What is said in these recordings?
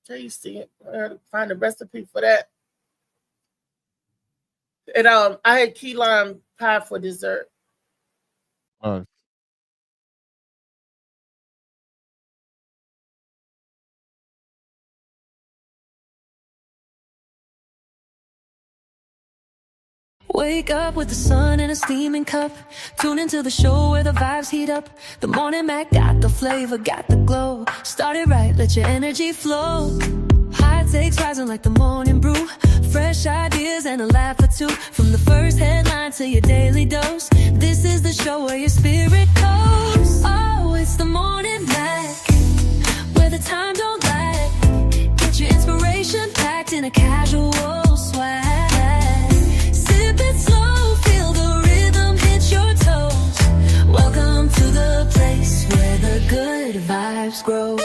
tasty. I gotta find a recipe for that. And I had key lime pie for dessert. Wake up with the sun in a steaming cup. Tune into the show where the vibes heat up. The Morning Mac got the flavor, got the glow. Start it right, let your energy flow. High takes rising like the morning brew. Fresh ideas and a laugh or two. From the first headline to your daily dose. This is the show where your spirit goes. Oh, it's the Morning Mac, where the time don't lag. Get your inspiration packed in a casual swag. Sip it slow, feel the rhythm hit your toes. Welcome to the place where the good vibes grow.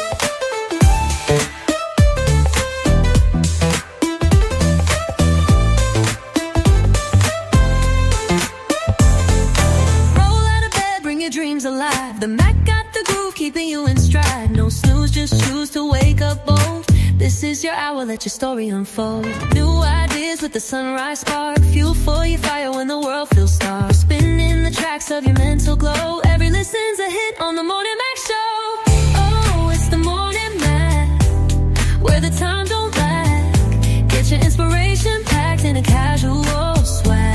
Dreams alive. The Mac got the groove, keeping you in stride. No snooze, just choose to wake up bold. This is your hour, let your story unfold. New ideas with the sunrise spark. Fuel for your fire when the world feels stark. Spinning the tracks of your mental glow. Every listen's a hit on the Morning Mac Show. Oh, it's the Morning Mac, where the time don't lag. Get your inspiration packed in a casual swag.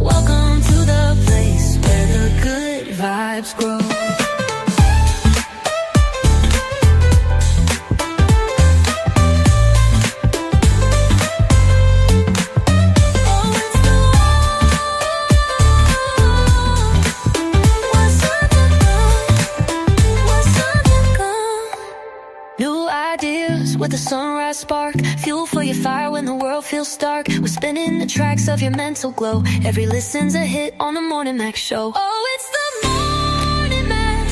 Welcome to the place where the good vibes grow. With the sunrise spark, fuel for your fire when the world feels stark. We're spinning the tracks of your mental glow. Every listen's a hit on the Morning Mac Show. Oh, it's the Morning Mac,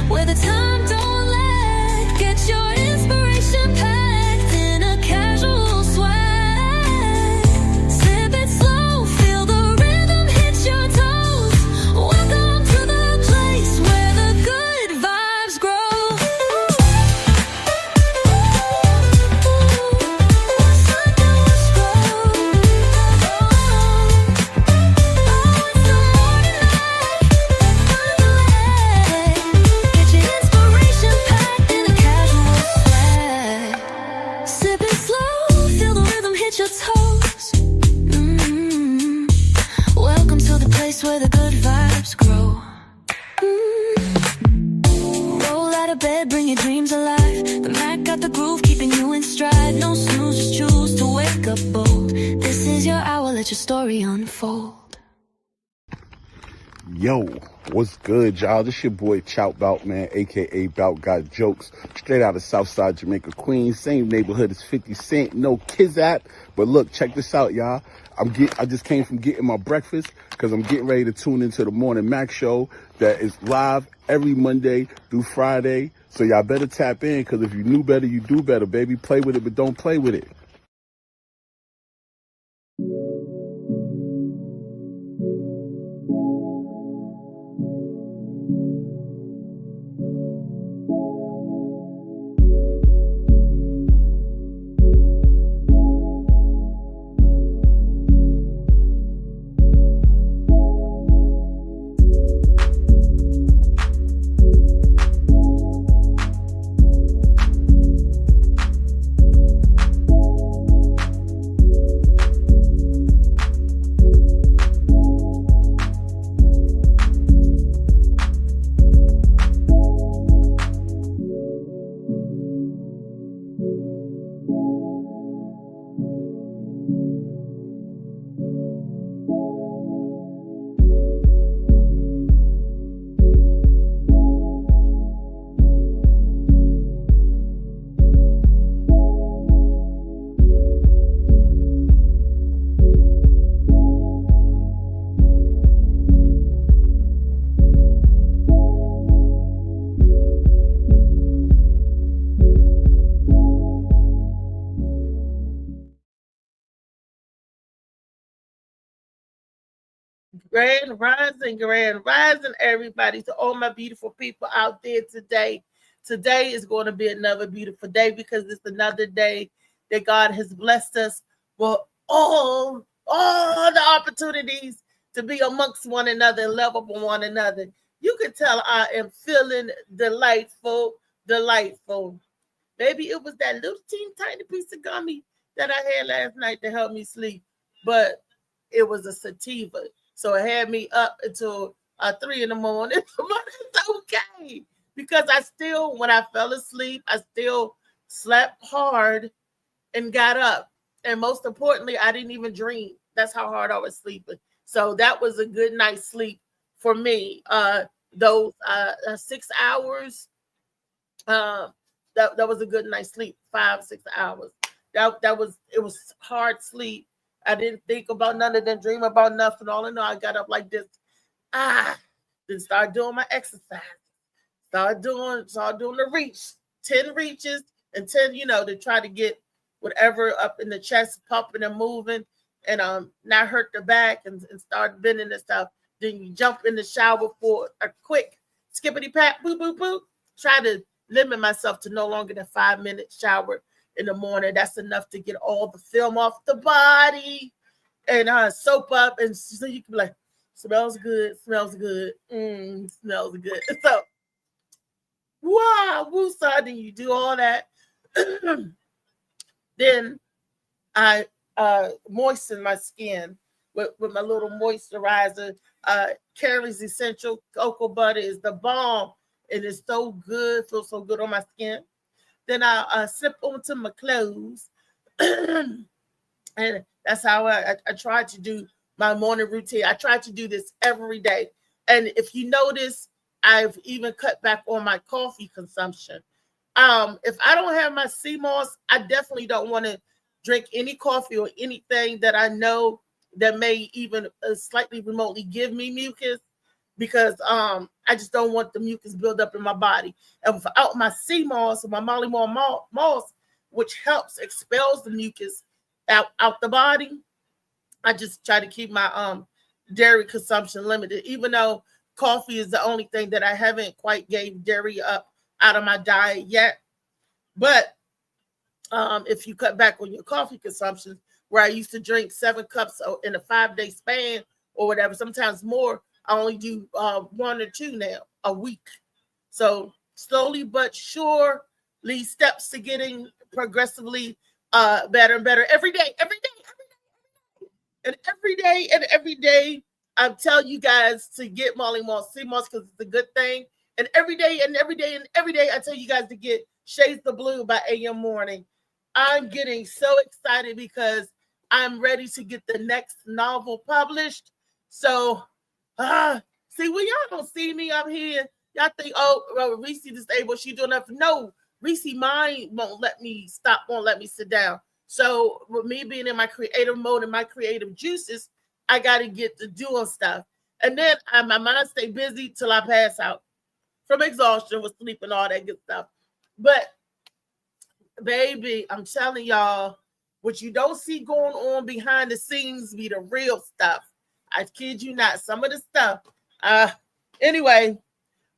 where the time don't lag. Get your inspiration packed in a casual swag. Sip it slow, feel the rhythm hit your toes. Welcome to the place where the good vibes grow. Your toes. Welcome to the place where the good vibes grow. Roll out of bed, bring your dreams alive. The Mac got the groove, keeping you in stride. No snooze, just choose to wake up bold. This is your hour, let your story unfold. Yo, what's good, y'all? This your boy Chout Bout, man, aka Bout Got Jokes, straight out of Southside Jamaica, Queens, same neighborhood as 50 Cent, no Kizat. But look, check this out, y'all. I just came from getting my breakfast because I'm getting ready to tune into the Morning Mac Show that is live every Monday through Friday. So y'all better tap in, because if you knew better, you do better, baby. Play with it, but don't play with it. Grand rising, everybody. To all my beautiful people out there today. Today is going to be another beautiful day because it's another day that God has blessed us with all the opportunities to be amongst one another and love up on one another. You can tell I am feeling delightful. Maybe it was that little teeny tiny piece of gummy that I had last night to help me sleep, but it was a sativa. So it had me up until 3 in the morning, but it's okay. Because when I fell asleep, I still slept hard and got up. And most importantly, I didn't even dream. That's how hard I was sleeping. So that was a good night's sleep for me. Those 6 hours, that was a good night's sleep, 5-6 hours. It was hard sleep. I didn't think about none of them, dream about nothing. All in all, I got up like this. Then start doing my exercise. Start doing the reach, 10 reaches and 10, to try to get whatever up in the chest, pumping and moving, and not hurt the back and start bending and stuff. Then you jump in the shower for a quick skippity pat, boop, boop, boop. Try to limit myself to no longer than 5-minute shower in the morning. That's enough to get all the film off the body and soap up, and so you can be like, smells good. Smells good. So, wow, woosah, then you do all that. Then I moisten my skin with my little moisturizer. Carrie's Essential Cocoa Butter is the bomb. It is so good, feels so good on my skin. Then I slip onto my clothes. And that's how I try to do my morning routine. I try to do this every day. And if you notice, I've even cut back on my coffee consumption. If I don't have my sea moss, I definitely don't want to drink any coffee or anything that I know that may even slightly remotely give me mucus, because I just don't want the mucus build up in my body. And without my sea moss or my Molly moss, which helps expels the mucus out the body, I just try to keep my dairy consumption limited, even though coffee is the only thing that I haven't quite gave dairy up out of my diet yet. But if you cut back on your coffee consumption, where I used to drink 7 cups in a 5-day span or whatever, sometimes more, I only do 1 or 2 now a week. So slowly but surely, steps to getting progressively better and better every day. And every day, I tell you guys to get Molly Moss, sea moss, because it's a good thing. And every day, I tell you guys to get Shades the Blue by AM Morning. I'm getting so excited because I'm ready to get the next novel published. So, see, when y'all don't see me up here, y'all think, oh, Reese disabled, she doing nothing. No, Reese mind won't let me stop, won't let me sit down. So with me being in my creative mode and my creative juices, I got to get to doing stuff. And then my mind stay busy till I pass out from exhaustion with sleep and all that good stuff. But baby, I'm telling y'all, what you don't see going on behind the scenes be the real stuff. I kid you not. Some of the stuff. Anyway,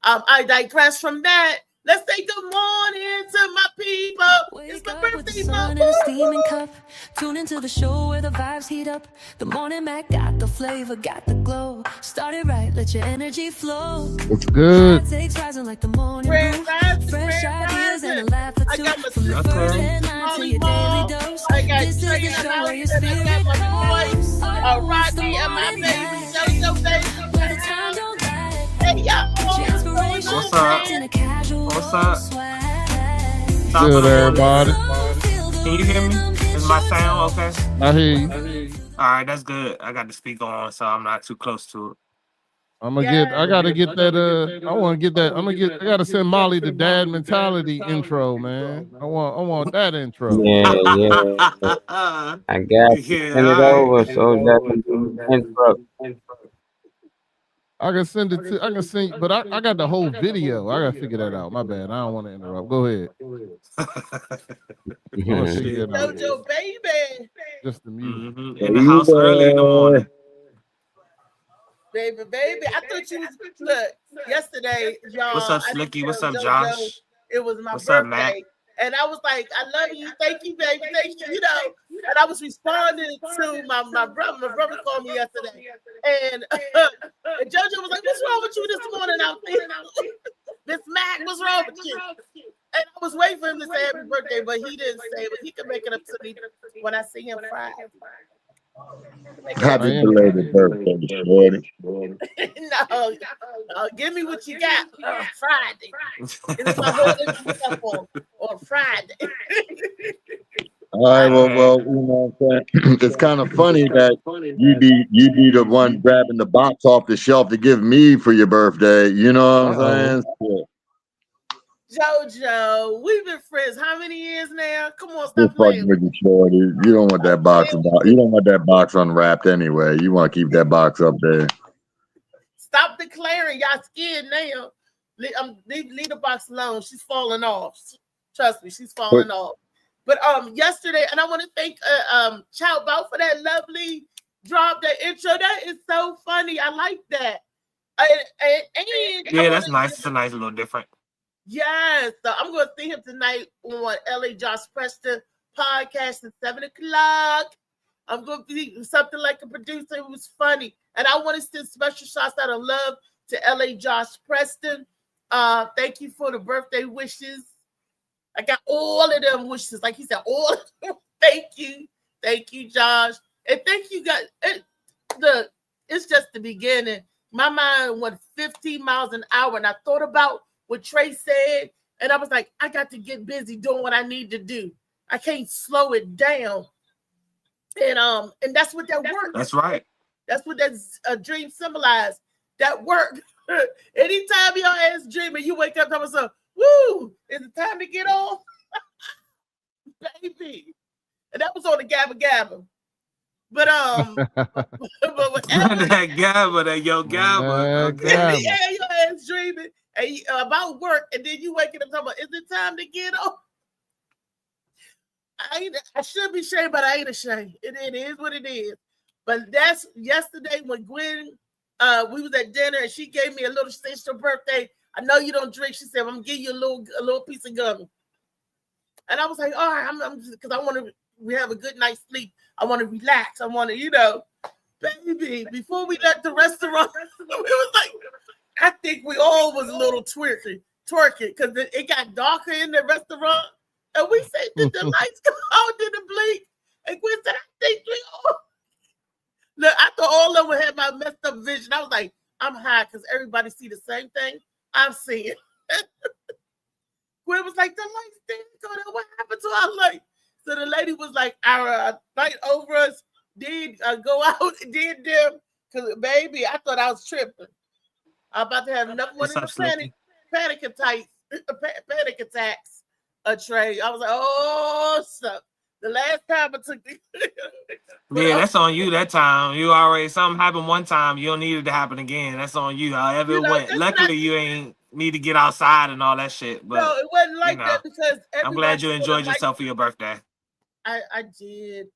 I digress from that. Let's say good morning to my people. It's my birthday with the sun in a steaming cup. Tune into the show where the vibes heat up. The morning Mac got the flavor, got the glow. Started right, let your energy flow. It's good. Takes rising like the morning brew. Fresh ideas and a laugh or two. From the first headline to your daily dose. This is the show where your spirit goes. Rodney and my baby JoJo baby. Where the time don't lie. Hey y'all. What's up? What's up? Good, everybody. Can you hear me? Is my sound okay? I hear you. All right, that's good. I got the speaker on, so I'm not too close to it. I gotta get that. I want to get that. I gotta send Molly the dad mentality intro, man. I want that intro. Yeah. I got to send it over so that can be intro. I can send it to. I can send, but I got the whole video. I gotta figure that out. My bad. I don't want to interrupt. Go ahead. JoJo baby. Just the music. In the house early in the morning. baby. I thought you was look yesterday, What's y'all. up, I didn't Slicky? What's tell up, JoJo Josh? it was my What's up, Matt? birthday, and I was like, "I love you, thank you, baby, thank you." You know, and I was responding to my brother. My brother called me yesterday, and, and JoJo was like, "What's wrong with you this morning out there, Miss Mac? What's wrong with you?" And I was waiting for him to say happy birthday, but he didn't say it. But he can make it up to me when I see him Friday. Happy belated birthday, shorty. No, give me what you got Friday. It's my whole on Friday. All right, well, you know what I'm saying? It's kind of funny that you be the one grabbing the box off the shelf to give me for your birthday. You know what I'm saying? Yeah. JoJo, we've been friends how many years now? Come on, Just stop playing. fucking with you, shorty. You don't want that box. You don't want that box unwrapped anyway. You want to keep that box up there. Stop declaring y'all scared now. Leave the box alone. She's falling off. Trust me, she's falling off. But yesterday, and I want to thank Chow Bout for that lovely drop, that intro. That is so funny. I like that. And yeah, that's nice. It's a nice little different. Yes, so I'm going to see him tonight on LA Josh Preston podcast at 7 o'clock. I'm going to be something like a producer. It was funny. And I want to send special shots out of love to LA Josh Preston. Thank you for the birthday wishes. I got all of them wishes. Like he said, all of them. Thank you. Thank you, Josh. And thank you guys. It's just the beginning. My mind went 15 miles an hour. And I thought about what Trey said. And I was like, I got to get busy doing what I need to do. I can't slow it down. And that's what that work. That's right. That's what that dream symbolized. That work. Anytime your ass dreaming, you wake up and say, "Woo! Is it time to get off, baby?" And that was on the Gabba Gabba. But but whatever. that Gabba, that yo Gabba. Okay. Yeah, your ass dreaming and about work, and then you waking up talking about, "Is it time to get off?" I should be ashamed, but I ain't ashamed. It is what it is. But that's yesterday when Gwen, we was at dinner and she gave me a little sister birthday. I know you don't drink. She said, "I'm gonna give you a little piece of gummy." And I was like, "All right, I'm because I want to have a good night's sleep. I want to relax. I want to, baby." Before we left the restaurant, it was like, I think we all was a little twerking because it got darker in the restaurant. And we said, "Did the lights come out? Did it blink?" And Gwen said, "I think we all." Look, I thought all of them had my messed up vision. I was like, I'm high because everybody see the same thing I'm seeing. Gwen was like, "The lights didn't go down. What happened to our light?" So the lady was like, "Our light over us did go out, did dim." Because, baby, I thought I was tripping. I'm about to have another one of the panic attacks. Trey. I was like, "Oh, stuff." The last time I took the yeah, that's on you that time. You already, something happened one time. You don't need it to happen again. That's on you. However it went. Luckily, you ain't need to get outside and all that shit. But no, it wasn't like that because I'm glad you enjoyed yourself for your birthday. I did.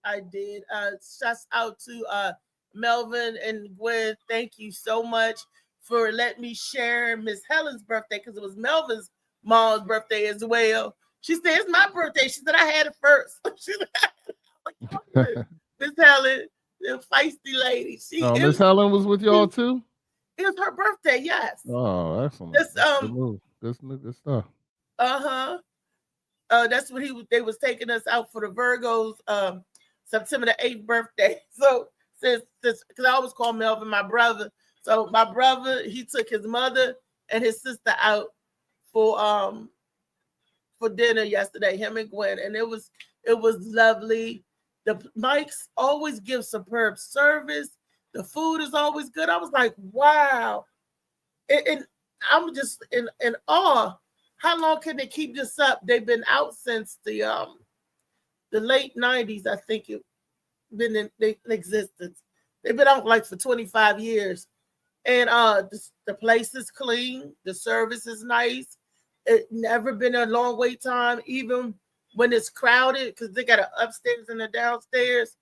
Shouts out to Melvin and Gwen. Thank you so much for letting me share Miss Helen's birthday because it was Melvin's mom's birthday as well. She said, "It's my birthday." She said, "I had it first." Miss Helen, the feisty lady. Miss Helen was with y'all too? It was her birthday, yes. Oh, excellent. That's good move. Good stuff. That's what they was taking us out for the Virgos September the 8th birthday. So since because I always call Melvin my brother. So my brother, he took his mother and his sister out for dinner yesterday, him and Gwen, and it was lovely. The Mike's always give superb service. The food is always good. I was like, wow. And I'm just in awe. How long can they keep this up? They've been out since the late 90s, I think it been in existence. They've been out like for 25 years. And the place is clean. The service is nice. It never been a long wait time, even when it's crowded, because they got an upstairs and a downstairs.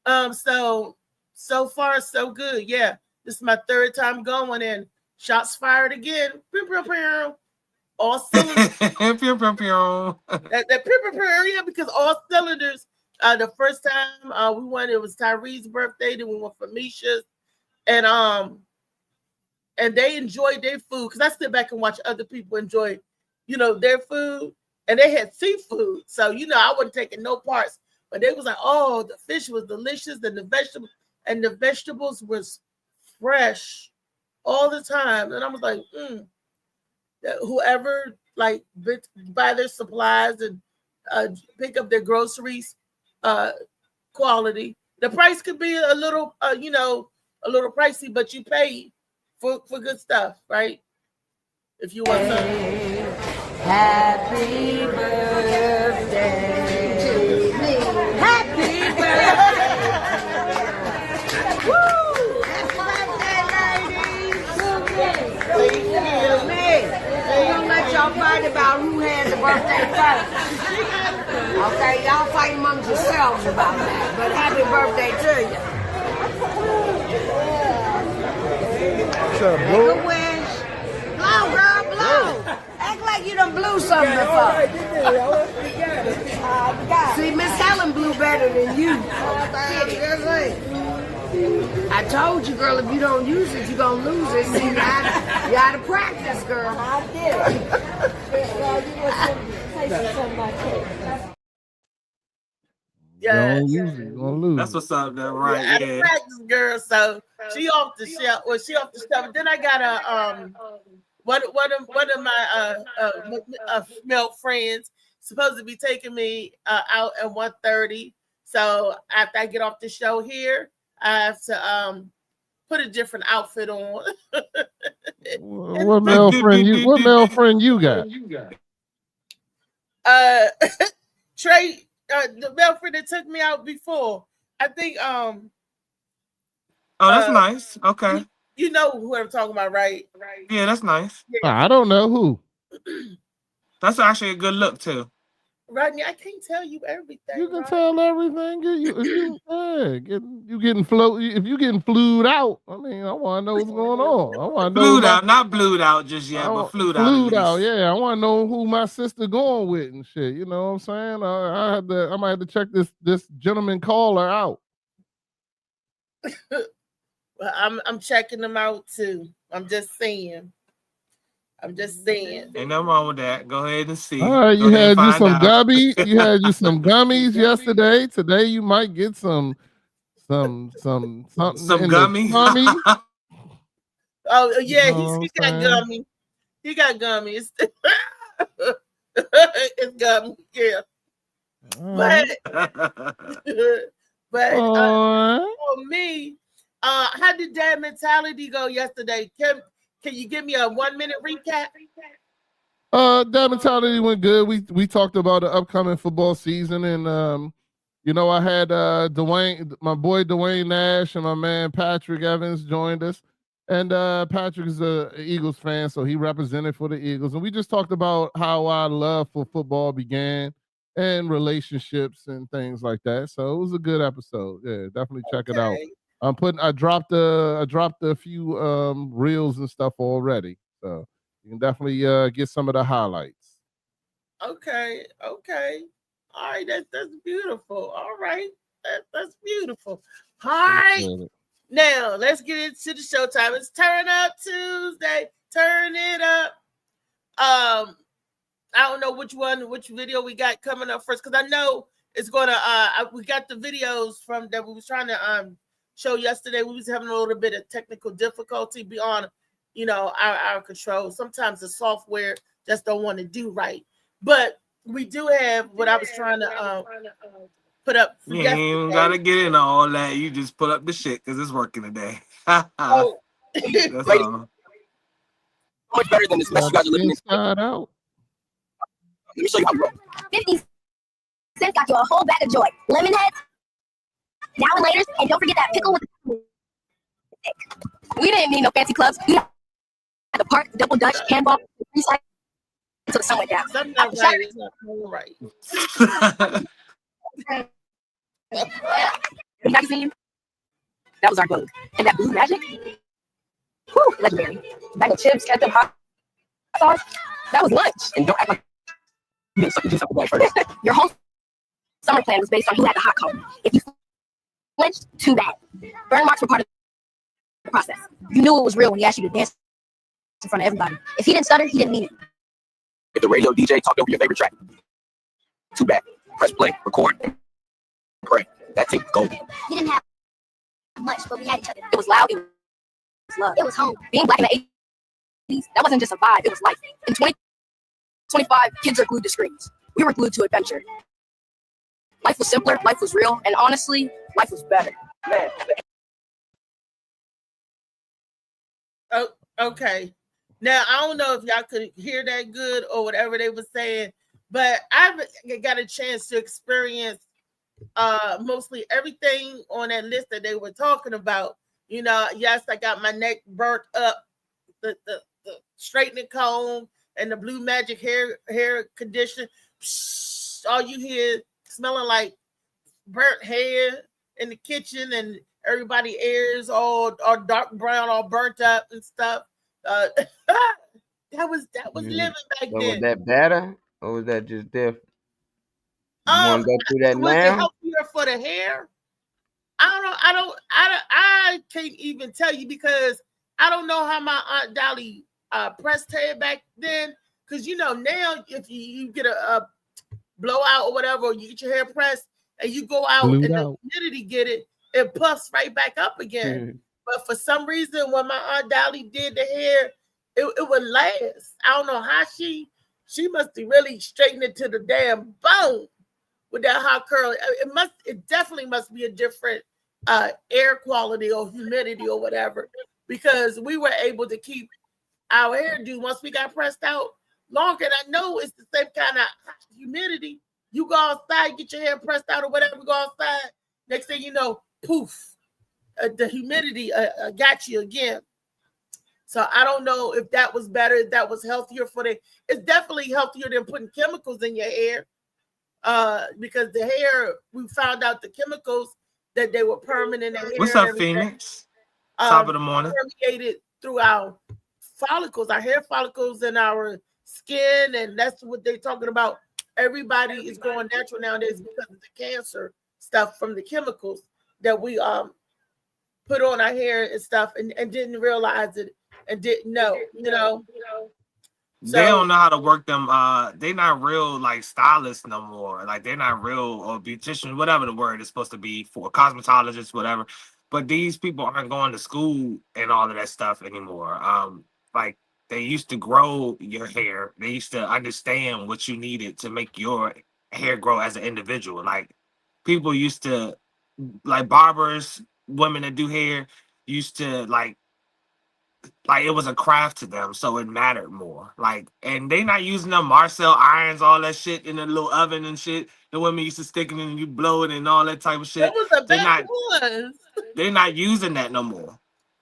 So far so good. Yeah, This is my third time going, and shots fired again. Pew, pew, pew. All cylinders. Pew, pew, pew. that pew, pew, pew, yeah, because all cylinders. The first time we went, it was Tyree's birthday. Then we went for Misha's, and they enjoyed their food because I sit back and watch other people enjoy, their food, and they had seafood. So I wasn't taking no parts, but they was like, oh, the fish was delicious, and the vegetables was fresh all the time, and I was like, whoever like buy their supplies and pick up their groceries, quality. The price could be a little, a little pricey, but you pay for good stuff, right? If you want some. Happy birthday. Happy birthday. Woo! Happy birthday, ladies. To me. Don't let y'all fight about who had the birthday first. Okay, y'all fight amongst yourselves about that. But happy birthday to you. What's up, Make bro? a wish. Blow, girl, blow. Act like you done blew something before. See, Miss Helen blew better than you. I told you, girl, if you don't use it, you're going to lose it. See, you got to practice, girl. I did. Yeah, Don't use it, gonna lose. That's what's up, there, right? I Yeah. practice, girl. So she off the shelf. Well, she off the shelf. Then I got a one of my male friends supposed to be taking me out at 1:30. So after I get off the show here, I have to put a different outfit on. What male friend you got? Trey, the male friend that took me out before. I think Oh, that's nice. Okay. You know who I'm talking about, right? Yeah, that's nice. Yeah. I don't know who. That's actually a good look too. Rodney, I can't tell you everything. You can right? tell everything. You getting float. If you getting flued out, I mean, I want to know what's going on. I want to know. Blued out, not blued out just yet, but flued out. Flued out, yeah. I want to know who my sister going with and shit. You know what I'm saying? I might have to check this gentleman caller out. Well, I'm checking them out too. I'm just saying. Ain't nothing wrong with that. Go ahead and see. All right, you had you some gummies. You had you some gummies yesterday. Today you might get some gummy. Oh yeah, he got gummy. He got gummy. It's gummy. Yeah. But for me, how did Dad Mentality go yesterday? Can you give me a 1-minute recap? Dad Mentality went good. We talked about the upcoming football season, and I had Dwayne, my boy Dwayne Nash, and my man Patrick Evans joined us. And Patrick is a Eagles fan, so he represented for the Eagles. And we just talked about how our love for football began and relationships and things like that. So it was a good episode. Yeah, definitely check it out. I dropped a few reels and stuff already, so you can definitely get some of the highlights. Okay. All right, that's beautiful. All right, that's beautiful. All right, now let's get into the showtime. It's Turn Up Tuesday. Turn it up. I don't know which video we got coming up first, because I know it's gonna. We got the videos from that we was trying to show yesterday. We was having a little bit of technical difficulty beyond, our control. Sometimes the software just don't want to do right. But we do have what I was trying to put up. You ain't gotta get into all that. You just put up the shit because it's working today. That's all. Much better than this mess you guys are living inside out. Let me show you how. 50 cents got you a whole bag of joy. Lemon heads, now and later, and don't forget that pickle with. We didn't need no fancy clubs. We had the park, double dutch, handball, recycle until the sun went down. Something not right. It's not right. Magazine. That was our book. And that blue magic. Whew, legendary. Bag of chips, ketchup, hot sauce. That was lunch. And don't act like you didn't suck the juice out the bag first. Your whole summer plan was based on who had the hot coat. If you flinched, too bad. Burn marks were part of the process. You knew it was real when he asked you to dance in front of everybody. If he didn't stutter, he didn't mean it. If the radio DJ talked over your favorite track, too bad. Press play, record, pray. That tape golden. We didn't have much, but we had each other. It was loud. It was love. It was home. Being black in the 80s, that wasn't just a vibe. It was life. In 2025, kids are glued to screens. We were glued to adventure. Life was simpler. Life was real. And honestly, life was better. Man. Oh, okay. Now, I don't know if y'all could hear that good or whatever they were saying, but I got a chance to experience mostly everything on that list that they were talking about. You know, yes, I got my neck burnt up, the straightening comb and the Blue Magic hair conditioner. Psh, all you hear smelling like burnt hair in the kitchen, and everybody ears all dark brown, all burnt up and stuff. That was living back So then. was that better or was that just different? You Um, want to go through that was it now? healthier for the hair? I can't even tell you, because I don't know how my Aunt Dolly pressed hair back then. Because you know, now if you get a blowout or whatever, or you get your hair pressed and you go out Glued and out. the humidity get it puffs right back up again. But for some reason, when my Aunt Dolly did the hair, it would last. I don't know how she must have really straightened it to the damn bone with that hot curl. It definitely must be a different air quality or humidity or whatever, because we were able to keep our hairdo once we got pressed out longer. And I know it's the same kind of humidity. You go outside, get your hair pressed out or whatever, go outside. Next thing you know, poof, the humidity got you again. So I don't know if that was better, if that was healthier for the. It's definitely healthier than putting chemicals in your hair, because the hair, we found out the chemicals that they were permanent in the hair. What's up, Phoenix? Top of the morning. Permeated through our follicles, our hair follicles, and our skin, and that's what they're talking about. Everybody is going natural nowadays because of the cancer stuff from the chemicals that we put on our hair and stuff, and didn't realize it and didn't know, you know. So, they don't know how to work them. They not real like stylists no more. Like they're not real or beauticians, whatever the word is supposed to be for, cosmetologists, whatever. But these people aren't going to school and all of that stuff anymore. Like they used to grow your hair. They used to understand what you needed to make your hair grow as an individual. Like people used to, like barbers, women that do hair used to like it was a craft to them, so it mattered more. Like, and they not using them Marcel irons, all that shit in the little oven and shit. The women used to stick it in and you blow it and all that type of shit. that was the best ones. They're not using that no more.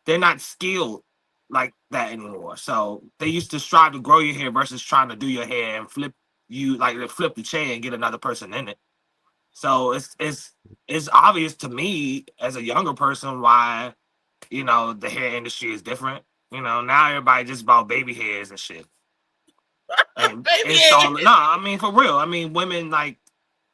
They're not skilled like that anymore. So they used to strive to grow your hair versus trying to do your hair and flip the chair and get another person in it. So it's obvious to me as a younger person why, you know, the hair industry is different. You know, now everybody just about baby hairs and shit. And I mean, for real. I mean, women, like,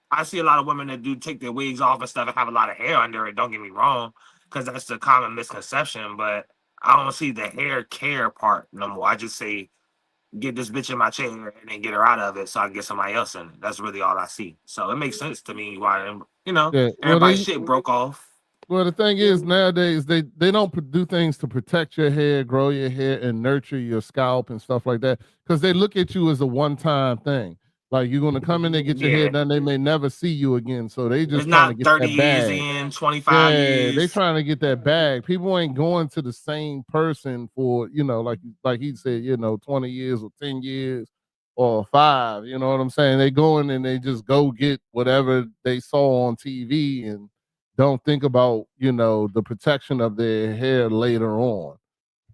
I see a lot of women that do take their wigs off and stuff and have a lot of hair under it. Don't get me wrong, because that's a common misconception. But I don't see the hair care part no more. I just say, get this bitch in my chair and then get her out of it so I can get somebody else in it. That's really all I see. So it makes sense to me why, you know, everybody's shit broke off. Well, the thing is, nowadays they don't do things to protect your hair, grow your hair, and nurture your scalp and stuff like that, because they look at you as a one-time thing. Like you're gonna come in and get your hair done, they may never see you again. So they just trying to get 30 that bag. years in, 25 years. They trying to get that bag. People ain't going to the same person for, you know, like he said, you know, 20 years or 10 years or 5. You know what I'm saying? They go in and they just go get whatever they saw on TV and don't think about, you know, the protection of their hair later on.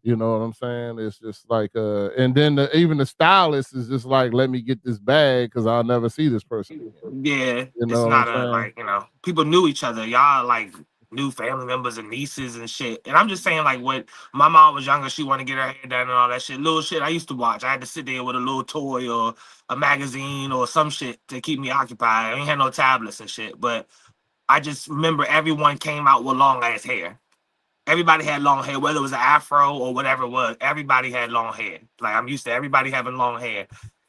You know what I'm saying? It's just like, and then even the stylist is just like, let me get this bag because I'll never see this person again. Yeah, You know it's not like, you know, people knew each other. Y'all like new family members and nieces and shit. And I'm just saying, like, when my mom was younger, she wanted to get her hair done and all that shit. Little shit I used to watch. I had to sit there with a little toy or a magazine or some shit to keep me occupied. I ain't had no tablets and shit. But I just remember everyone came out with long ass hair. Everybody had long hair, whether it was an afro or whatever it was. Everybody had long hair. Like, I'm used to everybody having long hair.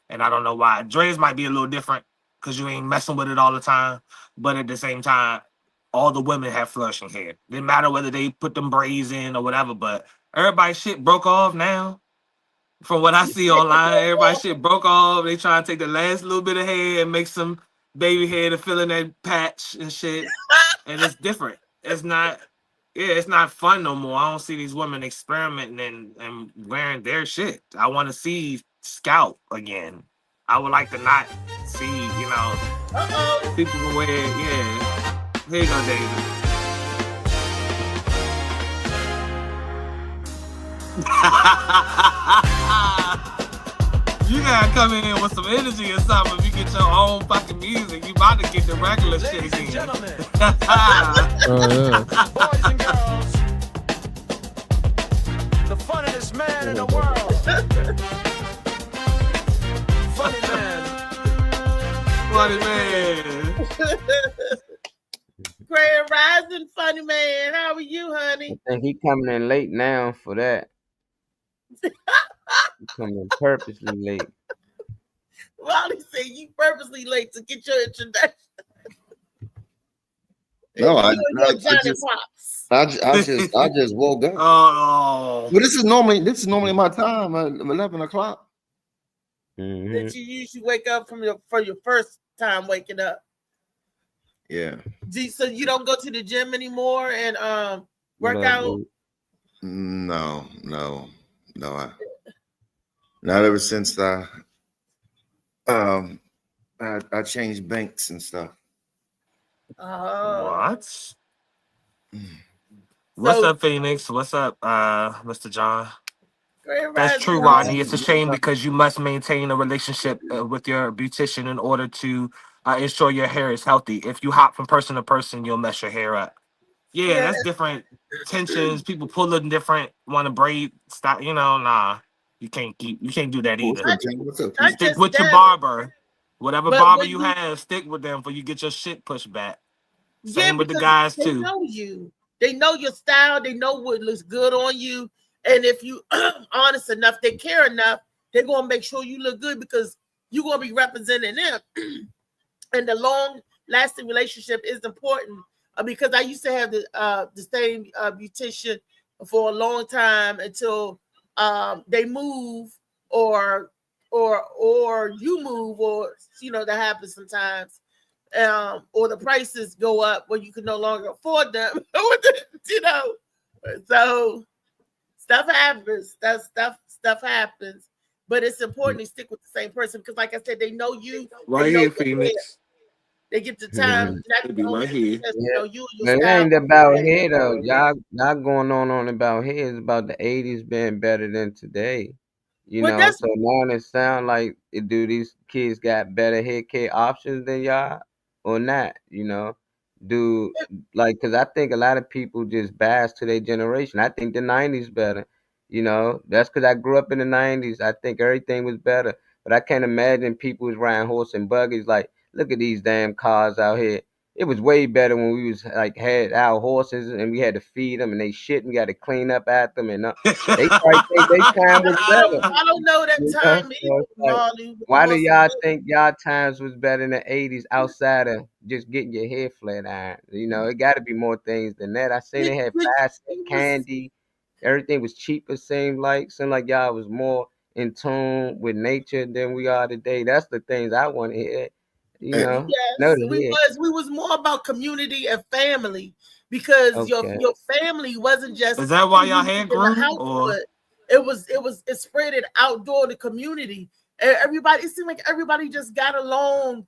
And I don't know why. Dre's might be a little different because you ain't messing with it all the time. But at the same time, all the women have flourishing hair. Didn't matter whether they put them braids in or whatever, but everybody's shit broke off now. From what I see online, everybody's shit broke off. They trying to take the last little bit of hair and make some baby hair to fill in that patch and shit. And it's different. It's not, it's not fun no more. I don't see these women experimenting and wearing their shit. I want to see scalp again. I would like to not see, people wear, Here you go, David. You gotta come in with some energy or something if you get your own fucking music. You about to get the regular shit again. Ladies and gentlemen. Boys and girls. The funniest man in the world. Funny man. Funny man. Grand Rising, funny man. How are you, honey? I think he coming in late now for that. He coming purposely late. Wally said you purposely late to get your introduction. No, I just woke up. Oh, but this is normally my time at 11 o'clock. That you usually wake up for your first time waking up. Yeah. So you don't go to the gym anymore and work out? No. Not ever since I changed banks and stuff. What? What's up, Phoenix? What's up, Mr. John? That's true, Rodney. It's a shame because you must maintain a relationship with your beautician in order to ensure your hair is healthy. If you hop from person to person, you'll mess your hair up. Yeah, that's different tensions. People pulling different, want to braid style. Nah, you can't do that either. Stick with your barber. Whatever barber you have, stick with them before you get your shit pushed back. Same with the guys too. They know you. They know your style. They know what looks good on you. And if you honest enough, they care enough, they're gonna make sure you look good because you're gonna be representing them. And the long-lasting relationship is important because I used to have the same beautician for a long time until they move or you move or that happens sometimes. Or the prices go up where you can no longer afford them. So stuff happens. Stuff happens, but it's important to stick with the same person because, like I said, they know you. Right here, Phoenix. They get the time. Right here. It ain't about hair though. Y'all going on about hair. It's about the 80s being better than today. So now it sound like do these kids got better hair care options than y'all or not? Because I think a lot of people just bash to their generation. I think the 90s better. That's because I grew up in the 90s. I think everything was better. But I can't imagine people was riding horse and buggies. Like, look at these damn cars out here. It was way better when we was had our horses and we had to feed them and they shit and we got to clean up after them and they probably think they time was better. I don't know that time either. Why do y'all think y'all times was better in the 80s outside of just getting your hair flat ironed? It got to be more things than that. I seen they had plastic, candy, everything was cheaper. Seemed like y'all was more in tune with nature than we are today. That's the things I want to hear. Yes, we was more about community and family because your family wasn't just. Is that why y'all had grew? It spread it outdoor in the community. Everybody, it seemed like everybody just got along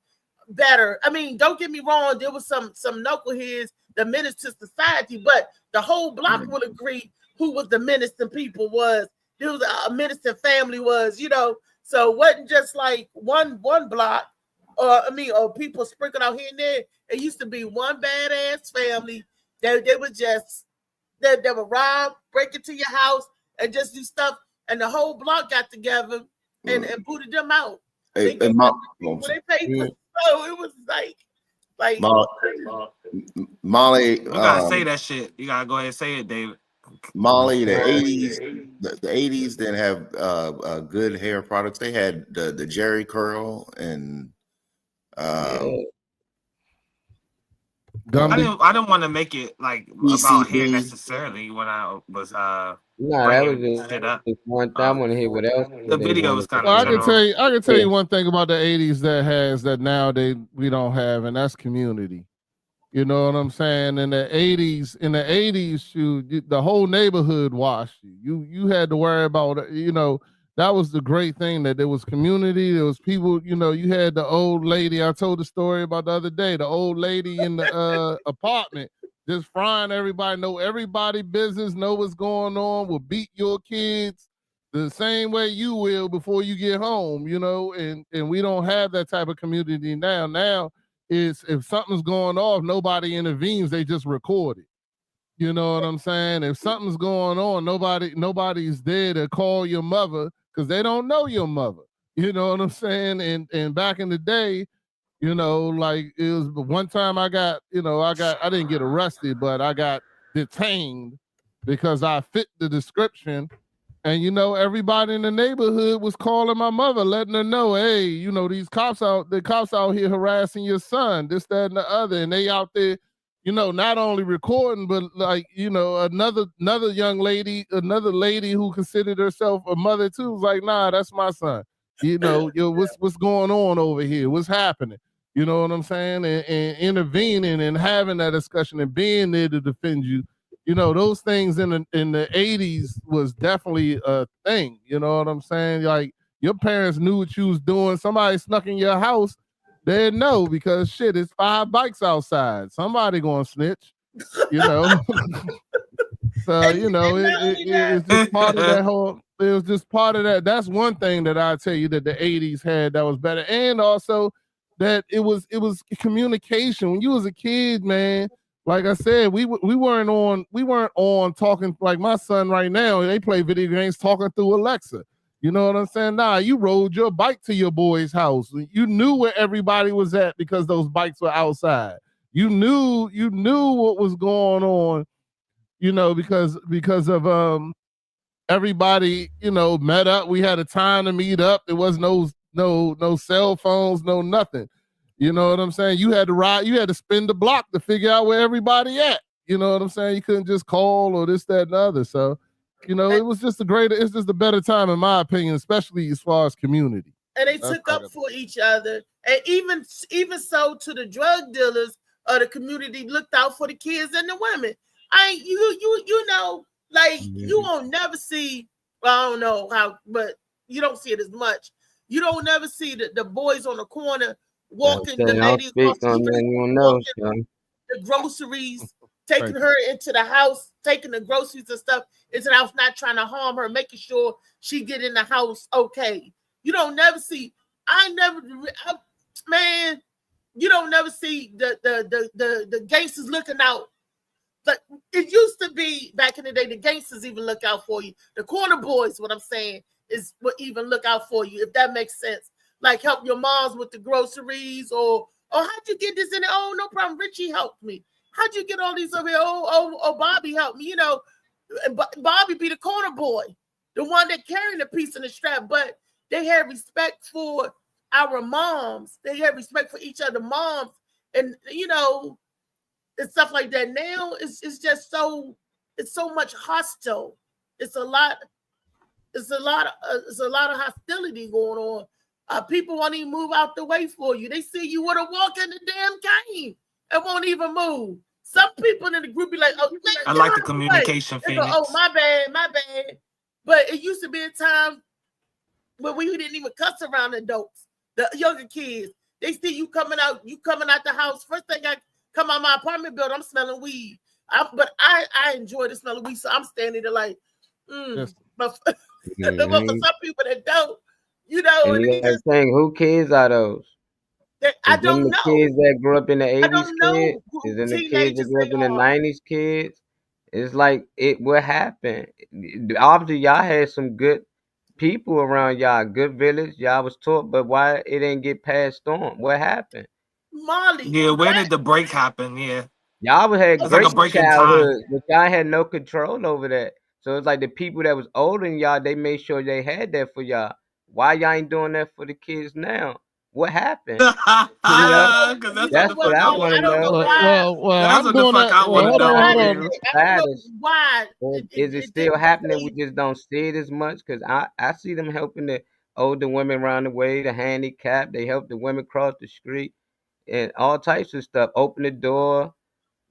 better. I mean, don't get me wrong, there was some knuckleheads that menaced to society, but the whole block would agree who was the menacing people was. There was a menacing family was, so it wasn't just like one block. Or people sprinkled out here and there. It used to be one badass family They would just they would rob, break into your house, and just do stuff. And the whole block got together and booted them out. Hey, They and they paid for so it was like Molly. You gotta say that shit. You gotta go ahead and say it, David. Molly, the 80s, the 80s didn't have good hair products. They had the Jerry curl and I didn't want to make it like about hair necessarily when I was that was just shit up. one thing. I want to hear what else. The video was kind of. I can tell you one thing about the 80s that now we don't have, and that's community. You know what I'm saying? In the 80s, the whole neighborhood watched you. You had to worry about, that was the great thing, that there was community. There was people, you had the old lady. I told the story about the other day, the old lady in the apartment just frying everybody, know everybody business, know what's going on, will beat your kids the same way you will before you get home, and we don't have that type of community now. Now, is if something's going off, nobody intervenes, they just record it. You know what I'm saying? If something's going on, nobody's there to call your mother because they don't know your mother. You know what I'm saying? And back in the day, like it was one time I didn't get arrested, but I got detained because I fit the description. And everybody in the neighborhood was calling my mother, letting her know, hey, the cops out here harassing your son, this, that, and the other. And they out there, not only recording, but like, another young lady, another lady who considered herself a mother too, was like, nah, that's my son. What's going on over here? What's happening? You know what I'm saying? And intervening and having that discussion and being there to defend you. Those things in the 80s was definitely a thing. You know what I'm saying? Like your parents knew what you was doing. Somebody snuck in your house, they'd know because shit, it's 5 bikes outside. Somebody gonna snitch, So it's just part of that whole. It was just part of that. That's one thing that I tell you that the 80s had that was better, and also that it was communication. When you was a kid, man. Like I said, we weren't on talking like my son right now. They play video games talking through Alexa. You know what I'm saying? Nah, you rode your bike to your boy's house. You knew where everybody was at because those bikes were outside. You knew what was going on. Because of everybody met up. We had a time to meet up. There was no cell phones, no nothing. You know what I'm saying? You had to ride, you had to spin the block to figure out where everybody at. You know what I'm saying? You couldn't just call or this, that, and the other. So, it was just it's just a better time in my opinion, especially as far as community. And they took up for each other. And even so to the drug dealers of the community looked out for the kids and the women. You won't never see, I don't know how, but you don't see it as much. You don't never see the boys on the corner walking the ladies the groceries, taking her into the house, taking the groceries and stuff into the house, not trying to harm her, making sure she get in the house okay. You don't never see. You don't never see the gangsters looking out. But it used to be back in the day, the gangsters even look out for you. The corner boys, what I'm saying, is what even look out for you, if that makes sense. Like help your moms with the groceries, or how'd you get this in? Oh, no problem. Richie helped me. How'd you get all these over here? Oh, Bobby helped me. Bobby be the corner boy, the one that carrying the piece in the strap. But they had respect for our moms. They had respect for each other moms, and and stuff like that. Now it's just so much hostile. It's a lot of hostility going on. People won't even move out the way for you. They see you with a walk in the damn cane and won't even move. Some people in the group be like, "Oh, man, I like the communication, Phoenix. Oh, my bad." But it used to be a time when we didn't even cuss around adults, the younger kids. They see you coming out the house. First thing I come out my apartment building, I'm smelling weed. But I enjoy the smell of weed, so I'm standing there like, Yes. But for some people that don't, And you gotta think, who kids are those? I Is them don't the know. kids that grew up in the I 80s don't kids? know who Is them the kids that teenagers grew up they in the are. 90s kids? It's like what happened? Obviously, y'all had some good people around y'all, good village. Y'all was taught, but why it didn't get passed on? What happened? Molly. Yeah, where did the break happen? Yeah. Y'all had It's like a great break in time. childhoods, but y'all had no control over that. So it's like the people that was older than y'all, they made sure they had that for y'all. Why y'all ain't doing that for the kids now? What happened? You know, Because that's what that's the what fuck I I want to want to know. know. Well, That's I'm what the doing fuck that. I Well, want to hold on, know, hold man. on. I don't know Status. why. Or It is it still happening? We just don't see it as much because I see them helping the older women around the way, the handicapped. They help the women cross the street and all types of stuff. Open the door.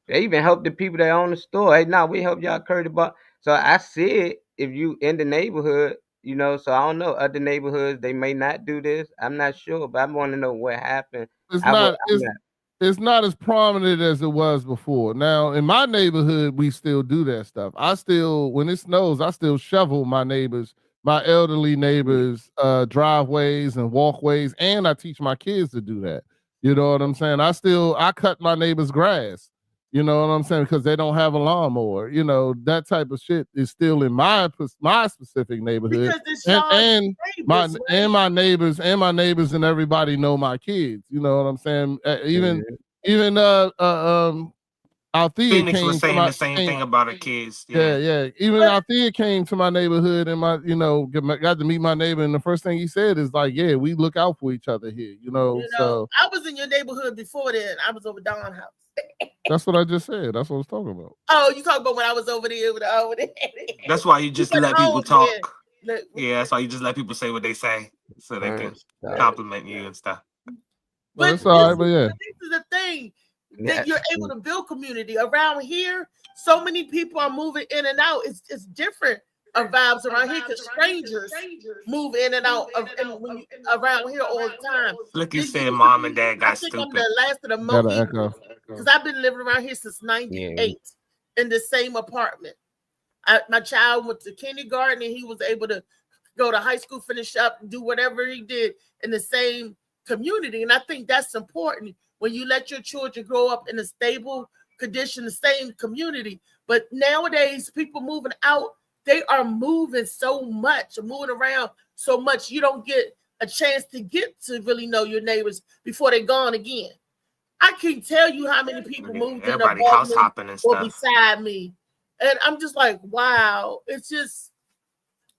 They even help the people that own the store. Hey, now we help y'all carry the box. So I see it if you in the neighborhood, you know. So I don't know other neighborhoods they may not do this. I'm not sure, but I want to know what happened. It's I will, not. It's not as prominent as it was before. Now, in my neighborhood, we still do that stuff. I still, when it snows, I still shovel my neighbors, my elderly neighbors, driveways and walkways, and I teach my kids to do that. You know what I'm saying? I cut my neighbor's grass. You know what I'm saying? Because they don't have a lawnmower. You know, that type of shit is still in my specific neighborhood. Because it's And y'all neighbors, right? my neighbors and everybody know my kids. You know what I'm saying? Even Althea Phoenix was came to saying my the same thing about her kids. yeah. Even Althea came to my neighborhood and got to meet my neighbor, and the first thing he said is like, "Yeah, we look out for each other here." You know, so I was in your neighborhood before then. I was over Dawn House. that's what I just said. That's what I was talking about. Oh, you talking about when I was over there with over there? That's why you just went let people home talk. then. Yeah, that's why you just let people say what they say so they can compliment you and stuff. But it's all right. But yeah, This is the thing Yeah. that you're able to build community around here. So many people are moving in and out. It's different vibes around here because strangers move in and out around here all the time. Like you said, mom and dad I got think I'm stupid. the last of the got an Mohican echo. because I've been living around here since '98 in the same apartment. My child went to kindergarten and he was able to go to high school, finish up, and do whatever he did in the same community. And I think that's important when you let your children grow up in a stable condition, the same community. But nowadays, people moving out, they are moving so much, moving around so much, you don't get a chance to get to really know your neighbors before they're gone again. I can't tell you how many people moved in Everybody above house me hopping and or stuff. beside me. And I'm just like, wow, it's just,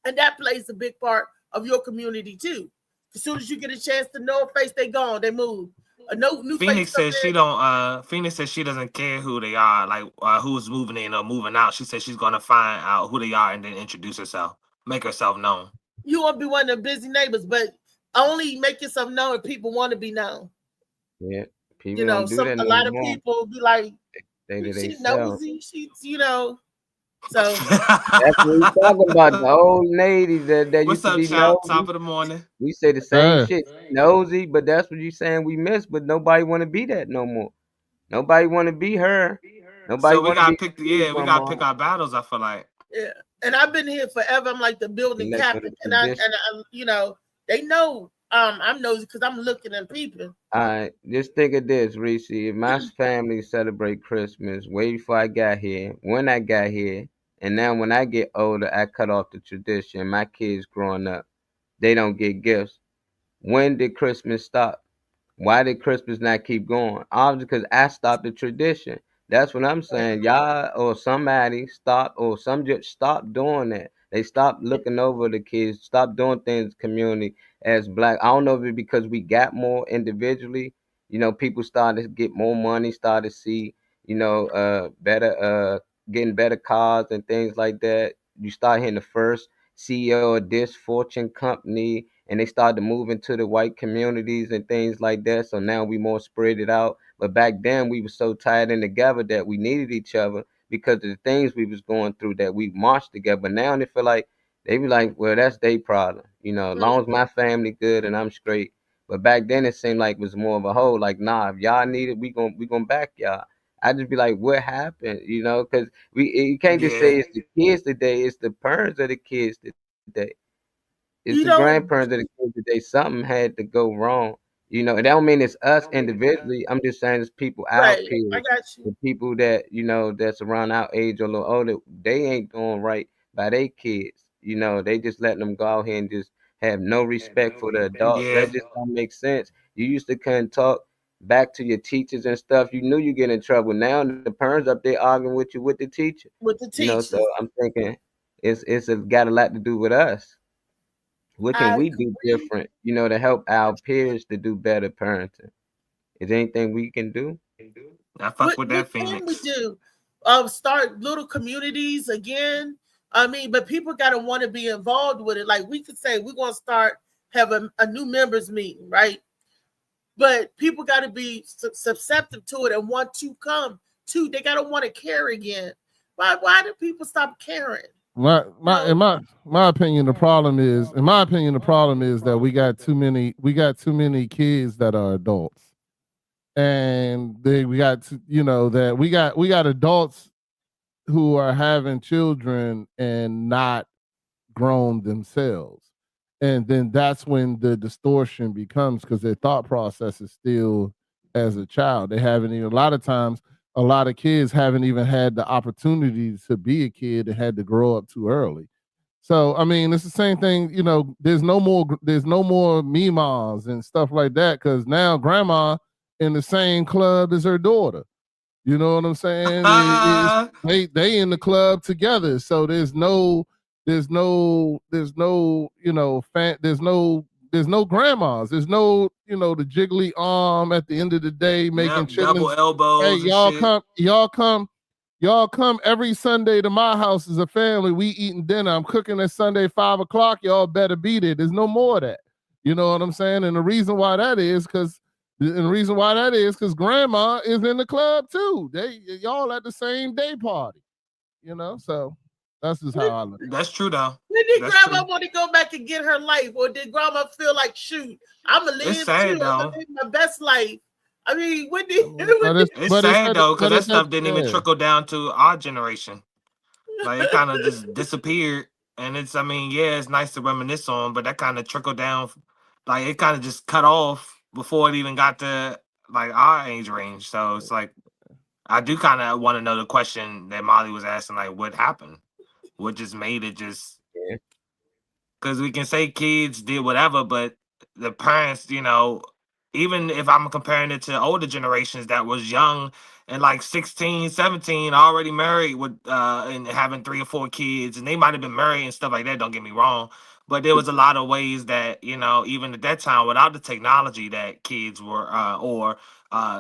and that plays a big part of your community too. As soon as you get a chance to know a face, they gone, they move. A new Phoenix face says she don't. Phoenix says she doesn't care who they are, like who's moving in or moving out. She says she's gonna find out who they are and then introduce herself, make herself known. You want to be one of the busy neighbors, but only make yourself known if people want to be known. Yeah, people You know, don't do that a no lot of more. people be like, They do she themselves. nosy, she's, you know. So that's what we talking about. The old ladies that What's used to up, be child? nosy. Top of the morning. We say the same Hey. shit, nosy, but that's what you saying we miss. But nobody want to be that no more. Nobody want to be her. Nobody So we want to gotta be pick. the Yeah, we from gotta pick our battles. I feel like. yeah, and I've been here forever. I'm like the building Elect on captain, the and I, tradition. you know, they know I'm nosy because I'm looking and peeping. All right, just think of this, Reese. If my family celebrate Christmas way before I got here, when I got here, and now when I get older, I cut off the tradition. My kids growing up, they don't get gifts. When did Christmas stop? Why did Christmas not keep going? Obviously, because I stopped the tradition. That's what I'm saying. Y'all or somebody stopped, or some just stopped doing that. They stopped looking over the kids, stopped doing things community as black. I don't know if it's because we got more individually. You know, people started to get more money, started to see, better, getting better cars and things like that. You start hearing the first CEO of this fortune company, and they started to move into the white communities and things like that. So now we more spread it out. But back then we were so tied in together that we needed each other because of the things we was going through, that we marched together. But now they feel like they be like, well, that's their problem. You know, as long as my family good and I'm straight. But back then it seemed like it was more of a whole, like, nah, if y'all need it, we gonna back y'all. I just be like, what happened? You know, because you can't just say it's the kids today, it's the parents of the kids today. It's You the don't. grandparents of the kids today. Something had to go wrong. You know, it don't mean it's us individually. I'm just saying it's people our Right. I peers, got you. the people that that's around our age or a little older. They ain't doing right by their kids. You know, they just letting them go out here and just have no respect for the adults. Yeah, That just don't make sense. You used to couldn't talk back to your teachers and stuff. You knew you get in trouble. Now the parents up there arguing with you with the teacher. With the You know, so teachers. I'm thinking it's got a lot to do with us. What can I we do agree. different, to help our peers to do better parenting? Is there anything we can do? I fuck with What that can we Phoenix. do? Start little communities again. I mean, but people got to want to be involved with it. Like we could say we're going to start have a new members meeting, right? But people got to be susceptible to it and want to come too. They got to want to care again. Why do people stop caring? In my opinion, the problem is that we got too many kids that are adults, and we got adults who are having children and not grown themselves, and then that's when the distortion becomes, because their thought process is still as a child. They haven't even, a lot of times, a lot of kids haven't even had the opportunity to be a kid and had to grow up too early. So I mean, it's the same thing. There's no more memas and stuff like that, because now grandma in the same club as her daughter. You know what I'm saying? They in the club together. So there's no grandmas. There's no, the jiggly arm at the end of the day making double chitlins. elbows. Hey, y'all come every Sunday to my house as a family. We eating dinner. I'm cooking at Sunday 5:00. Y'all better be there. There's no more of that. You know what I'm saying? And the reason why that is because grandma is in the club too. Y'all at the same day party. So that's just how I look. That's true though. When did grandma want to go back and get her life? Or did grandma feel like, shoot, I'm going to live too. I'm going to live my best life. I mean, it's sad though, because that stuff didn't even trickle down to our generation. Like it kind of just disappeared. And it's nice to reminisce on, but that kind of trickled down. Like it kind of just cut off before it even got to like our age range. So it's like, I do kind of want to know the question that Molly was asking, like what happened? What just made it just, because we can say kids did whatever, but the parents, even if I'm comparing it to older generations that was young and like 16, 17, already married with and having 3 or 4 kids, and they might have been married and stuff like that, don't get me wrong. But there was a lot of ways that, even at that time, without the technology, that kids were or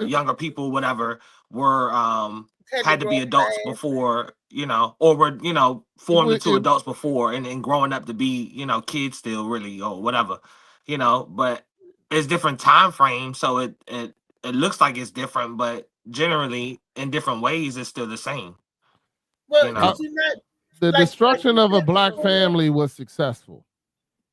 younger people, whatever, were had to be adults before, or were, formed into adults before and growing up to be, kids still really or whatever, but it's different time frames. So it looks like it's different, but generally in different ways, it's still the same. Well, the destruction of a black family was succcious.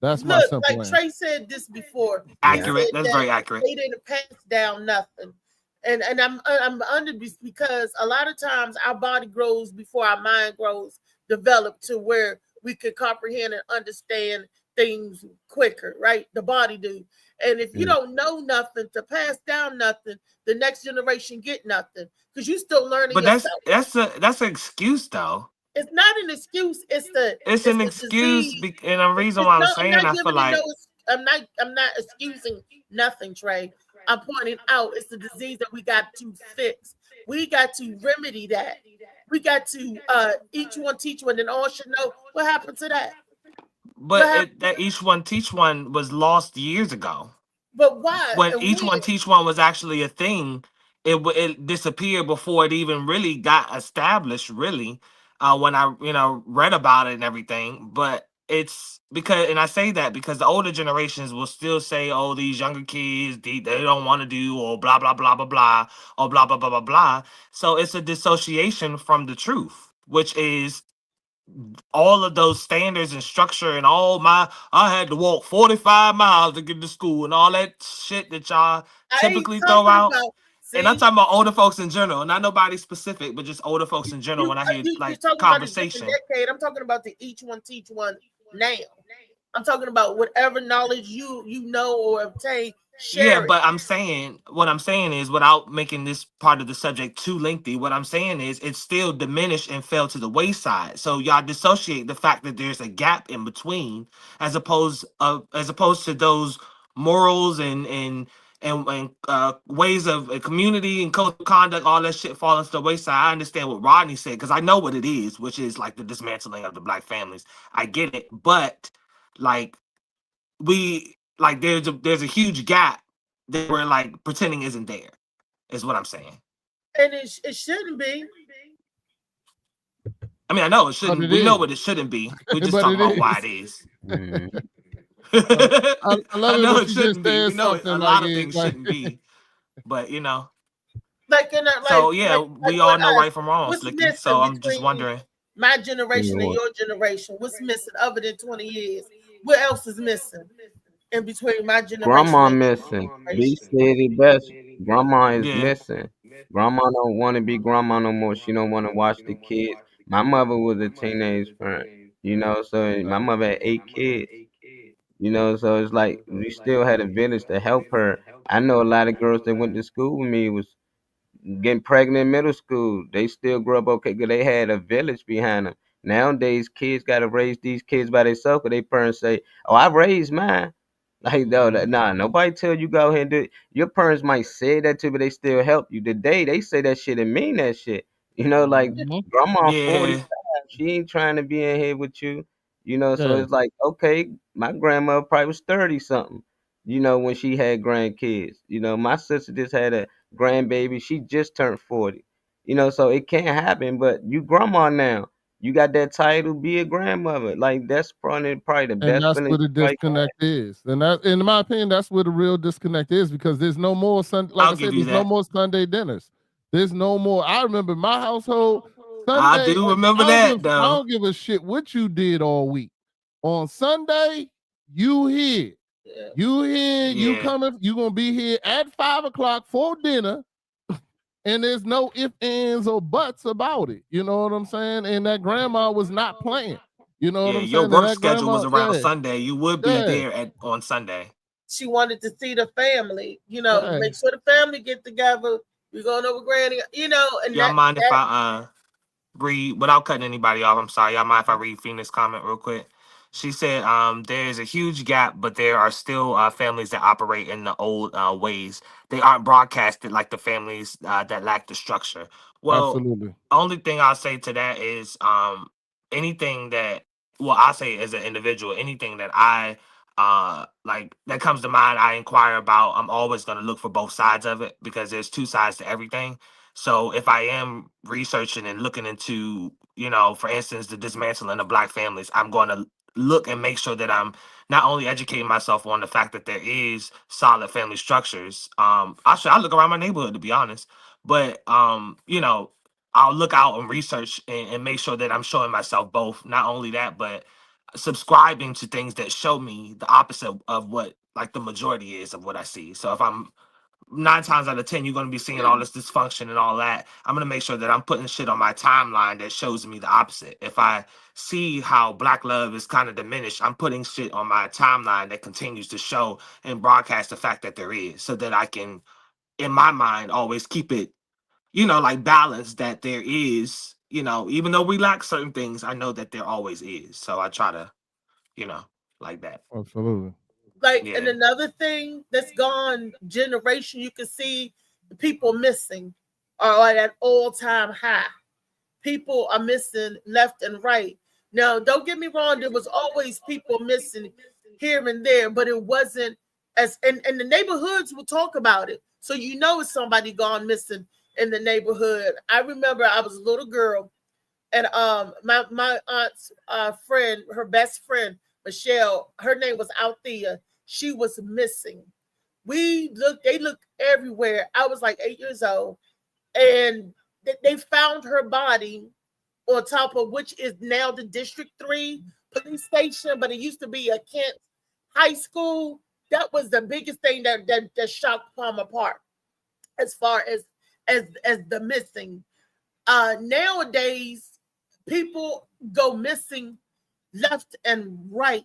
That's my simple like answer. Trey said this before. Accurate. That's very accurate. They didn't pass down nothing. And I'm under this because a lot of times our body grows before our mind grows, develop to where we could comprehend and understand things quicker, right? The body do. And if you don't know nothing to pass down nothing, the next generation get nothing because you still learning. But yourself. that's an excuse though. It's not an excuse. It's an excuse, and the reason why I'm saying I feel like I'm not excusing nothing, Trey. I'm pointing out it's the disease that we got to fix. We got to remedy that. We got to each one teach one, and all should know what happened to that. But that each one teach one was lost years ago. But why? When each one teach one was actually a thing, it disappeared before it even really got established. Really, when I read about it and everything, but. It's because, and I say that because the older generations will still say, "Oh, these younger kids, they don't want to do," or blah blah blah blah blah, or blah blah blah blah blah. So it's a dissociation from the truth, which is all of those standards and structure and I had to walk 45 miles to get to school and all that shit that y'all typically throw out. And I'm talking about older folks in general, not nobody specific, but just older folks in general. When I hear like conversation, decade, I'm talking about the each one teach one now. I'm talking about whatever knowledge you know or obtain Share it. but what I'm saying is, without making this part of the subject too lengthy, what I'm saying is it's still diminished and fell to the wayside. So y'all dissociate the fact that there's a gap in between, as opposed to those morals and ways of community and code of conduct, all that shit falling to the wayside. I understand what Rodney said because I know what it is, which is like the dismantling of the black families. I get it, but like there's a huge gap that we're like pretending isn't there, is what I'm saying. And it shouldn't be. I mean, I know it shouldn't. But it We know is. what it shouldn't be. We just But talk it about is. why it is. I love I it know when it she shouldn't just be. We says know something a like lot of it, things like- shouldn't be, but you know. Like in a, So yeah, we all know right from wrong, what's Slicky. missing So I'm just between wondering. my generation and your generation? What's missing other than 20 years? What else is missing in between my generation? Grandma and your missing. generation? B said it best. Grandma is Yeah. missing. Grandma don't want to be grandma no more. She don't want to watch the kids. My mother was a teenage parent, so my mother had 8 kids. So it's like we still had a village to help her. I know a lot of girls that went to school with me was getting pregnant in middle school. They still grew up okay because they had a village behind them. Nowadays, kids got to raise these kids by themselves because their parents say, "Oh, I raised mine." Like, no, nah, nobody tell you go ahead and do it. Your parents might say that too, but they still help you. Today, they say that shit and mean that shit. Like grandma 45, Yeah. she ain't trying to be in here with you. So Yeah. it's like, okay, my grandmother probably was 30 something, when she had grandkids. My sister just had a grandbaby. She just turned 40. So it can't happen, but you grandma now. You got that title, be a grandmother. Like that's probably the And best that's feeling. where the disconnect is. And that, in my opinion, that's where the real disconnect is because there's no more like I'll I give said, you there's no that. more Sunday dinners. There's no more. I remember my household I Sunday. do remember I that don't though. give a shit what you did all week. On Sunday, you here. You here, you Yeah. coming, you gonna be here at 5:00 for dinner. And there's no ifs, ands, or buts about it. You know what I'm saying? And that grandma was not playing. You know what Yeah, I'm your saying? And work that schedule was grandma, around yeah, Sunday. You would be yeah. there on Sunday. She wanted to see the family, Right. make sure the family get together. We're going over granny, and Y'all mind if that I read without cutting anybody off? I'm sorry. Y'all mind if I read Phoenix's comment real quick? She said, there is a huge gap, but there are still families that operate in the old ways. They aren't broadcasted like the families that lack the structure. Well, Absolutely. only thing I'll say to that is anything that, well, I say as an individual, anything that I like that comes to mind, I inquire about. I'm always going to look for both sides of it because there's two sides to everything. So if I am researching and looking into, for instance, the dismantling of black families, I'm going to look and make sure that I'm not only educating myself on the fact that there is solid family structures. I look around my neighborhood, to be honest, but I'll look out and research and make sure that I'm showing myself both. Not only that, but subscribing to things that show me the opposite of what like the majority is of what I see. So if I'm 9 times out of 10, you're going to be seeing all this dysfunction and all that. I'm going to make sure that I'm putting shit on my timeline that shows me the opposite. If I see how black love is kind of diminished, I'm putting shit on my timeline that continues to show and broadcast the fact that there is, so that I can, in my mind, always keep it, like balance, that there is, even though we lack certain things, I know that there always is. So I try to, like that. Absolutely. and Yeah. another thing that's gone generation, you can see people missing are at an all-time high. People are missing left and right. Now, don't get me wrong, there was always people missing here and there, but it wasn't and the neighborhoods will talk about it. So it's somebody gone missing in the neighborhood. I remember I was a little girl, and my aunt's friend, her best friend, Michelle, her name was Althea. She was missing. They looked everywhere. I was like 8 years old, and they found her body on top of which is now the District 3 police station, but it used to be a Kent High School. That was the biggest thing that shocked Palmer Park as far as the missing. Nowadays, people go missing left and right.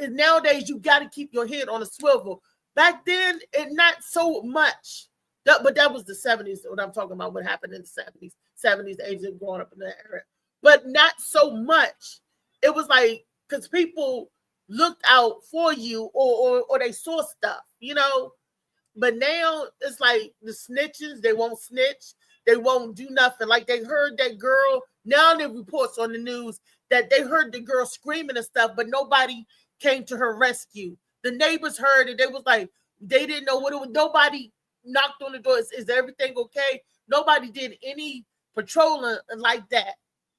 Nowadays, you got to keep your head on a swivel. Back then, it not so much. But that was the 70s. What I'm talking about, what happened in the 70s, 80s, growing up in that era. But not so much. It was like, because people looked out for you or they saw stuff, you know. But now it's like the snitches, they won't snitch. They won't do nothing. Like they heard that girl. Now there reports on the news that they heard the girl screaming and stuff, but nobody came to her rescue. The neighbors heard it. They was like, they didn't know what it was. Nobody knocked on the door. Is everything okay? Nobody did any patrolling like that.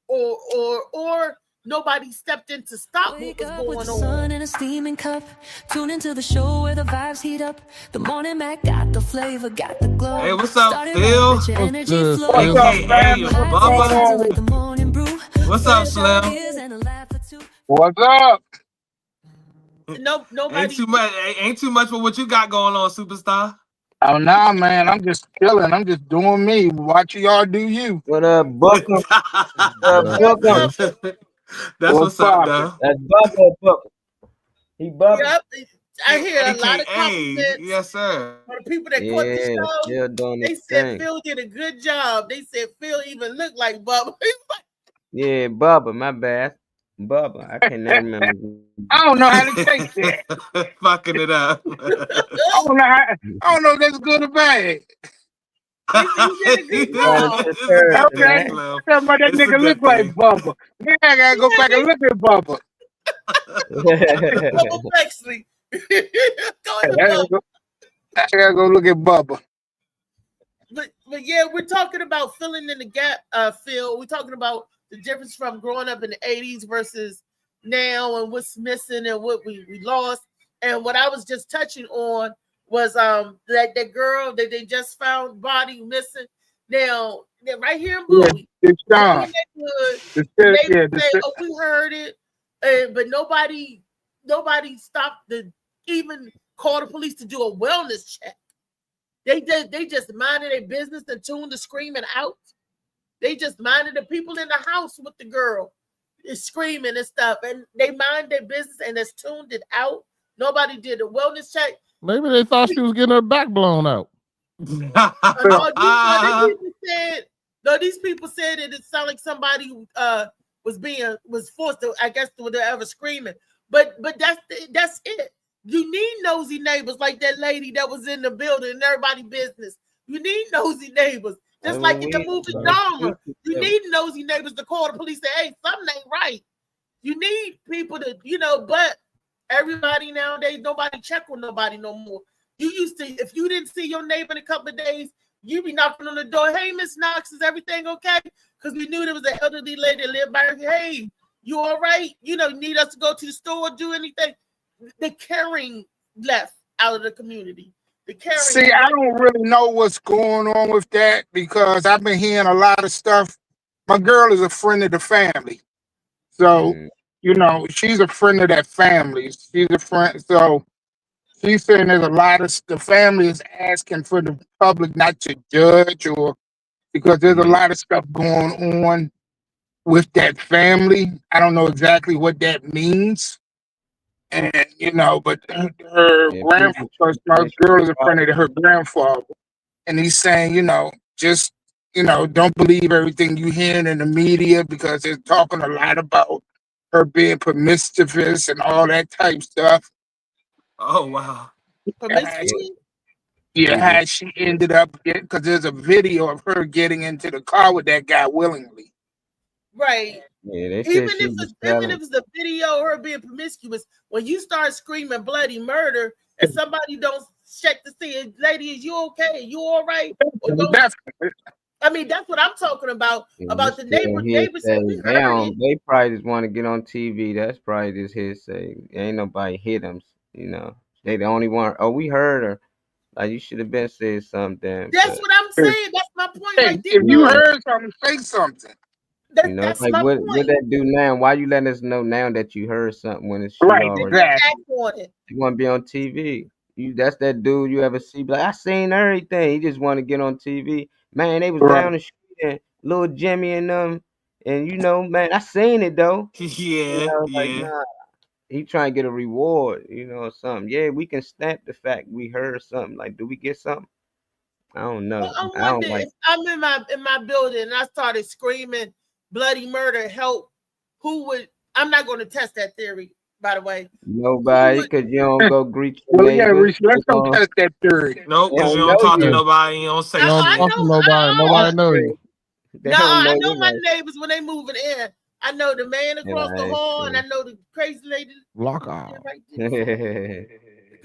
Or nobody stepped in to stop Wake what up with was the going sun on. in a steaming cup. Tune into the show where the vibes heat up. The morning Mac got the flavor, got the glow. Hey, what's up, Started Phil? right, let your What's energy good, flow. Phil? What's up, AKA family? What's High going tension Bubba. like the morning brew. What's up, Fresh Slim? ideas and a laugh or two. What's up? No, nobody. Ain't too much for what you got going on, superstar. Oh, nah, man. I'm just chilling. I'm just doing me. Watching y'all do you. What up, Booker? Booker? That's What's what's up, poppin'? though. That's Bubba. Booker. He Bubba. Yep. I hear a lot of AKA, compliments yes, sir. for the people that caught the Yeah, show. still doing They his said thing. Phil did a good job. They said Phil even looked like Bubba. Yeah, Bubba. My bad. Bubba. I can't never remember. I don't know how to take that. Fucking it up. I don't know if that's good or bad. You did a good Trying job. to It's a good serve, Okay. man. thing, Slim. Tell me that It's a nigga look good like thing. Bubba. Then I gotta go back and look at Bubba. Bubba Flexley. Go Hey, ahead, Bubba. I gotta go look at Bubba. But yeah, we're talking about filling in the gap, Phil. We're talking about the difference from growing up in the 80s versus now and what's missing and what we lost. And what I was just touching on was that girl that they just found body missing. Now, they're right here in Yeah, Bowie. it's In Sean. the neighborhood, The the sis- neighbors yeah, the say, sis- "Oh, we heard it," but nobody stopped to even call the police to do a wellness check. They just minded their business and tuned the screaming out. They just minded the people in the house with the girl is screaming and stuff, and they mind their business and just tuned it out. Nobody did a wellness check. Maybe they thought she was getting her back blown out. These people said that it sounded like somebody was forced to, I guess, to whatever screaming. But that's it. You need nosy neighbors like that lady that was in the building and everybody business. You need nosy neighbors. Just like in the movie Dahmer. You need nosy neighbors to call the police and say, hey, something ain't right. You need people to, but everybody nowadays, nobody check on nobody no more. You used to, if you didn't see your neighbor in a couple of days, you'd be knocking on the door. Hey, Miss Knox, is everything okay? Because we knew there was an elderly lady that lived by her. Hey, you all right? Need us to go to the store or do anything? The caring left out of the community. The caring. See, I don't really know what's going on with that because I've been hearing a lot of stuff. My girl is a friend of the family. So, she's a friend of that family. She's a friend. So she's saying there's a lot of the family is asking for the public not to judge or because there's a lot of stuff going on with that family. I don't know exactly what that means. And but her grandfather, my girl is a friend of her grandfather, and he's saying, just don't believe everything you hearing in the media because they're talking a lot about her being promiscuous and all that type stuff. Oh wow! Yeah, how she ended up because there's a video of her getting into the car with that guy willingly. Right. Yeah, they even said if it's a video of her being promiscuous, when you start screaming bloody murder and somebody don't check to see, lady, is you okay? You all right? I mean, that's what I'm talking about. About the neighbors. They probably just want to get on TV. That's probably just hearsay. Ain't nobody hit them. They the only one. Oh, we heard her. Like you should have been said something. That's what I'm saying. That's my point right there. If you heard something, say something. That's like my what point. that do now? Why you letting us know now that you heard something when it's right? Already Exactly. You want to be on TV? That's that dude you ever see? Like I seen everything. He just want to get on TV. Man, they was down the street and little Jimmy and them, and man, I seen it though. Yeah, Nah, he trying to get a reward, or something. Yeah, we can stamp the fact we heard something. Like, do we get something? I don't know. Well, I'm I don't wondering like. if I'm in my building and I started screaming bloody murder, help. Who would? I'm not going to test that theory, by the way. Nobody, because you don't go greet your Well, yeah, neighbors. let's don't test that theory. Nope, They because you don't don't know talk to you. nobody. You don't say You don't I shit. talk to know. nobody. Nobody know you. They No, don't I know know you. my Like, neighbors when they moving in. I know the man across the hall, and I know the crazy lady Block off. right there.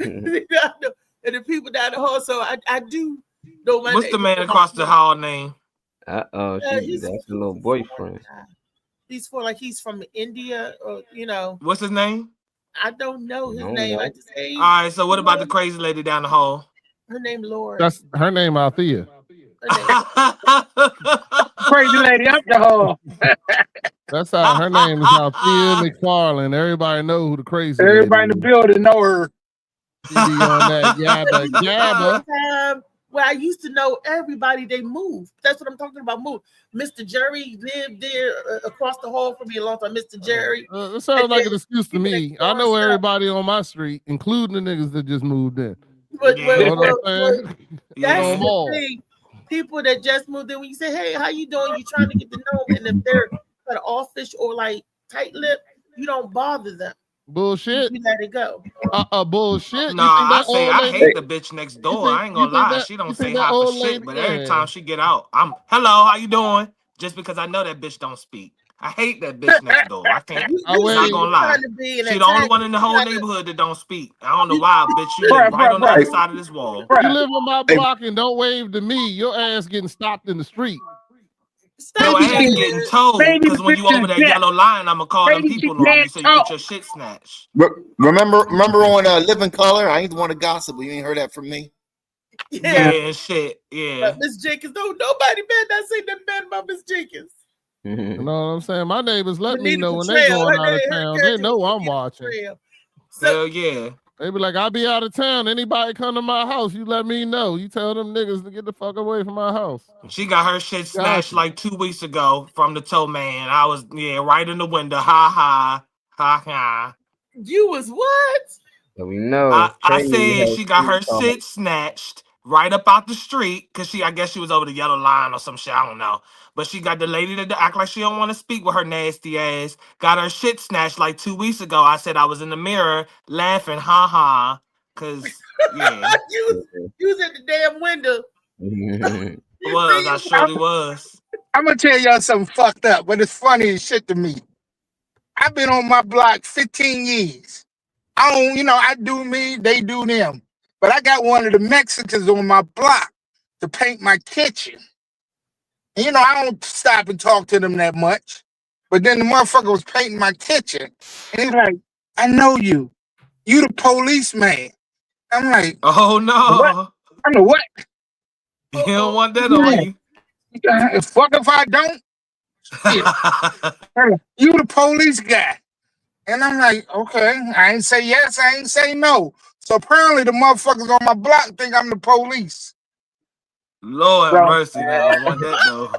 I know, and the people down the hall. So I do know my What's the neighbors. man across the hall name? that's the little boyfriend. He's from India, or What's his name? I don't know his Don't name. know. I just say All right, so what about the crazy lady down the hall? her name Laura. That's her name, Althea. Crazy lady up the hall. That's how her name is Althea McFarland. Everybody know who the crazy lady Everybody in the is. building know her. She be on that yabba yabba. Well, I used to know everybody. They moved. That's what I'm talking about. Move. Mr. Jerry lived there across the hall from me a long time. Mr. Jerry. That sounds like an excuse to me. I know everybody on my street, including the niggas that just moved in. But, You know what I'm saying? That's Know 'em all. the thing. People that just moved in, when you say, "Hey, how you doing?" You trying to get to know them, and if they're kind of offish or like tight lip, you don't bother them. Bullshit. You let it go. Bullshit. No, You think I that say old I lady? hate the bitch next door. I ain't you gonna think lie. that- She you don't think say that hi for old shit, lady- but every yeah. time she get out, I'm hello, how you doing? Just because I know that bitch don't speak. I hate that bitch next door. I can't. I'm not gonna lie. She the only one in the whole neighborhood that don't speak. I don't know why, bitch. You live right on the other side of this wall. You live on my block and don't wave to me. Your ass getting stopped in the street. Your ass getting told because when you over that yellow line, I'ma call them people on you so you get your shit snatched. Remember on Living Color? I ain't the one to gossip, but you ain't heard that from me. Yeah, and shit. Yeah. Miss Jenkins, nobody not say nothing bad about Miss Jenkins. You know what I'm saying? My neighbors let me Benita know when they Betrayal, going her out of name- her town. They character know was I'm watching. Betrayal. Hell yeah. They be like, I'll be out of town. Anybody come to my house, you let me know. You tell them niggas to get the fuck away from my house. She got her shit snatched like 2 weeks ago from the tow man. I was right in the window. Ha ha. Ha ha. You was what? So we know. I said she got her shit snatched right up out the street because I guess she was over the yellow line or some shit. I don't know. But she got the lady that act like she don't want to speak with her nasty ass. Got her shit snatched like 2 weeks ago. I said I was in the mirror laughing, ha ha. Cause yeah. you was at the damn window. I surely was. I'm gonna tell y'all something fucked up, but it's funny as shit to me. I've been on my block 15 years. I don't, I do me, they do them. But I got one of the Mexicans on my block to paint my kitchen. And, I don't stop and talk to them that much. But then the motherfucker was painting my kitchen. And he's like, I know you. You the policeman. I'm like, oh no. What? I'm like, what? You don't want that on you. Fuck if I don't. You the police guy. And I'm like, okay, I ain't say yes, I ain't say no. So apparently the motherfuckers on my block think I'm the police. Lord have mercy, they don't want that though.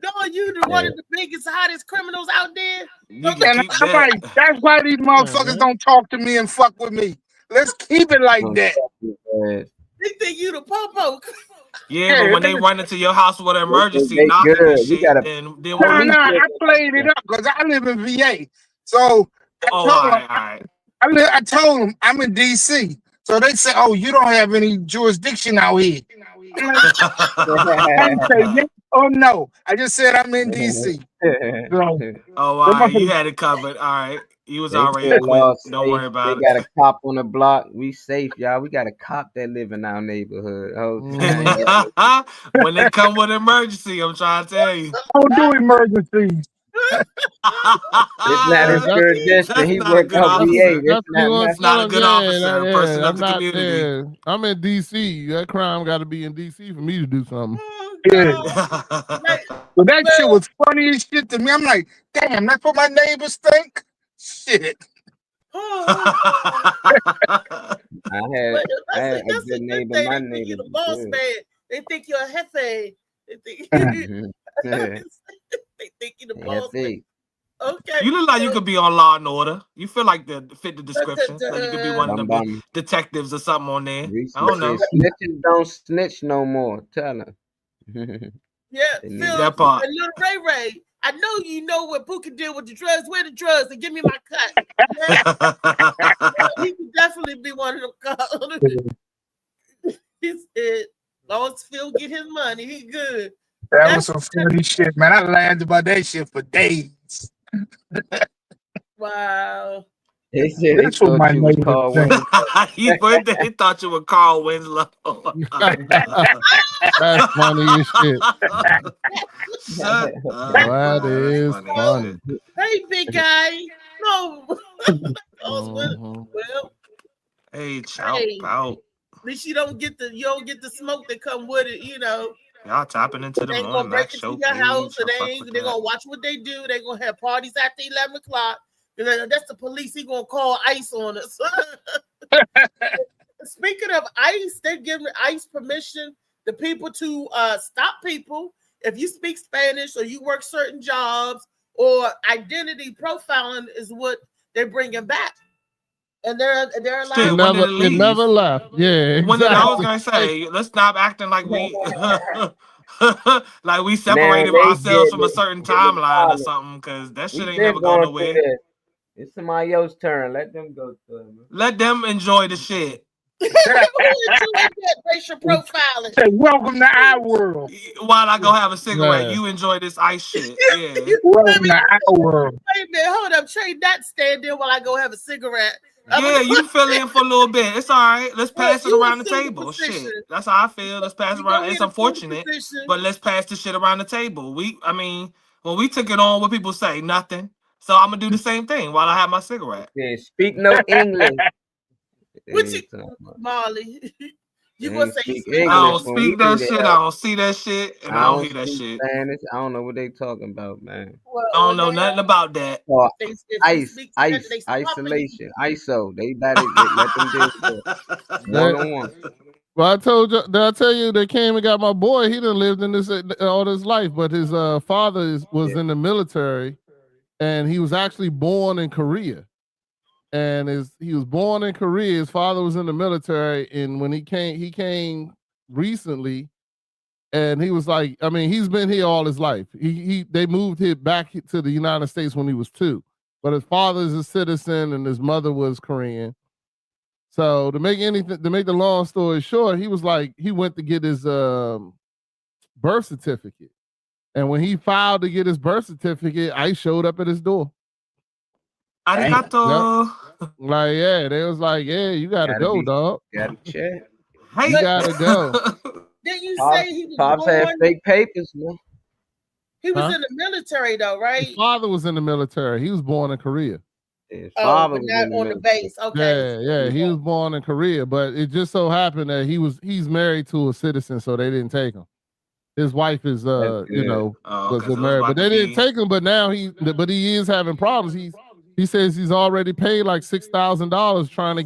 No, you the one of the biggest, hottest criminals out there. You And I'm like, that's why these motherfuckers don't talk to me and fuck with me. Let's keep it like that. They think you the popo. Yeah, but when they run into your house with an emergency, They knocking good. and We shit, gotta- and then I played it up because I live in VA. So I told them, alright. I told them I'm in DC. So they say, oh, you don't have any jurisdiction out here. I'm like, I didn't say yes or no. I just said I'm in DC. So, Oh wow, you had it covered. All right. You was already equipped. Don't worry about They got a cop on the block. We safe, y'all. We got a cop that live in our neighborhood. it. When they come with emergency, I'm trying to tell you. don't do emergencies. It's not his jurisdiction. He worked out VA. That's not a good officer, a person of the I'm community. there. I'm in DC. That crime got to be in DC for me to do something. Yeah. So that shit was funny as shit to me. I'm like, damn, that's what my neighbors think? Shit. I had a That's good a neighbor. good My thing. They think you neighbor the boss was man. They think you're a jefe. They think, good. they think you the boss man. Okay. You look like you could be on Law and Order. You feel like fit the description. Like you could be one of the detectives or something on there. I don't know. Snitches don't snitch no more. Tell her. Yeah, Phil, that part. And little Ray Ray, I know you know what Boo can deal with the drugs. Where the drugs? And give me my cut. Yeah. He could definitely be one of them. He said, long as Phil get his money, he good. That was some funny shit, man. I laughed about that shit for days. Wow. They said they thought you was Carl Winslow. He thought you were Carl Winslow. That's funny as shit. That is funny. Hey, big guy. No. Well, hey, chow out. At least you don't get the smoke that come with it, you know. Y'all tapping into the Morning Mac show. Your house, and they're gonna watch what they do. They're gonna have parties after 11 o'clock. That's the police. He gonna call ICE on us. Speaking of ICE, they're giving ICE permission to people to stop people if you speak Spanish or you work certain jobs, or identity profiling is what they're bringing back. And they're allowed. It never left. Yeah, exactly. I was gonna say, let's stop acting like we like we separated ourselves from a certain timeline or something, because that shit ain't never going nowhere. It's somebody else's turn. Let them go through it. Let them enjoy the shit. Racial profiling. Say, welcome to our world. While I go have a cigarette, you enjoy this ICE shit. Yeah. Welcome to our world. Wait a minute, hold up. Trade that stand there while I go have a cigarette. Yeah, you fill in for a little bit. It's all right. Let's pass it around the table. Shit. That's how I feel. Let's pass it around. It's unfortunate, but let's pass the shit around the table. When we took it on, what people say? Nothing. So I'm gonna do the same thing while I have my cigarette. Yeah, speak no English. What you, Marley? You gonna say I don't speak that shit. I don't see that shit, and I don't hear that shit. Spanish. I don't know what they talking about, man. I don't know nothing about that. Isolation, ISO. They better let them do it. 1-on-1. Well, did I tell you they came and got my boy? He done lived in this all his life, but his father was in the military, and he was actually born in Korea. And he was born in Korea. His father was in the military, and when he came recently, and he was like, I mean, he's been here all his life. They moved him back to the United States when he was 2, but his father's a citizen and his mother was Korean. So to make the long story short, he was like, he went to get his birth certificate, and when he filed to get his birth certificate, I showed up at his door. Arigato. Like, yeah, they was like, yeah, you gotta go, dog. Gotta check. You gotta go. Didn't you say he was Pops born? had fake papers, man. He was in the military though, right? His father was in the military. He was born in Korea. His father was not on the base. Okay. Yeah, he was born in Korea, but it just so happened that he's married to a citizen, so they didn't take him. His wife is was married, but they didn't take him. But now he is having problems. He says he's already paid like $6,000 trying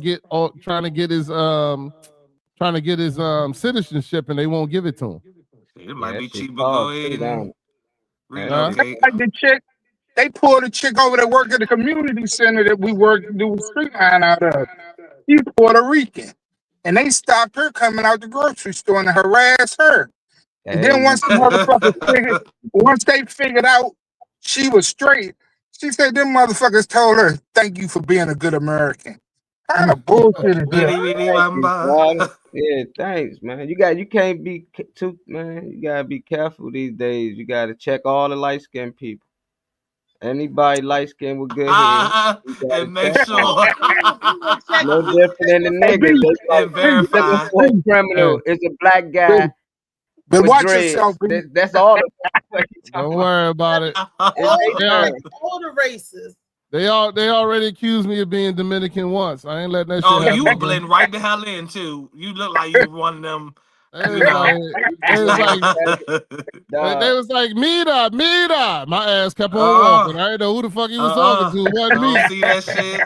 to get his citizenship, and they won't give it to him. It might be cheap, but go ahead and relocate. Like the chick, they pulled a chick over that worked at the community center that we worked to do street line out of. She's Puerto Rican, and they stopped her coming out the grocery store and harassed her. And then once they figured out she was straight, she said them motherfuckers told her, "Thank you for being a good American." Kind of bullshit is that? Yeah, thanks, man. You can't be too, man. You gotta be careful these days. You gotta check all the light skinned people. Anybody light skinned with good hair, and make sure. No different than the niggas. Looking for a criminal is a black guy. But watch dreads. yourself. That's all. Don't worry about it. All the races. They already accused me of being Dominican once. I ain't letting that shit happen. You were blending right the hell in too. You look like you were one of them. They was like, Mira. My ass kept on walking. I didn't know who the fuck he was talking to. It wasn't me. I don't see that shit.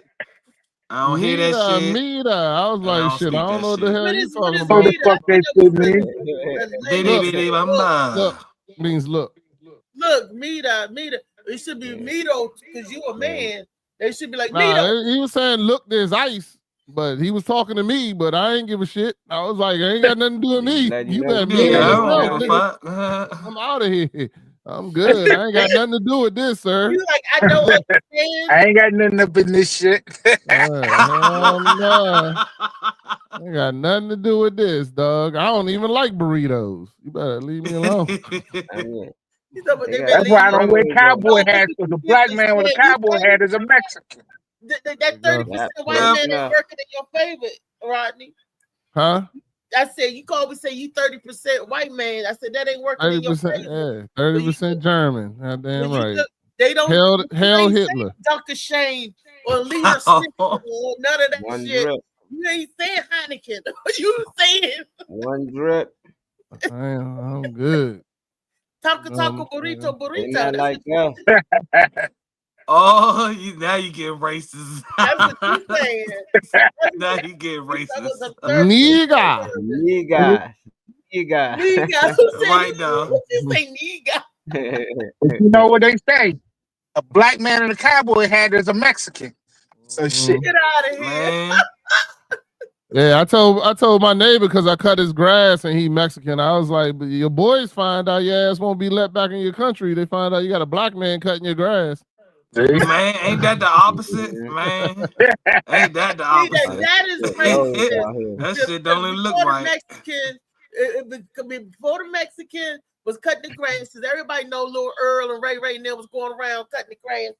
I don't hear that shit. Mira. I was like, shit, I don't know what the hell you talking What the fuck they said, man? Look. Means look. Look, Mira. It should be me though, because you a man. They should be like me Nah, though. he was saying, look, there's ice. But he was talking to me, but I ain't give a shit. I was like, I ain't got nothing to do with me. You better meet Yeah, I yourself, don't give a nigga. fuck. I'm out of here. I'm good. I ain't got nothing to do with this, sir. You like, I don't understand. I ain't got nothing up in this shit. Hell no. I ain't got nothing to do with this, dog. I don't even like burritos. You better leave me alone. That's why I don't wear cowboy hats, because a black man with a cowboy hat is a Mexican. That 30% white man is working in your favor, Rodney. Huh? I said, you called me say you 30% white man. I said that ain't working in your 30%, favor. yeah, 30% German. Goddamn right. They don't Hell Hitler. Duncan Shane or Leader Smith or none of that One shit. drip. You ain't saying Heineken. You saying One drip. I'm good. taco burrito. Ain't nothing like that. Oh, now you get racist. That's what you saying. Now you get racist. Nigga. Right now. What you say, nigga? You know what they say? A black man in a cowboy hat is a Mexican. So shit. Get out of here. Yeah, I told my neighbor because I cut his grass and he Mexican. I was like, but your boys find out your ass won't be let back in your country. They find out you got a black man cutting your grass. Man, ain't that the opposite, man? Ain't that the opposite? That is racist. That shit don't even look Before right. Before the Mexican was cutting the grass, because everybody know Lil Earl and Ray Neal was going around cutting the grass.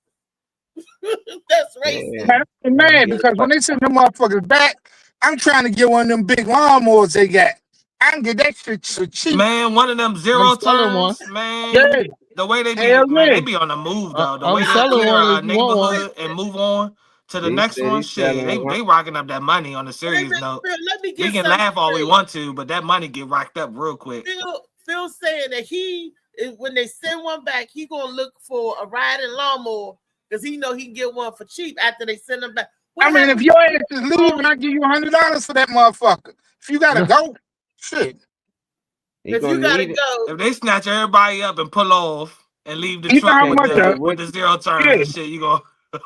That's racist. Man, because when they send them motherfuckers back, I'm trying to get one of them big lawnmowers they got. I can get that shit so cheap. Man, one of them zero turns, man. Yeah. The way they be, Hell man, yeah. they be on the move though. The I'm way they selling clear one a if you want one. neighborhood and move on to the He next said one, he's shit, selling one. they rocking up that money on a serious note. Let me get We can something laugh all we straight. want to, but that money get racked up real quick. Phil saying that when they send one back, he gonna look for a riding lawnmower because he know he can get one for cheap after they send them back. I mean, if your ass is leaving, I give you $100 for that motherfucker. If you gotta go, shit. If you gotta go, If they snatch everybody up and pull off and leave the You know truck how with much the zero turn Yeah. and shit, you go.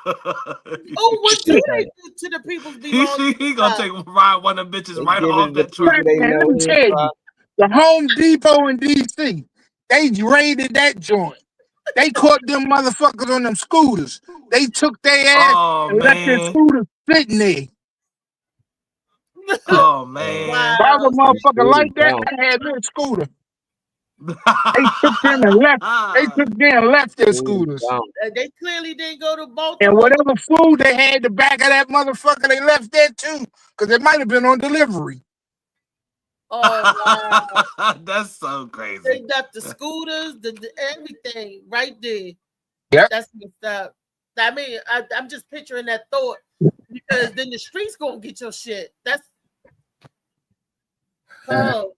oh, what do they do to the people's belongings? He gonna take ride one of them bitches right off that truck. Man, let me tell you, the Home Depot in DC, they raided that joint. They caught them motherfuckers on them scooters. They took their ass and left their scooters sitting there. Oh man! If I was a motherfucker like that, I had their scooter. They took them and left. They took them and left their scooters. They clearly didn't go to Baltimore. And whatever food they had in the back of that motherfucker, they left there too, because it might have been on delivery. Oh wow! That's so crazy. They got the scooters, the everything right there. Yep. That's messed up. I mean, I'm just picturing that thought because then the streets gonna get your shit. That's Man,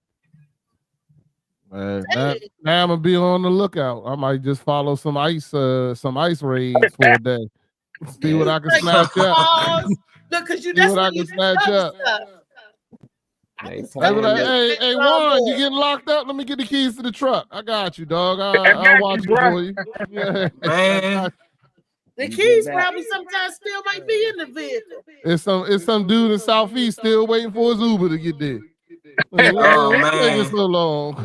now I'm gonna be on the lookout. I might just follow some ice raids for a day. See what I can snatch up. Look, because See what I can snatch up. That's what hey, Juan, you getting locked up? Let me get the keys to the truck. I got you, dog. I'll watch it for you. Yeah. Man. The keys probably sometimes still might be in the vehicle. It's some dude in Southeast still waiting for his Uber to get there. Oh It's man, taking so long.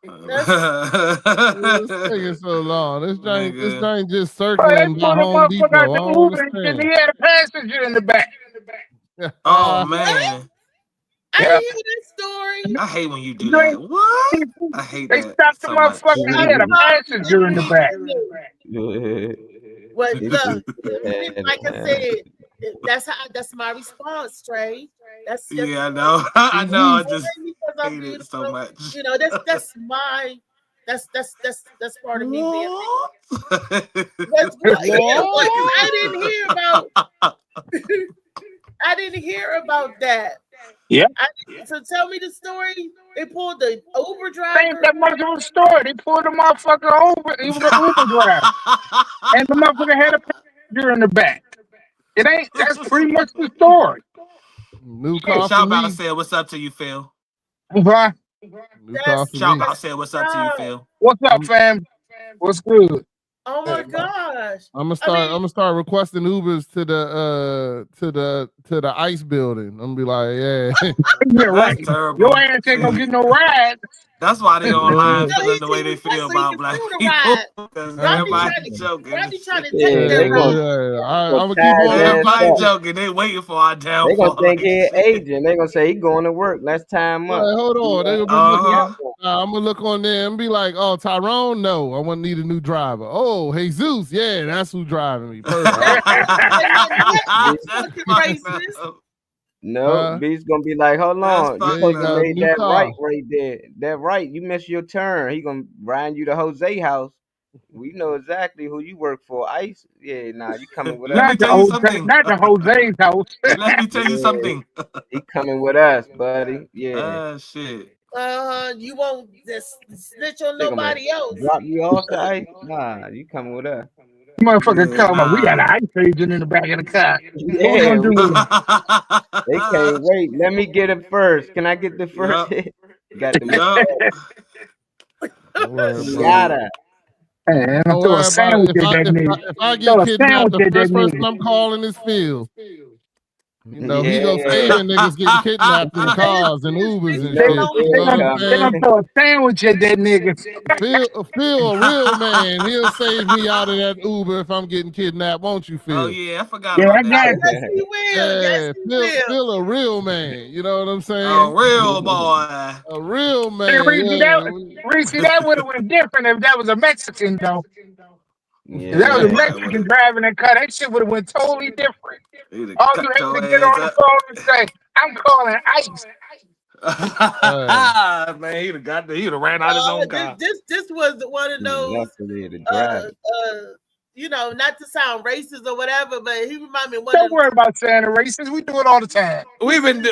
It's taking so long. This thing just circling by Home Depot. I don't And he had a passenger in the back. Oh man. I didn't hear this story. I hate when you do that. What? I hate They that. stopped the so much. motherfucker. He had a passenger in the back. Well, look, like I said, that's my response, Trey. That's just, yeah, I know. I know. I just hate it so much. You know, that's part of me being. That's what, I didn't hear about. I didn't hear about that. Yeah. So tell me the story. They pulled the Uber driver. Ain't that much of a story. They pulled the motherfucker over. He was an Uber driver. And the motherfucker had a passenger in the back. That's pretty much the story. New car Shout for out me. said, "What's up to you, Phil?" New car for Shout me. out said, "What's up to you, Phil?" What's up, fam? What's good? Oh my gosh. I'm gonna start requesting Ubers to the ICE building. I'm gonna be like, yeah. Yeah, right. That's terrible. Your ass ain't gonna get no ride. That's why they online No, feeling the way they feel about black people. Because everybody joking. Rodney trying to Yeah, take they that gonna- road. I'm gonna gonna keep tie on his that ass Everybody up. joking. They waiting for our They downfall. gonna think he an Like, agent. They gonna say he going to work. Let's tie him up. Like, hold on. They gonna be Uh-huh. looking. I'm gonna look on there and be like, oh, Tyrone, no, I want to need a new driver. Oh, Jesus, yeah, that's who driving me. Perfect. Looking racist. No, B's gonna be like, hold on, you fucked supposed to up. make New that car. right there. That right, you missed your turn. He gonna ride you to Jose house. We know exactly who you work for. ICE. Yeah, nah, you coming with Let us. me tell you something. Not the Jose's house. Let me tell you Yeah. something. He coming with us, buddy. Yeah. Shit. You won't just snitch on They gonna nobody else. drop you off to ICE. Nah, you coming with us. Motherfucker, Yeah, come on. We got nah. an ice agent in the back of the car. What we Yeah, gonna do with him? they can't wait. Let me get it first. Can I get the first Yup. hit? Got the Yup. Don't worry about it. yada. Hey, I'm Don't gonna throw worry a about it. sandwich at that nigga. If I Throw get a kidnapped, sandwich the at that first person nigga. I'm calling is Phil. You know, he gonna Yeah. stay in niggas getting kidnapped in cars and Ubers and shit. No, You know what I'm They gonna saying? throw a sandwich at that nigga. Phil, a real man, he'll save me out of that Uber if I'm getting kidnapped, won't you, Phil? Oh yeah, I forgot Yeah, about I that. got Shit. you. Yes, he will. Yes, he will. Phil, a real man. You know what I'm saying? A real boy. A real Hey, man. Reese, Yeah. that would have went different if that was a Mexican though. Yeah. If that was a Yeah, Mexican driving that car, that shit would have went totally different. He'd All have you cut have your to get ass on the up. phone and say, "I'm calling ICE." Man, he'd have ran out his own car. This was one of those Luckily, the driver. not to sound racist or whatever, but he reminded me of one Don't of worry about saying racist. We do it all the time. We've been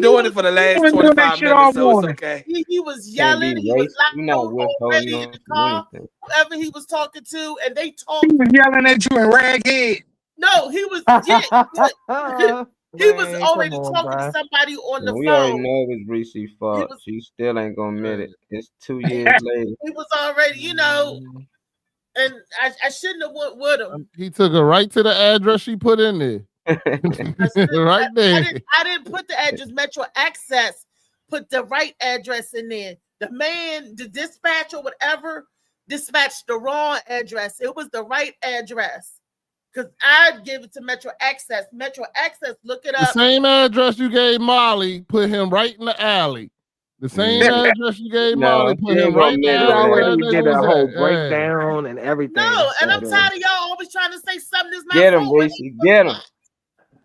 doing it for the last We've been doing that 25 shit all minutes, so it's morning. okay. he was Can't be yelling, he was racist. You're not loud withholding already in the on car, anything. whoever he was talking to, and they He talked. was yelling at you in raghead. No, he was he was Man, already come on, talking bro. to somebody on the We already phone. know it was Reese's fault. was- She still ain't gonna admit it. It's 2 years later. He was already, and I shouldn't have went with him. He took her right to the address she put in there. Right there. I didn't put the address. Metro Access put the right address in there. The man, the dispatch or whatever, dispatched the wrong address. It was the right address. Because I gave it to Metro Access. Metro Access, look it The up. same address you gave Molly, put him right in the alley. The same address you gave No, Molly, she put him ain't right in gonna the admit alley. it. where already that did nigga a was whole at. breakdown and everything. No, and I'm So, tired of y'all always trying to say something is my Get him, fault. when Reese. Get him.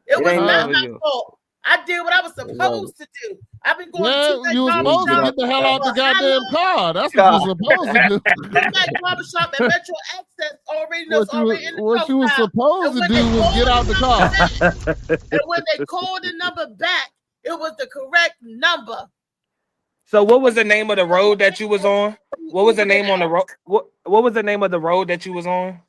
It was ain't not never my you. fault. I did what I was supposed to do. I've been going Yeah, to you was Two-Mac supposed to Barbershop get the hell out the for how goddamn long? car. That's what you're supposed to do. Two-Mac Barbershop and Metro Access already knows already in the What you was profile. supposed to when do they was get called out the car. And when they called the number back, it was the correct number. So what was the name of the road that you was on? What was the name on the road? What was the name of the road that you was on?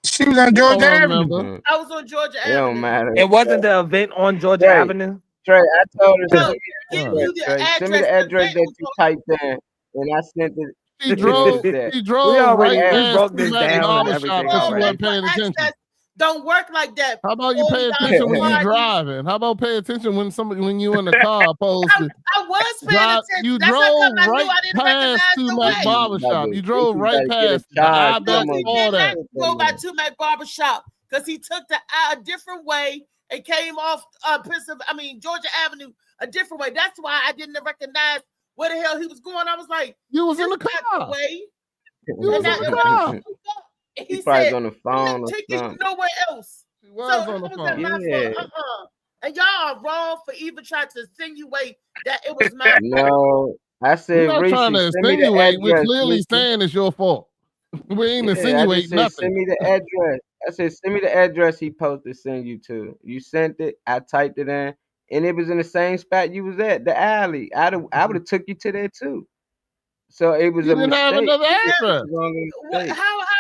She was on You Georgia don't Avenue. remember. I was on Georgia It don't Avenue. matter. It wasn't the event on Georgia Trey, Avenue. Trey, I told her No, send give me you the the address. Trey, send me the address. address that you typed in, and I sent it. He drove. that. He drove right we past broke this Two-Mac down and Barbershop everything because she already. wasn't paying attention. Access don't work like that. How about you pay $40 attention when you Friday. driving? How about pay attention when you in the car opposed to I was paying drive? attention. You That's how drove come I knew right I didn't past recognize the Two-Mac way. Barbershop. You drove right past the charge. Ibex, No, he all did that. not go by Two-Mac Barbershop because he took a different way and came off Georgia Avenue a different way. That's why I didn't recognize where the hell he was going. I was like, You was in the "This is not car. the way." You was in And the car. he He probably said, on the phone or "Take you something. nowhere else." He was So on the it wasn't phone. my Yeah. fault. And y'all are wrong for even trying to insinuate that it was my fault. No, I We're said, not Reese, trying to send me the insinuate. We're address. clearly Reese. saying it's your fault. We ain't Yeah, I just insinuating said, nothing. send me the address. I said, send me the address he supposed to send you to. You sent it. I typed it in, and it was in the same spot you was at, the alley. I would have took you to there too. So it was You a didn't mistake. have another address. How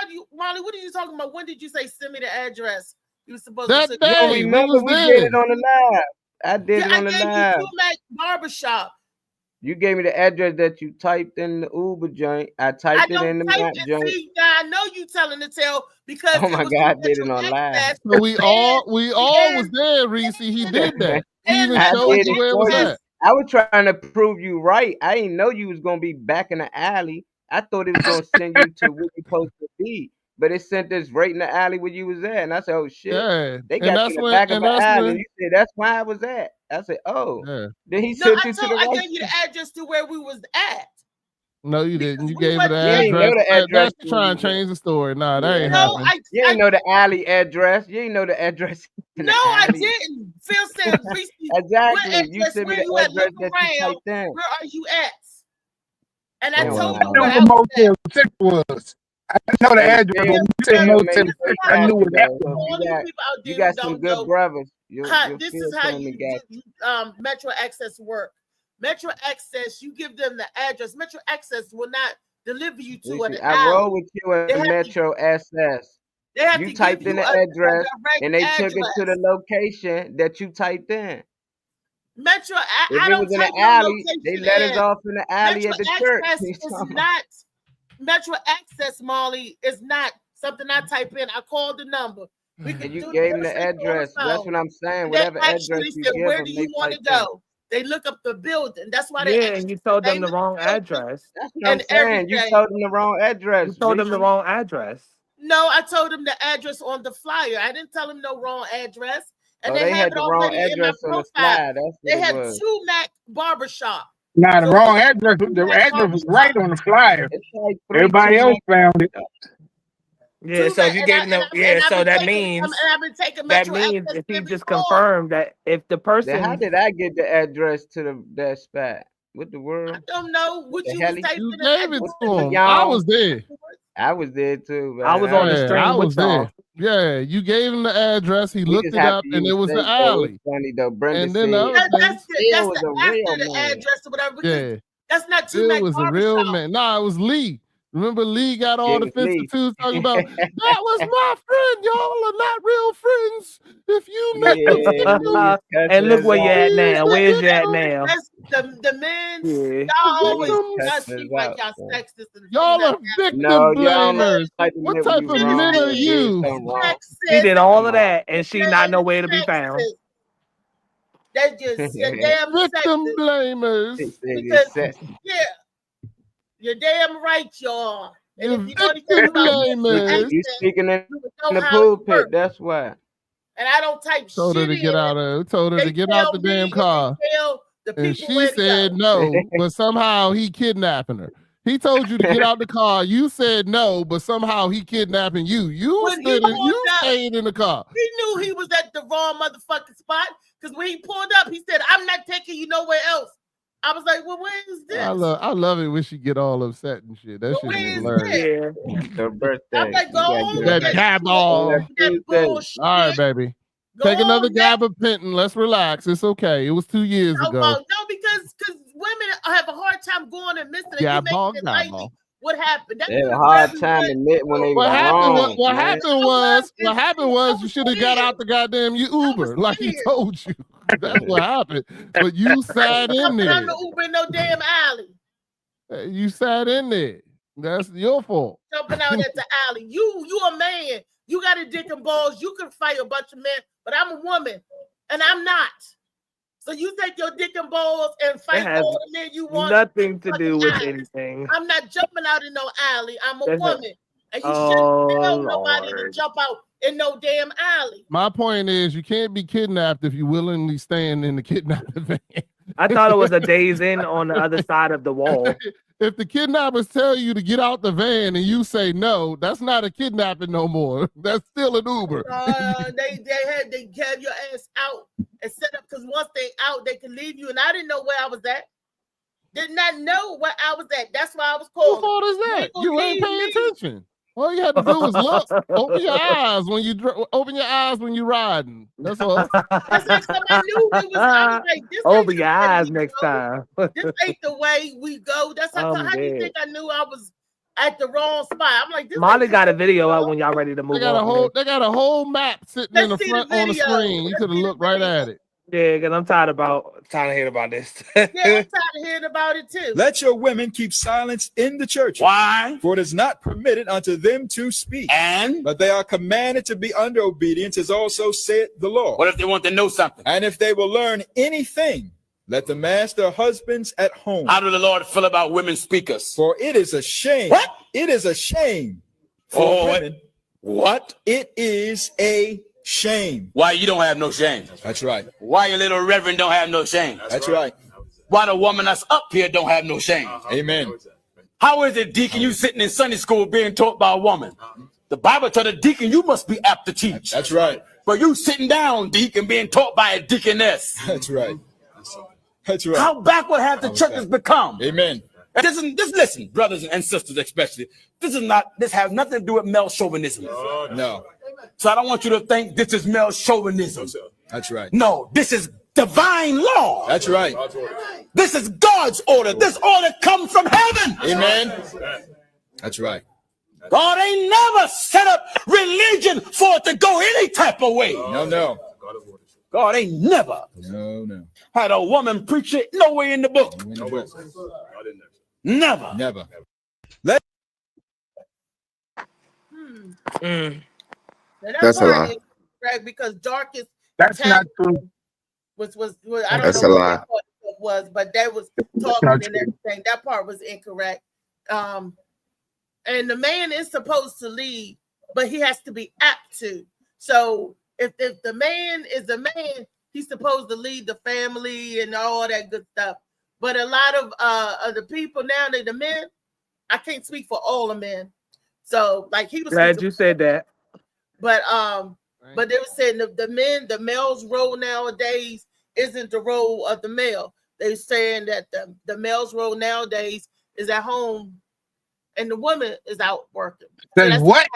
do you, Molly? What are you talking about? When did you say send me the address? You were supposed That to. day, You don't we remember was we there. did it on the live. I did it I on the gave you live. Two-Mac Barbershop. You gave me the address that you typed in the Uber joint. I typed it in the map joint. See, now I know you telling the tale because Oh my it was God, I through did it Metro on live. Access. So we all was there, Reese. He did that. He even I showed did you it where it was for you. at. I was trying to prove you right. I didn't know you was gonna be back in the alley. I thought it was gonna send you to where you supposed to be, but it sent us right in the alley where you was at. And I said, "Oh shit, Yeah, they and got you that's in the when, back of and the that's alley." when. You said, "That's where I was at." I said, "Oh." Yeah. Then he No, sent you to the I right. gave you the address to where we was at. No, you didn't. You we gave her went the there. You didn't know address. the address. That's trying to change the story. Nah, that ain't No, happening. You didn't know the alley address. You didn't know the address. In No, the I alley. didn't. Phil said, Reese, Exactly. what You address, sent me where the you at? address Look that you around. typed in. Where are you at? And I Oh, told wow. you That where was I a was at. Motel 6 was. I didn't know the Hey, address. Phil, When you said Phil Motel made me 6, feel I knew happy, what that though. was. All these people out You there got who some don't good know. brothers. Your This Phil is how told me you Metro Access work. Metro Access, you give them the address. Metro Access will not deliver you to an I alley. roll with you They in have Metro SS. They have You to give typed you in the a address direct and they took address. it to the location that you typed in. Metro, If I it don't was in the type no alley, they location let us in. off in the alley Metro at the church. Access You is talking about- not Metro Access, Molly, is not something I type in. I called the number. We And could you do gave the them the conversation on address. the That's phone. what I'm saying. And Whatever they address actually you said, give "Where them, do they you want to type in. go?" They look up the building. That's why they Yeah, ask and you the told them name the of wrong the building address. That's what I'm and saying. You everything. told them the wrong address. You told them the Reese. wrong address. No, I told them the address on the flyer. I didn't tell them no wrong address. And Oh, they have had it the wrong already in my address on the profile. flyer. That's what They it have was. 2 Mac Barbershop. Nah, the So wrong address. The Mac address was Barbershop. right on the flyer. It's like Everybody else found it. Yeah, 2 so Mac, if you and gave them, I've that been means taking Metro Access if he there just before. confirmed that if the Then how person did I get the address to that spot? What the I world? don't know what The you was heli? typing You in. gave it What to the him. I y'all? was there. I was there too, man. I was on the Yeah, stream I with was there. y'all. Yeah, you gave him the address. He We looked just it have up, to and use it was the fake though. It's alley. funny though. Brenda And then the said other That's things. Phil was the a after real the man. address or whatever, because Yeah, that's not 2 it Mac was a real Barbershop. man. Nah, it was Lee. Remember Lee got Yeah, all it the was fits Lee. and twos talking about that was my friend. Y'all are not real friends. If you make Yeah, mistakes, Lee was And cussing look us where you out. at now. Where's you at That's now? the men's. Yeah. Y'all always Cussing y'all us seem like out, y'all man. sexist and y'all are No, victim y'all don't blamers. like to What admit when type you of wrong men are or did you? something wrong. He did sexist. all Come of on. that, and she not nowhere to be found. Sexist. They just you're damn Victim sexist They blamers. said you're because sexy. yeah, you're damn right, y'all. And You're if you know anything victim about blamers. You speaking in you would know the how it pulpit. works. That's why. And I don't type Told her shit to get in. out of. Told her to They get out tell the me damn and car. they tell the And people she where to said go. no, but somehow he kidnapping her. He told you to get out the car. You said no, but somehow he kidnapping you. You When he stood in, you pulled up, stayed in the car. he knew he was at the wrong motherfucking spot. Because when he pulled up, he said, "I'm not taking you nowhere else." I was like, "Well, where is this?" I love it when she get all upset and shit. That But shit where is is hilarious. this? Your I'm birthday. like, go You gotta on get with it That that gab shit. all. on That Tuesday. bullshit. All right, baby. Go Take another on gab of Penton. Let's relax. It's okay. It was 2 years No, ago. no, because women have a hard time going and missing it. You making it lightly. What happened? That They had could a have hard very time well- admitting when they What was happened? wrong. What man. happened was you should have got out the goddamn Uber, like he told you. That's what happened. But you sat in there. I'm the Uber in no damn alley. You sat in there. That's your fault. Jumping out at the alley. You a man. You got a dick and balls. You can fight a bunch of men, but I'm a woman, and I'm not. So you take your dick and balls and It fight has all the men you want. nothing to do with alley. anything. I'm not jumping out in no alley. I'm a There's a- woman. And you Oh, shouldn't tell nobody to Lord. jump out in no damn alley. My point is, you can't be kidnapped if you willingly stand in the kidnapping van. I thought it was a Days Inn on the other side of the wall. If the kidnappers tell you to get out the van and you say no, that's not a kidnapping no more. That's still an Uber. They have your ass out and set up because once they out, they can leave you. And I didn't know where I was at. Did not know where I was at. That's why I was calling. Whose fault is that? They You gonna ain't leave paying me. attention. All you had to do was look. Open your eyes when you riding. That's all. That's next time I knew it was. I was like, this Open ain't your the way eyes we next go. time. This ain't the way we go. That's how I'm do you dead. think I knew I was at the wrong spot? I'm like, this Molly ain't got a video up when y'all ready to move They got on. a whole map sitting in the Let's see front the on the video. screen. You Let's could have see the looked right video. at it. Yeah, because I'm tired of hearing about this. Yeah, I'm tired of hearing about it too. Let your women keep silence in the church. Why? For it is not permitted unto them to speak. And? But they are commanded to be under obedience, as also said the Lord. What if they want to know something? And if they will learn anything, let them ask their husbands at home. How do the Lord feel about women speakers? For it is a shame. What? It is a shame for women. What? It is a shame. Why you don't have no shame? That's right. Why your little reverend don't have no shame? That's right. Why the woman that's up here don't have no shame? Amen. How is it, deacon, you sitting in Sunday school being taught by a woman? The Bible told the deacon you must be apt to teach. That's right. But you sitting down, deacon, being taught by a deaconess. That's right. That's right. How backward have the churches become? Amen. And this listen, brothers and sisters especially, this has nothing to do with male chauvinism. No. So I don't want you to think this is male chauvinism. That's right. No, this is divine law. That's right. This is God's order. This order comes from heaven. Amen. That's right. God ain't never set up religion for it to go any type of way. No. God ain't never No. had a woman preach it nowhere in the book. Never. Never. Now, That's a part lie. is correct because darkest That's not true. was I don't That's know a what lie. that part was, but that was not talking and true. everything. That part was incorrect. And the man is supposed to lead, but he has to be apt to. So if the man is the man, he's supposed to lead the family and all that good stuff. But a lot of the people now, the men, I can't speak for all the men. So like he was Glad you said that. but they were saying the male's role nowadays isn't the role of the male. They're saying that the male's role nowadays is at home and the woman is out working. Say what?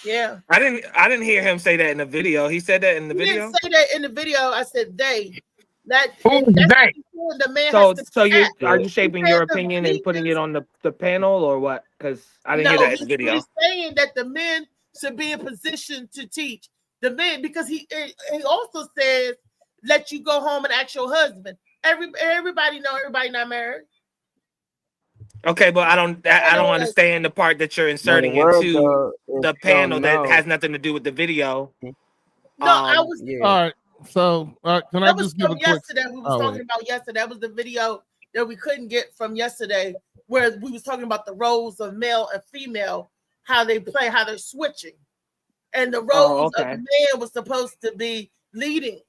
Yeah. I didn't hear him say that in the video. He said that in the He video. didn't say that in the video. I said they. Who's they? The man So has to so you act. are you shaping He your said the opinion and putting it on the panel or what? Because I didn't hear that in the video. He's saying that the men should be in position to teach the men because he also says let you go home and ask your husband. Everybody know everybody not married. Okay, but I don't understand the part that you're inserting into the panel that has nothing to do with the video. No, I was All right. So can I that was just give a from quick? yesterday. We was talking about yesterday. That was the video that we couldn't get from yesterday, where we was talking about the roles of male and female, how they play, how they're switching, and the roles of the man was supposed to be leading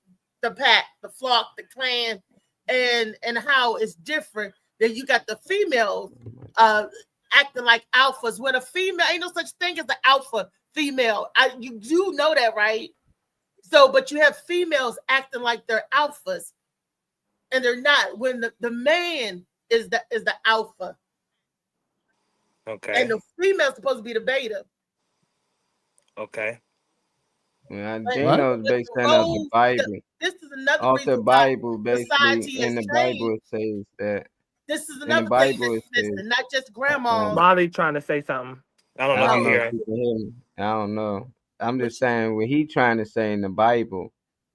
the pack, the flock, the clan, and how it's different. Then you got the females acting like alphas. When a female ain't no such thing as an alpha female. You do know that, right? So, but you have females acting like they're alphas, and they're not. When the man is the alpha, Okay. and the female's supposed to be the beta. Okay. Yeah, But Gino is based on the Bible. This is another Off reason the why Bible, basically, society in has the Bible changed. it says that. This is In the another thing Bible that's it says. missing, not just grandmas. Molly trying to say something. I don't know I if don't you know hear if it. you can hear me. I don't know. I'm just saying what he trying to say in the Bible,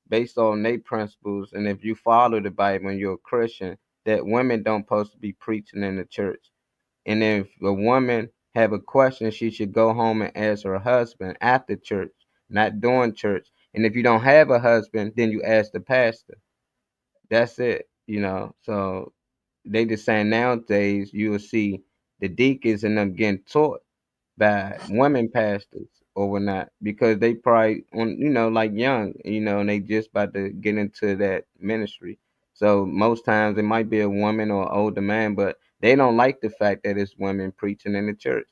based on their principles, and if you follow the Bible and you're a Christian, that women don't supposed to be preaching in the church. And if a woman have a question, she should go home and ask her husband after church, not during church. And if you don't have a husband, then you ask the pastor. That's it, So they just saying nowadays you will see the deacons and them getting taught by women pastors or whatnot because they probably like young, and they just about to get into that ministry. So most times it might be a woman or an older man, but they don't like the fact that it's women preaching in the church.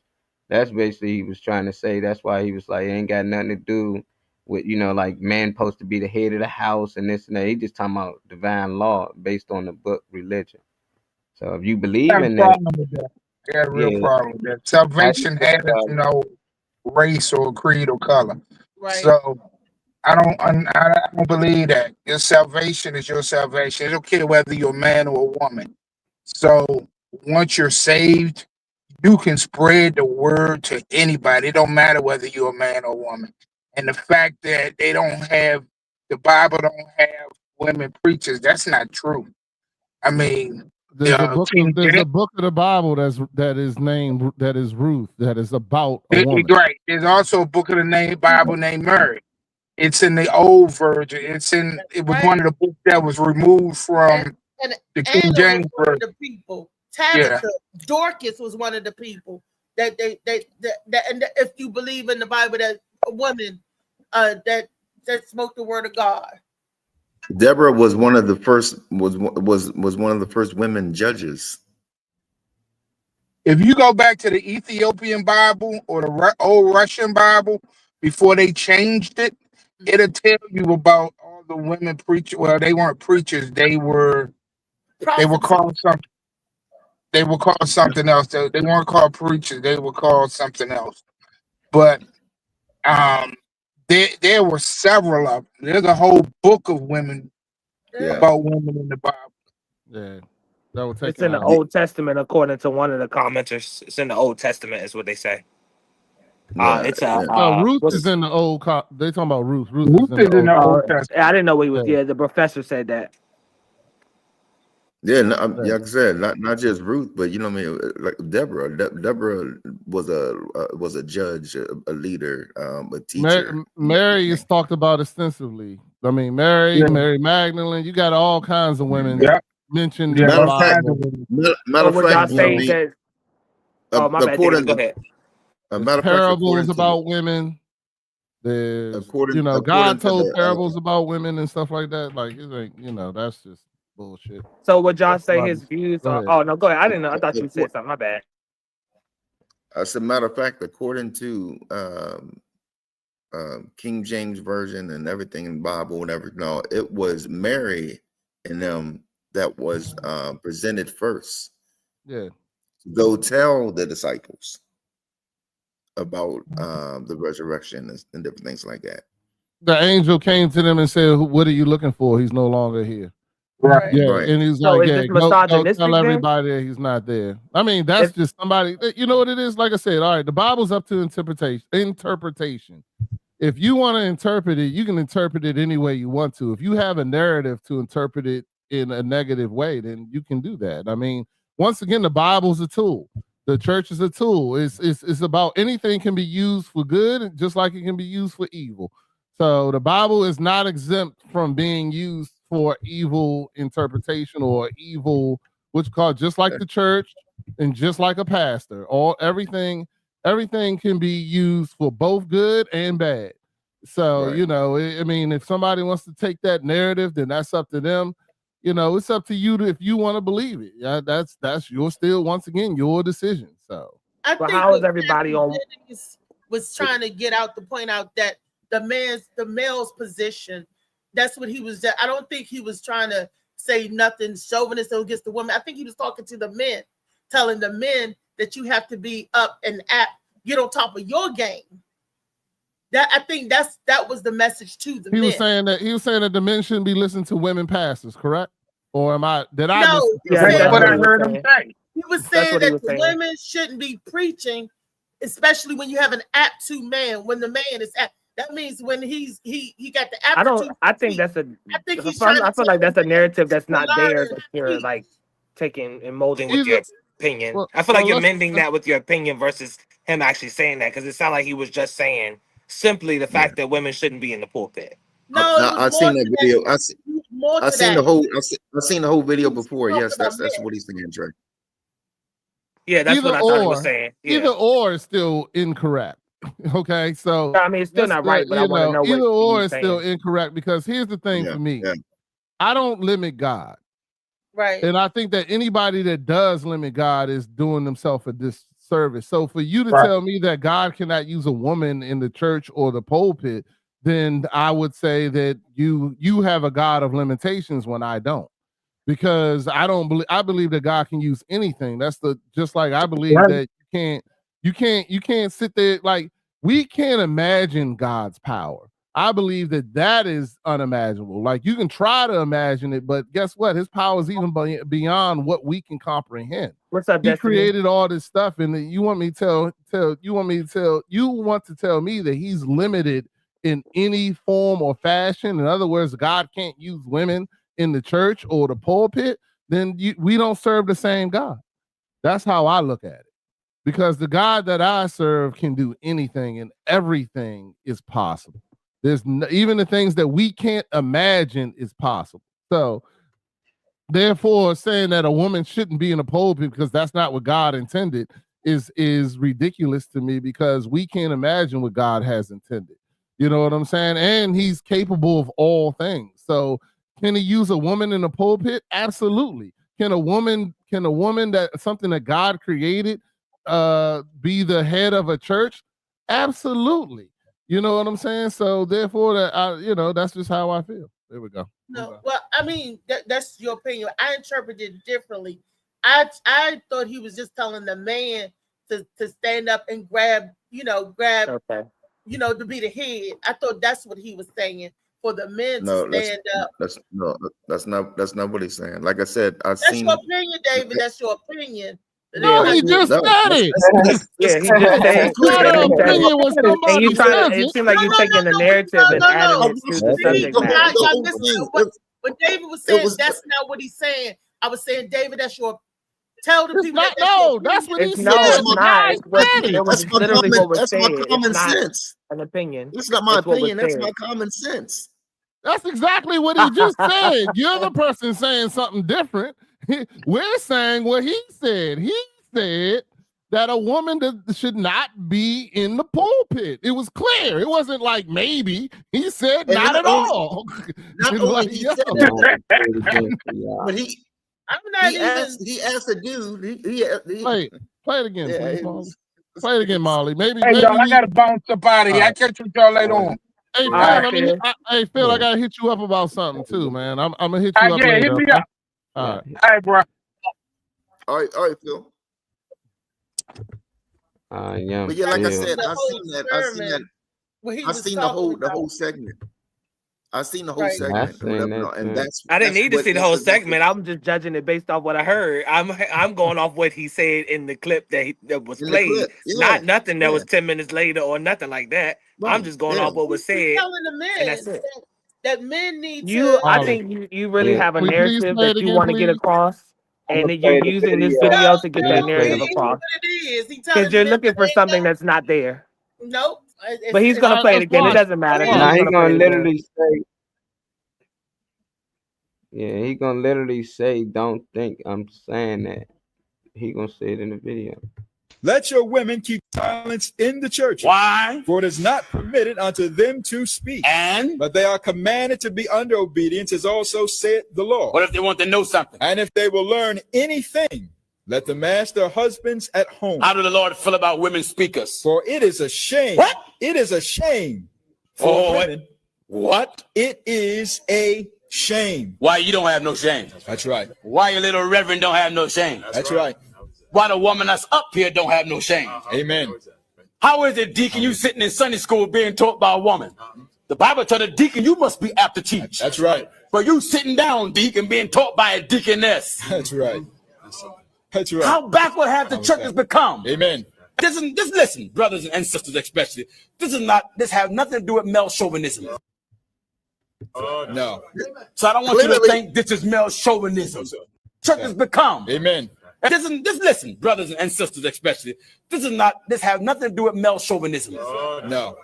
That's basically he was trying to say. That's why he was like, it ain't got nothing to do with, like man supposed to be the head of the house and this and that. He just talking about divine law based on the book religion. So if you believe Got a in that, problem with that. I got a real problem with that. Salvation has no race or creed or color. Right. So I don't believe that. Your salvation is your salvation. It don't care whether you're a man or a woman. So once you're saved, you can spread the word to anybody. It don't matter whether you're a man or a woman. And the fact that they don't have the Bible don't have women preachers. That's not true. I mean, There's a King there's a James, book of the Bible that is named that is Ruth, that is about a woman. right. There's also a book of the Bible named Mary. It's in the old version. It was one of the books that was removed from And the King Anna James was one of version. the people. Tabitha, Dorcas was one of the people that and if you believe in the Bible, that a woman that spoke the word of God. Deborah was one of the first was one of the first women judges. If you go back to the Ethiopian Bible or the old Russian Bible before they changed it, it'll tell you about all the women preachers. Well, they weren't preachers. They were called something. They were called something else. They weren't called preachers. They were called something else. But there were several of them. There's a whole book of women about women in the Bible. Yeah. It's in the Old Testament, according to one of the commenters. It's in the Old Testament, is what they say. Ruth is in the old. They talking about Ruth. Ruth is in the Old Testament. I didn't know he was. Yeah, the professor said that. Yeah, like I said, not just Ruth, but you know what I mean. Like Deborah. Deborah was a judge, a leader, a teacher. Mary is talked about extensively. I mean, Mary Magdalene. You got all kinds of women mentioned. Yeah. In the Bible. Matter of fact, go ahead. Parables about women. God told parables about women and stuff like that. Like, it ain't, that's just bullshit. So would y'all say his views on? Oh no, go ahead. I didn't know. I thought you said something. My bad. As a matter of fact, according to King James Version and everything in the Bible and everything, no, it was Mary and them that was presented first. Yeah. Go tell the disciples about the resurrection and different things like that. The angel came to them and said, "What are you looking for? He's no longer here." Right. Yeah. Right. And he's So like, is this go misogynistic tell then? everybody that he's not there. I mean, that's just somebody. You know what it is? Like I said, all right, the Bible's up to interpretation. If you want to interpret it, you can interpret it any way you want to. If you have a narrative to interpret it in a negative way, then you can do that. I mean, once again, the Bible's a tool. The church is a tool. It's about anything can be used for good, just like it can be used for evil. So the Bible is not exempt from being used for evil interpretation or evil, what's called, just like the church and just like a pastor. Everything can be used for both good and bad. So, I mean, if somebody wants to take that narrative, then that's up to them. It's up to you if you want to believe it. Yeah, that's still, once again, your decision. So I think how is everybody on? Was trying to get out to point out that the male's position. That's what he was. I don't think he was trying to say nothing chauvinist against the woman. I think he was talking to the men, telling the men that you have to be up and get on top of your game. I think that was the message to the men. He was saying that the men shouldn't be listening to women pastors, correct? Or am I? Did I? No, that's what I heard him say. He was saying that the women shouldn't be preaching, especially when you have an aptitude man. When the man is that means when he got the aptitude. I think that's a. I feel like that's a narrative that's not there that you're like taking and molding with your opinion. I feel like you're mending that with your opinion versus him actually saying that, because it sounded like he was just saying simply the fact that women shouldn't be in the pulpit. No, I've seen that video. I've seen the whole video before. Yes, that's what he's saying, Trey. Yeah, that's what I thought he was saying. Yeah. Either or is still incorrect. Okay, so I mean, it's still not right, but I want to know either or is saying. Still incorrect, because here's the thing for me. I don't limit God. Right. And I think that anybody that does limit God is doing themselves a disservice. So for you to tell me that God cannot use a woman in the church or the pulpit, then I would say that you have a God of limitations when I don't. Because I believe that God can use anything. Just like I believe that you can't sit there, like, we can't imagine God's power. I believe that is unimaginable. Like, you can try to imagine it, but guess what? His power is even beyond what we can comprehend. What's up, He Destiny? created all this stuff, and you want to tell me that he's limited in any form or fashion, in other words, God can't use women in the church or the pulpit, then we don't serve the same God. That's how I look at it. Because the God that I serve can do anything, and everything is possible. There's even the things that we can't imagine is possible. So therefore, saying that a woman shouldn't be in a pulpit because that's not what God intended is ridiculous to me, because we can't imagine what God has intended. You know what I'm saying? And he's capable of all things. So can he use a woman in a pulpit? Absolutely. Can a woman that something that God created be the head of a church? Absolutely. You know what I'm saying? So therefore, that's just how I feel. There we go. No, well, I mean, that's your opinion. I interpreted it differently. I thought he was just telling the man to stand up and grab, Okay. To be the head. I thought that's what he was saying, for the men No, to stand up. That's not what he's saying. Like I said, That's your opinion, David. That's your opinion. No, he just said it. Yeah, he just said It's not an opinion when somebody and you trying to, says it seems like you're taking the narrative and adding it to the subject matter. What David was saying, that's not what he's saying. I was saying, David, that's your. Tell the people that's what he said. No, it's not. It was That's my literally what was that's said. my common It's not sense. an opinion. It's not my It's what was opinion. That's said. my common sense. That's exactly what he just said. You're the person saying something different. We're saying what he said. He said that a woman should not be in the pulpit. It was clear. It wasn't like maybe. He said And not at all. Not only he said that, but he asked a dude. Play it again, please, Molly. Play it again, Molly. Maybe. Hey, y'all, I gotta bounce up out of here. I catch with y'all later on. Hey, Phil, Phil, I gotta hit you up about something too, man. I'm gonna hit you up Yeah, later. hit me up. All right. All right, bro. All right, Phil. Yeah. But yeah, like I said, I seen the whole segment. I seen the whole segment, and that's. I didn't need to see the whole that's segment. I'm just judging it based off what I heard. I'm going off what he said in the clip that was played, not nothing that was 10 minutes later or nothing like that. Right. I'm just going off what was said. Telling the men And that's it. that men need I think you really have a narrative that you want to get across, and that you're using this No, video to get that no, narrative it is across. what it is. He telling Because you're them looking for that something that's not there. Nope. But he's gonna play it again. It doesn't matter. Nah, he gonna play it literally again. say. Yeah, he gonna literally say, "Don't think I'm saying that." He gonna say it in the video. Let your women keep silence in the church. Why? For it is not permitted unto them to speak. But they are commanded to be under obedience, as also said the Lord. What if they want to know something? And if they will learn anything, let them ask their husbands at home. How do the Lord feel about women speakers? For it is a shame. What? It is a shame for women. What? It is a shame. Why you don't have no shame? That's right. Why your little reverend don't have no shame? That's right. Why the woman that's up here don't have no shame? Amen. How is it, deacon, you sitting in Sunday school being taught by a woman? The Bible tells the deacon you must be apt to teach. That's right. But you sitting down, deacon, being taught by a deaconess. That's right. That's right. How backward have the churches become? Amen. Just listen, brothers and sisters, especially. This has nothing to do with male chauvinism. No. So I don't want you to think this is male chauvinism. Churches become. Amen. Just listen, brothers and sisters, especially. This has nothing to do with male chauvinism. No.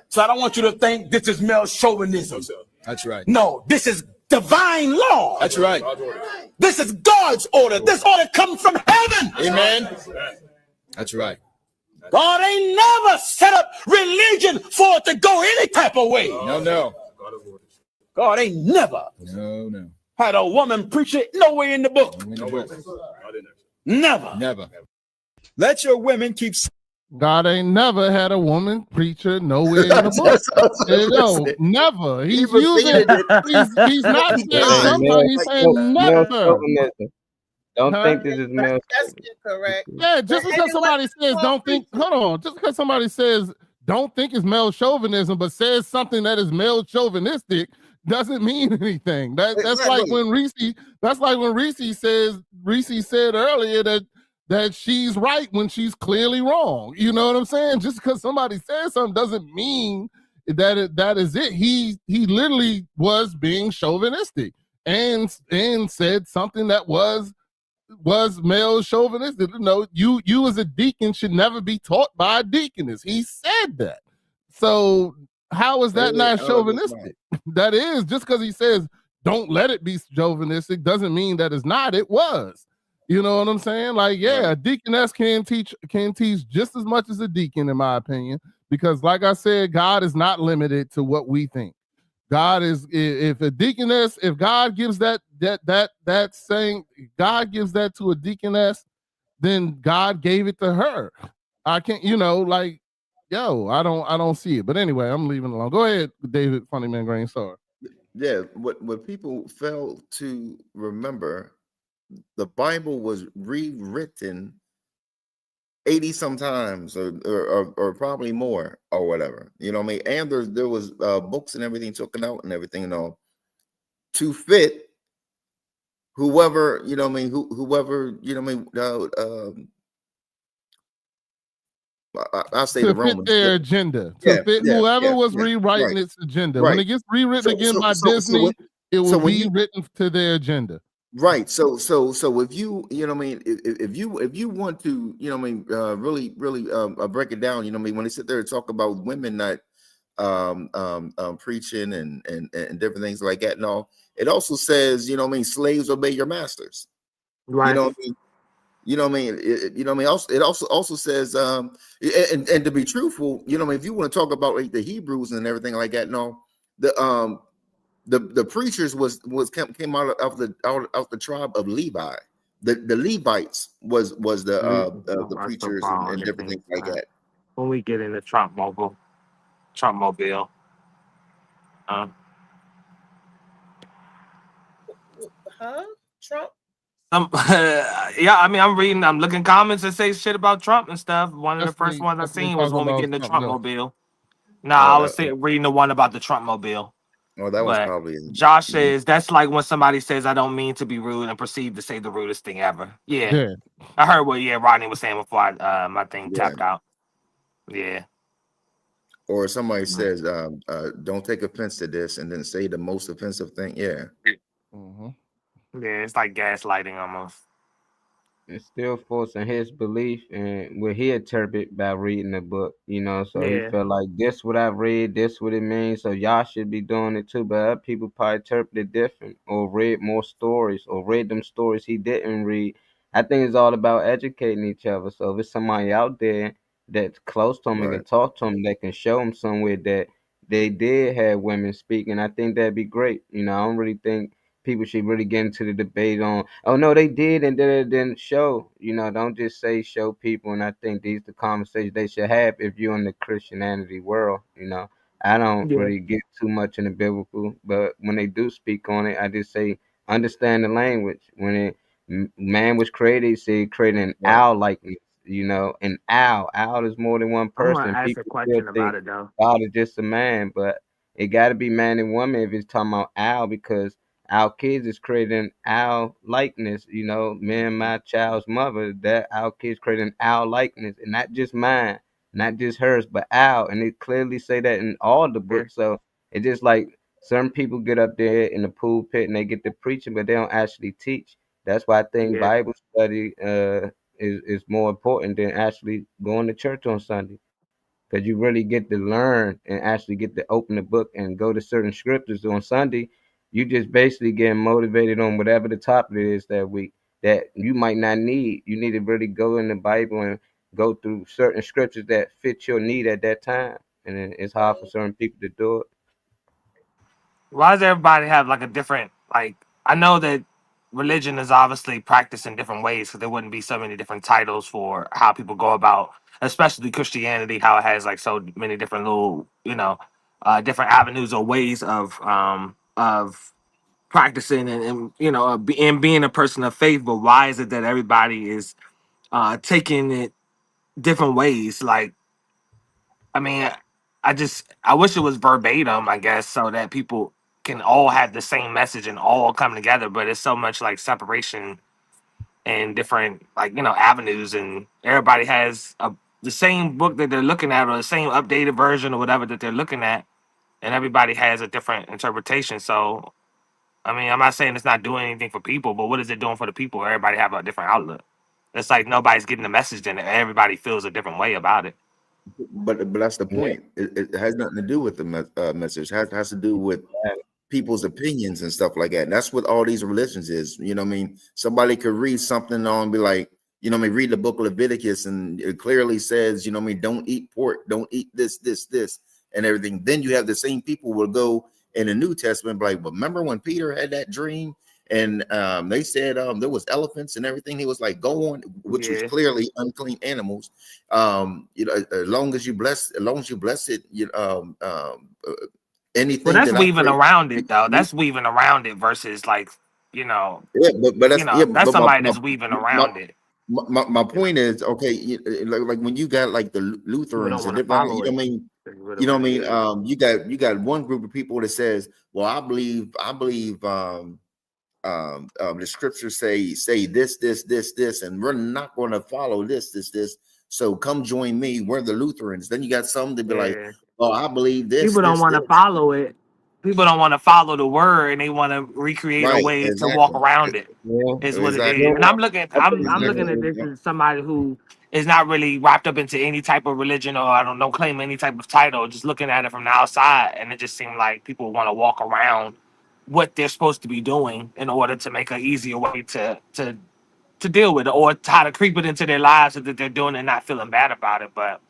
So I don't want you to think this is male chauvinism. That's right. No, this is divine law. That's right. This is God's order. This order comes from heaven. Amen. That's right. God ain't never set up religion for it to go any type of way. No. God ain't never No. had a woman preach it nowhere in the book. Never. Let your women keep. God ain't never had a woman preacher nowhere in the book. Never. He's using. He's not saying something. He's saying never. Don't think this is male. That's incorrect. Yeah, just because somebody says don't think. Hold on. Just because somebody says don't think it's male chauvinism, but says something that is male chauvinistic, doesn't mean anything. That's like when Reese. That's like when Reese said earlier that she's right when she's clearly wrong. You know what I'm saying? Just because somebody says something doesn't mean that is it. He literally was being chauvinistic and said something that was male chauvinistic. You as a deacon should never be taught by a deaconess. He said that. So how is that not chauvinistic? That is, just because he says don't let it be chauvinistic doesn't mean that it's not. It was. You know what I'm saying? Like, yeah, a deaconess can teach just as much as a deacon, in my opinion, because like I said, God is not limited to what we think. God is, if a deaconess, if God gives that saying, God gives that to a deaconess, then God gave it to her. I can't, I don't see it. But anyway, I'm leaving it alone. Go ahead, David, Funny Man Grain. Sorry. Yeah, what people fail to remember, the Bible was rewritten 80 sometimes or probably more or whatever. You know what I mean? And there was books and everything taken out and everything, to fit whoever, whoever, I'll say the Romans. To fit their agenda. To fit whoever was rewriting its agenda. When it gets rewritten again by Disney, it will be written to their agenda. Right. So if you, if you want to, really break it down, when they sit there and talk about women not preaching and different things like that, no, it also says, slaves obey your masters. Right. It also says, and to be truthful, if you want to talk about like the Hebrews and everything like that, no, the preachers came out of the tribe of Levi. The Levites was the preachers and different things like that. When we get in the Trump mobile. Trump? Yeah, I mean, I'm looking comments that say shit about Trump and stuff. One of the first ones I seen was when we get in the Trump mobile. I was reading the one about the Trump mobile. Oh, that was probably Josh says that's like when somebody says I don't mean to be rude and proceed to say the rudest thing ever. Yeah. I heard what Rodney was saying before my thing tapped out. Yeah. Or somebody says, don't take offense to this and then say the most offensive thing. Yeah. Mm-hmm. Yeah, it's like gaslighting almost. It's still forcing his belief and what he interpret by reading the book, so he felt like this what I read, this what it means, so y'all should be doing it too. But other people probably interpret it different or read more stories or read them stories he didn't read. I think it's all about educating each other. So if it's somebody out there that's close to him and can talk to him, that can show him somewhere that they did have women speaking, I think that'd be great. I don't really think people should really get into the debate on, oh no, they did and then it didn't show. Don't just say show people. And I think these are the conversations they should have if you're in the Christianity world. I don't really get too much in the biblical, but when they do speak on it, I just say understand the language. When man was created, he said he created an owl likeness. An owl is more than one person. I'm gonna ask People a question about it though. God is just a man, but it got to be man and woman if it's talking about owl, because our kids is creating owl likeness. Me and my child's mother, that our kids creating owl likeness, and not just mine, not just hers, but owl. And they clearly say that in all the books. So it's just like some people get up there in the pulpit and they get to preaching, but they don't actually teach. That's why I think Bible study is more important than actually going to church on Sunday. Because you really get to learn and actually get to open the book and go to certain scriptures on Sunday. You just basically getting motivated on whatever the topic is that week that you might not need. You need to really go in the Bible and go through certain scriptures that fit your need at that time. And then it's hard for certain people to do it. Why does everybody have like a different, like, I know that religion is obviously practiced in different ways, because there wouldn't be so many different titles for how people go about, especially Christianity, how it has like so many different little, different avenues or ways of practicing and being a person of faith. But why is it that everybody is taking it different ways? Like, I mean, I wish it was verbatim, I guess, so that people can all have the same message and all come together. But it's so much like separation and different avenues, and everybody has the same book that they're looking at, or the same updated version or whatever that they're looking at. and everybody has a different interpretation. So, I mean, I'm not saying it's not doing anything for people, but what is it doing for the people? Everybody have a different outlook. It's like nobody's getting the message, and everybody feels a different way about it. But that's the Yeah. point. It has nothing to do with the message. It has to do with people's opinions and stuff like that. And that's what all these religions is. You know what I mean? Somebody could read something on and be like, you know what I mean, read the book of Leviticus, and it clearly says, you know what I mean, don't eat pork, don't eat this, and everything. Then you have the same people will go in the New Testament, be like, but remember when Peter had that dream? And they said there was elephants and everything. He was like, go on, which was clearly unclean animals. You know, as long as you bless it, anything. Well, that's that weaving I pray, around it, though. That's weaving around it versus like, yeah, but that's that's but somebody that's weaving around it. my point is, okay, like when you got like the People Lutherans don't and want to different, follow you know it. what I mean? That's what You know what I it mean? is. You got one group of people that says, well, I believe the scriptures say this, and we're not going to follow this. So come join me. We're the Lutherans. Then you got some to be like, Yeah. oh, I believe this. People don't want to follow it. People don't want to follow the word, and they want to recreate a Right, way to walk exactly. around it. Yeah. Is what it Exactly. is. And I'm looking Exactly. at this as somebody who is not really wrapped up into any type of religion, or I don't claim any type of title, just looking at it from the outside, and it just seemed like people want to walk around what they're supposed to be doing in order to make an easier way to deal with it, or how to creep it into their lives so that they're doing it and not feeling bad about it. But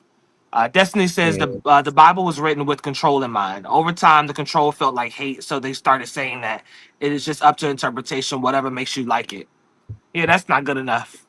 Destiny says Yeah. the Bible was written with control in mind. Over time, the control felt like hate, so they started saying that it is just up to interpretation, whatever makes you like it. Yeah, that's not good enough.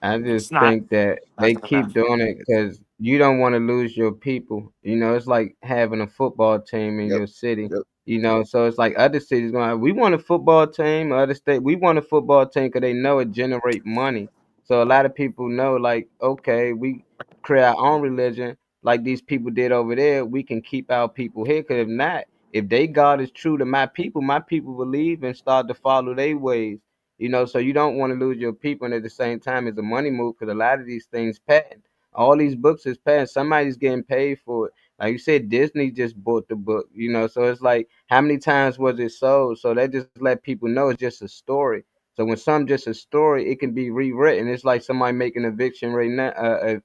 I just It's not. think that Not they good enough. keep doing it because you don't want to lose your people. You know, it's like having a football team in Yep. your city. Yep. You know, so it's like other cities going, we want a football team. Other state, we want a football team because they know it generate money. So a lot of people know, like, okay, we create our own religion like these people did over there. We can keep our people here. Because if not, if they God is true to my people believe and start to follow their ways. You know, so you don't want to lose your people, and at the same time, it's a money move because a lot of these things patent. All these books is patent. Somebody's getting paid for it. Like you said, Disney just bought the book. You know, so it's like, how many times was it sold? So that just let people know it's just a story. So when something just a story, it can be rewritten. It's like somebody making eviction right now.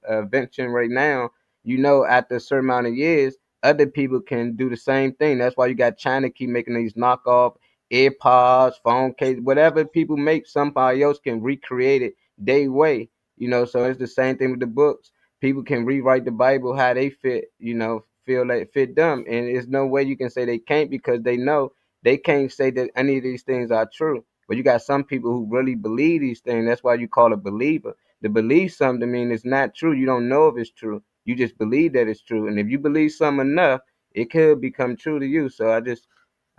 Eviction right now. You know, after a certain amount of years, other people can do the same thing. That's why you got China keep making these knockoff AirPods, phone case, whatever people make, somebody else can recreate it their way. You know, so it's the same thing with the books. People can rewrite the Bible how they fit, you know, feel like it fit them. And there's no way you can say they can't because they know they can't say that any of these things are true. But you got some people who really believe these things. That's why you call a believer. To believe something mean it's not true. You don't know if it's true. You just believe that it's true. And if you believe something enough, it could become true to you. So I just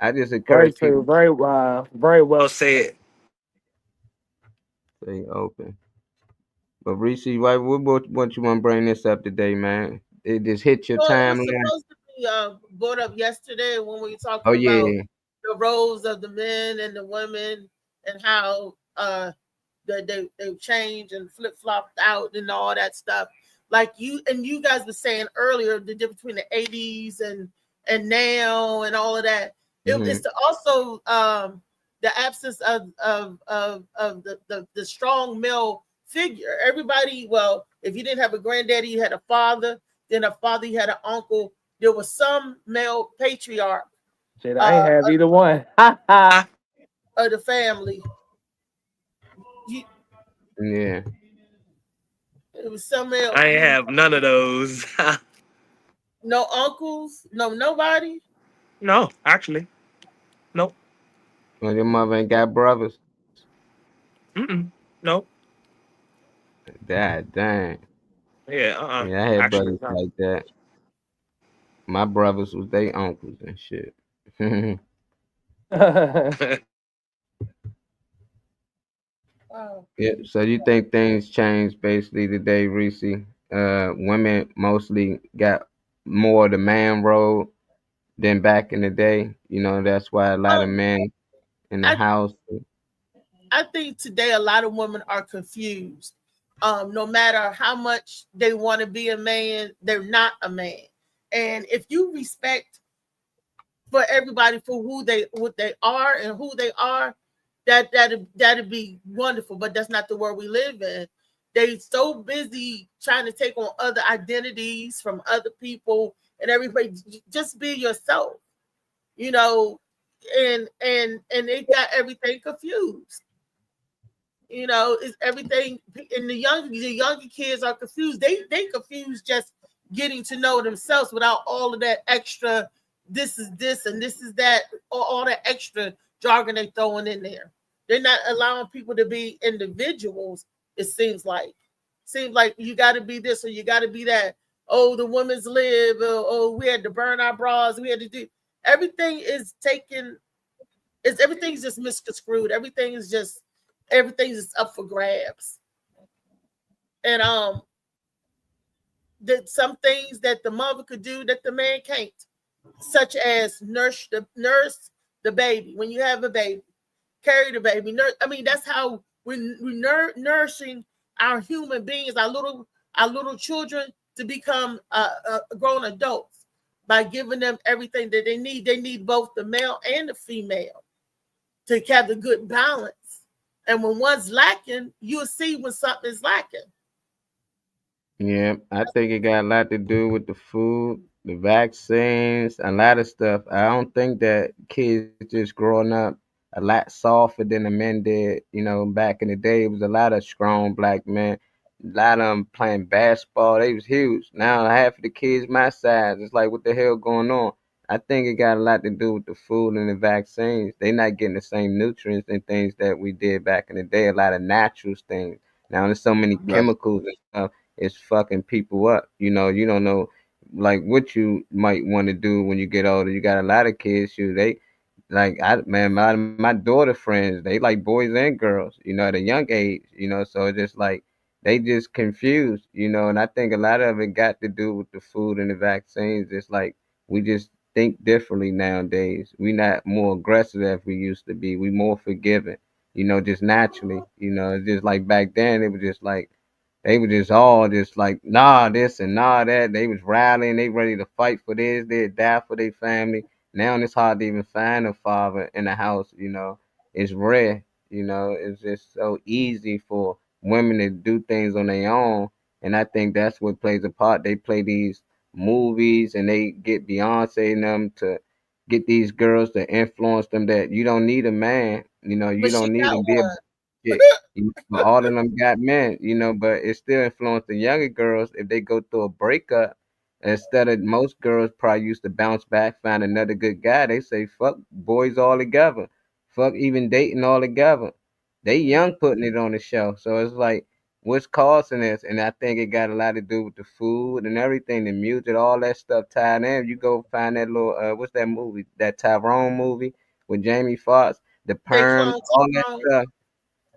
Very encourage true. people Very well said. to stay open. But Reese, why what you want to bring this up today, man? It just hit your Well, it was timeline. supposed to be brought up yesterday when we were Oh talking about yeah, the roles of the men and the women and how they changed and flip flopped out and all that stuff. Like you guys were saying earlier, the difference between the 80s and now and all of that. It's to also the absence of the strong male figure. Everybody, well, if you didn't have a granddaddy, you had a father. Then a father, you had an uncle. There was some male patriarch Shit, I ain't have either one. of the family. yeah. It was some male. I ain't have none of those. No uncles, no nobody. No, actually, nope. Well, your mother ain't got brothers. Nope. God dang. Yeah. Yeah, I had Actually, brothers no. like that. My brothers was their uncles and shit. Yeah. So you think things changed basically today, Reese? Women mostly got more of the man role than back in the day. You know, that's why a lot of men in the house. I think today a lot of women are confused. No matter how much they want to be a man, they're not a man. And if you respect for everybody for what they are and who they are, that'd be wonderful. But that's not the world we live in. They so busy trying to take on other identities from other people and everybody. Just be yourself, you know, and they got everything confused. You know, it's everything, and the younger kids are confused. They confused just getting to know themselves without all of that extra. This is this and this is that, all that extra jargon they throwing in there. They're not allowing people to be individuals. It seems like you got to be this or you got to be that. Oh, the women's lib. Oh, we had to burn our bras. We had to do everything is taken. Everything's just misconstrued. Everything's just up for grabs. And that some things that the mother could do that the man can't, such as nurse the baby when you have a baby, carry the baby. I mean, that's how we're nourishing our human beings, our little children to become grown adults by giving them everything that they need. They need both the male and the female to have the good balance. And when one's lacking, you'll see when something's lacking. Yeah, I think it got a lot to do with the food, the vaccines, a lot of stuff. I don't think that kids just growing up a lot softer than the men did. You know, back in the day, it was a lot of strong black men. A lot of them playing basketball. They was huge. Now half of the kids my size. It's like, what the hell going on? I think it got a lot to do with the food and the vaccines. They not getting the same nutrients and things that we did back in the day. A lot of natural things. Now there's so many Right. chemicals and stuff. It's fucking people up. You know, you don't know like what you might want to do when you get older. You got a lot of kids, they like my daughter friends, they like boys and girls, at a young age, so it's just like they just confused, and I think a lot of it got to do with the food and the vaccines. It's like we just think differently nowadays. We not more aggressive as we used to be. We more forgiving, just naturally. It's just like back then it was just like they were just all just like, nah, this and nah, that. They was rallying. They ready to fight for this. They'd die for their family. Now it's hard to even find a father in the house. It's rare. It's just so easy for women to do things on their own. And I think that's what plays a part. They play these movies and they get Beyonce and them to get these girls to influence them that you don't need a man. You But she don't need got to be a one. chick. All of them got men, but it still influenced the younger girls if they go through a breakup. Instead of most girls probably used to bounce back, find another good guy. They say fuck boys all together, fuck even dating all together. They young putting it on the show, so it's like what's causing this? And I think it got a lot to do with the food and everything, the music, all that stuff tied in. You go find that little what's that movie? That Tyrone movie with Jamie Foxx, The They Perm, clone all that Tyrone. stuff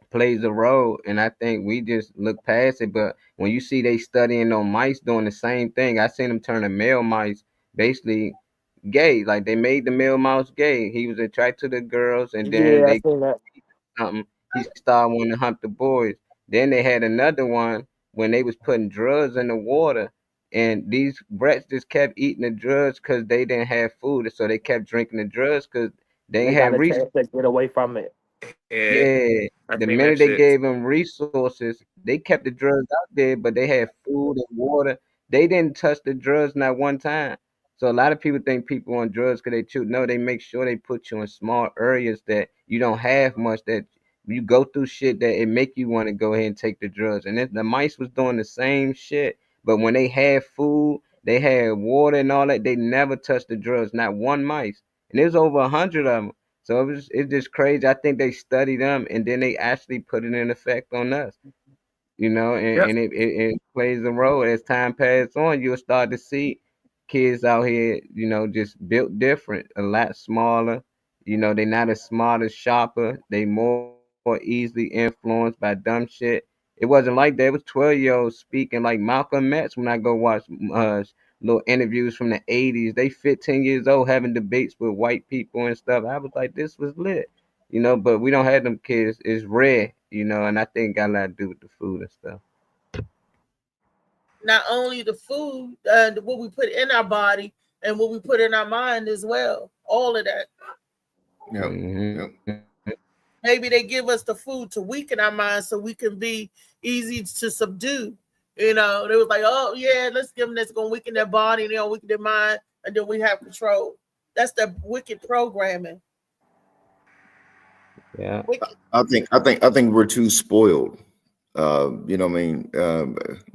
plays a role, and I think we just look past it. But when you see they studying on mice doing the same thing, I seen them turn the male mice basically gay. Like they made the male mouse gay. He was attracted to the girls, and then Yeah, I they seen that. something. He started wanting to hunt the boys. Then they had another one when they was putting drugs in the water, and these brats just kept eating the drugs because they didn't have food, so they kept drinking the drugs because they They ain't got had a resources. chance to get away from it. Yeah, Yeah, I the seen that minute they shit. gave them resources, they kept the drugs out there, but they had food and water. They didn't touch the drugs not one time. So a lot of people think people on drugs because they chew. No, they make sure they put you in small areas that you don't have much, that you go through shit that it make you want to go ahead and take the drugs. And then the mice was doing the same shit, but when they had food, they had water and all that, they never touched the drugs, not one mice. And there's over 100 of them. So it's just crazy. I think they study them and then they actually put it in effect on us, Yep. and it plays a role. As time passes on, you'll start to see kids out here, just built different, a lot smaller. They not as smart as sharper. They more easily influenced by dumb shit. It wasn't like that. It was 12-year-olds speaking like Malcolm X when I go watch little interviews from the 80s. They 15 years old having debates with white people and stuff. I was like, this was lit, but we don't have them kids. It's rare, and I think it got a lot to do with the food and stuff. Not only the food, what we put in our body, and what we put in our mind as well. All of that. Maybe they give us the food to weaken our minds so we can be easy to subdue. You know, they was like, oh yeah, let's give them that's gonna weaken their body, weaken their mind, and then we have control. That's the wicked programming. Yeah, I think we're too spoiled. You know what I mean?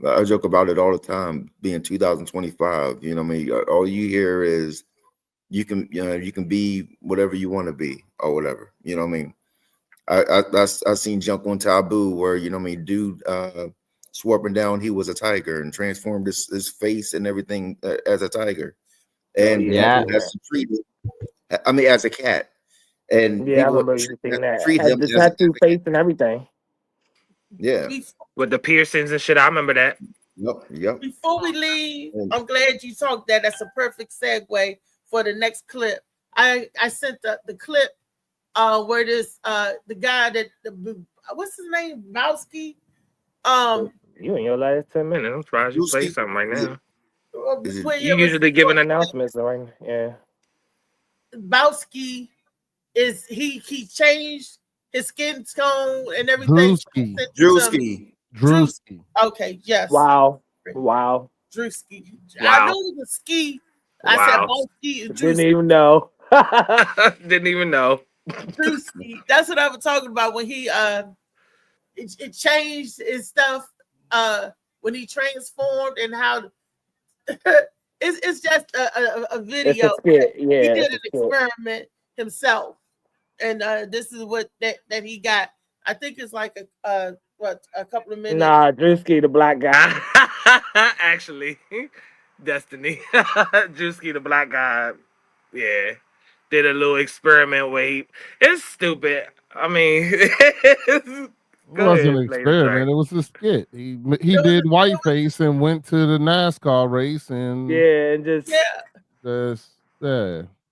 I joke about it all the time. Being 2025, you know what I mean? All you hear is you can be whatever you want to be or whatever. You know what I mean? I seen Junk on Taboo where, you know what I mean, dude swore up and down he was a tiger and transformed his face and everything as a tiger, and has to treat it. I mean, as a cat, and I remember you saying that. treat Had him the as tattoo face and everything. Yeah, with the piercings and shit. I remember that. Yep. Before we leave, I'm glad you talked that. That's a perfect segue for the next clip. I sent the clip where this the guy that what's his name, Bowski. You in your last 10 minutes. I'm surprised you play something right now. You usually giving announcements, right? Yeah. Bowski he changed his skin tone and everything. Drewski. Okay, yes. Wow. Drewski. Wow. I know it was ski. I said Bowski and Drewski. Didn't even know. Didn't even know. Drewski. That's what I was talking about when he it changed his stuff when he transformed and how it's just a video. It's a skit. Yeah, he did an experiment himself, and this is what that he got. I think it's like a couple of minutes. Nah, Drewski, the black guy. Actually, Destiny. Drewski, the black guy. Yeah. Did a little experiment where it's stupid. I mean, it wasn't an experiment. It was a skit. He did whiteface and went to the NASCAR race and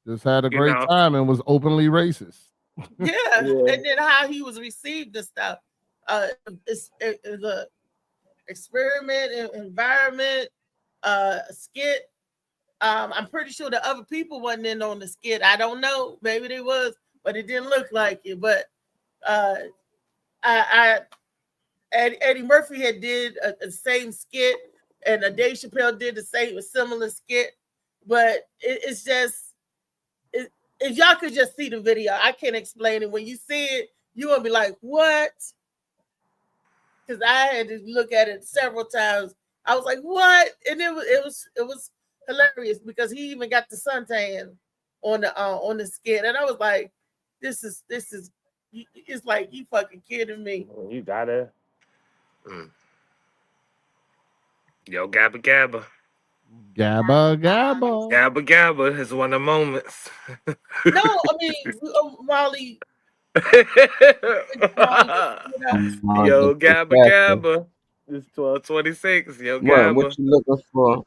just had a great time and was openly racist. Yeah, and then how he was received and stuff. It's a experiment, environment, skit. I'm pretty sure the other people wasn't in on the skit. I don't know. Maybe they was, but it didn't look like it. But Eddie Murphy had did a same skit, and Dave Chappelle did a similar skit. But it's just, if y'all could just see the video, I can't explain it. When you see it, you gonna be like, "What?" Because I had to look at it several times. I was like, "What?" And it was hilarious because he even got the suntan on the skit, and I was like, "This is it's like you fucking kidding me." You gotta. Yo, Gabba Gabba. Gabba Gabba. Gabba Gabba is one of the moments. No, I mean Molly. Yo, Gabba Gabba. It's 12:26. Yo, Gabba. What you looking for?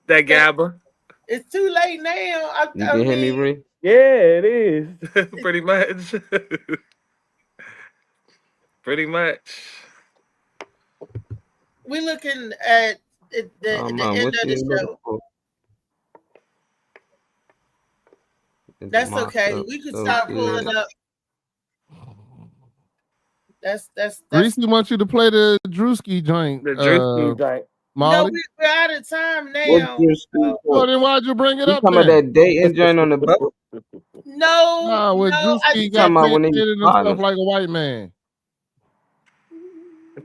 That Gabba. It's too late now. You can hear me, Ree? Yeah, it is. Pretty much. Pretty much. We're looking at the end of the show. That's okay. We can start pulling up. That's Reese wants you to play the Drewski joint. The Drewski joint. Molly? No, we're out of time now. Well, then why'd you bring it up? Talking about that dating joint on the boat? No, when Drewski got painted and stuff like a white man.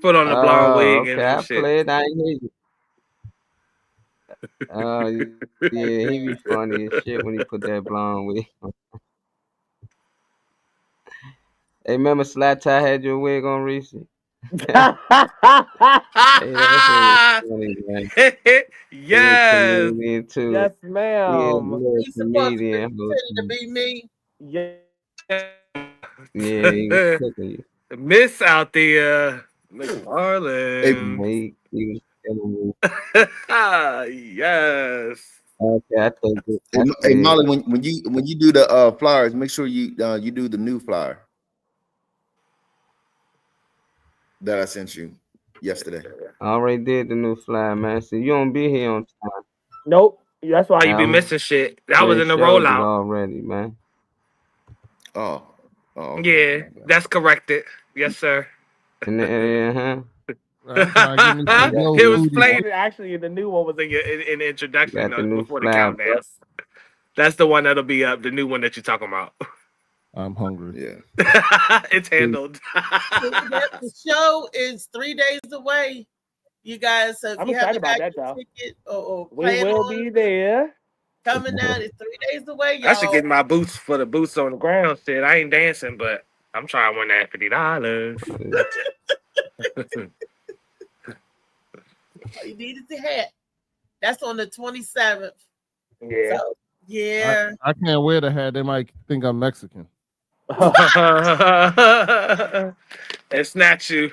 Put on the blonde wig okay, and I shit. played. I ain't hear you. Yeah, he be funny as shit when he put that blonde wig on. Hey, remember Slat Tie had your wig on, Reese? Hey, that's funny, man. Yes. Too. Yes, ma'am. He's supposed to be me. Yeah. Yeah, he was cooking you. Miss out there, McFarlane. He was killing me. Yes. Okay, I think. Hey, Molly, when you do the flyers, make sure you do the new flyer that I sent you yesterday. I already did the new flyer, man. So you don't be here on time. Nope. That's why you be missing shit. That was in the showed it rollout already, man. Oh, yeah, that's corrected. Yes, sir. And then, I'm trying to give me some Yo It was Foodie. played. Actually, the new one was in the introduction got the new before the slab. countdown. That's the one that'll be up. The new one that you're talking about. I'm hungry. Yeah. It's handled. The show is 3 days away, you guys. So if I'm you excited haven't about got that, your though. ticket or We plan will on be there. coming out, it's 3 days away, I should y'all. get my boots for the boots on the ground. Shit, I ain't dancing, but I'm trying to win that $50. All you need is the hat. That's on the 27th. Yeah. So, yeah. I can't wear the hat. They might think I'm Mexican. And snatch you.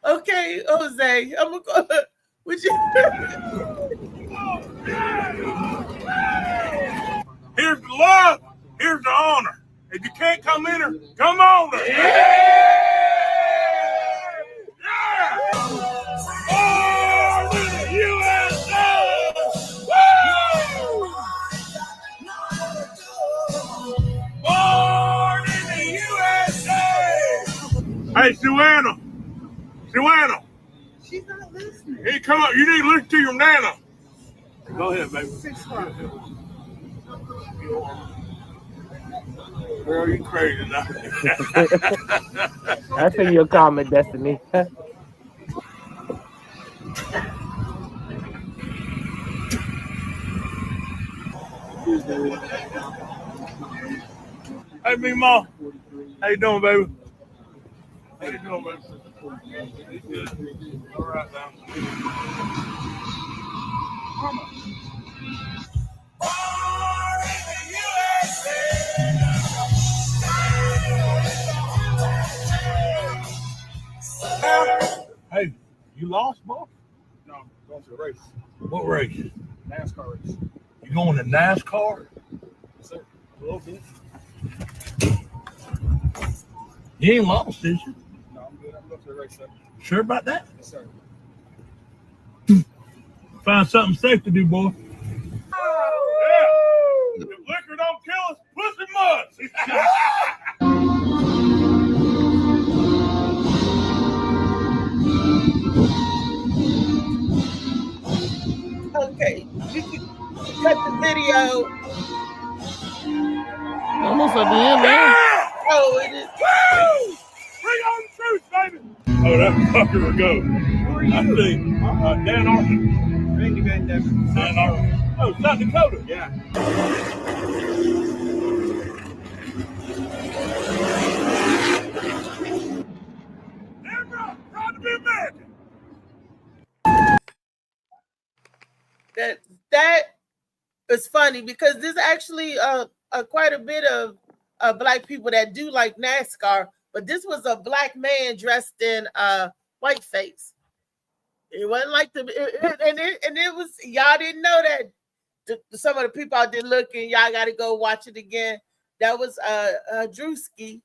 Okay, Jose, I'm gonna go. Would you? Here's the love. Here's the honor. If you can't come in her, come on her. Yeah! Born in the USA! Woo! Born in the USA! Hey, Suanna. She's not listening. Hey, come up. You need to listen to your nana. Go ahead, baby. Girl, you crazy now. That's in your comment, Destiny. Hey, me, Ma. How you doing, baby? How you doing, baby? Good. All right, now. Hey, you lost, boy? No, I'm going to the race. What race? NASCAR race. You going to NASCAR? Yes, sir. A little bit. You ain't lost, did you? No, I'm good. I'm going to the race, sir. Sure about that? Yes, sir. Find something safe to do, boy. Yeah. If liquor don't kill us, pussy must. Okay, you can cut the video. Almost at the end, man. Oh, it is. Woo! Bring on the truth, baby. Oh, that fucker will go. Who are you? I think Dan Arthur. Randy Van Devin. Dan Arthur. Oh, South Dakota. Yeah. Deborah, proud to be American. That is funny because there's actually quite a bit of black people that do like NASCAR, but this was a black man dressed in whiteface. It wasn't like it was, y'all didn't know that. Some of the people out there looking, y'all got to go watch it again. That was Drewski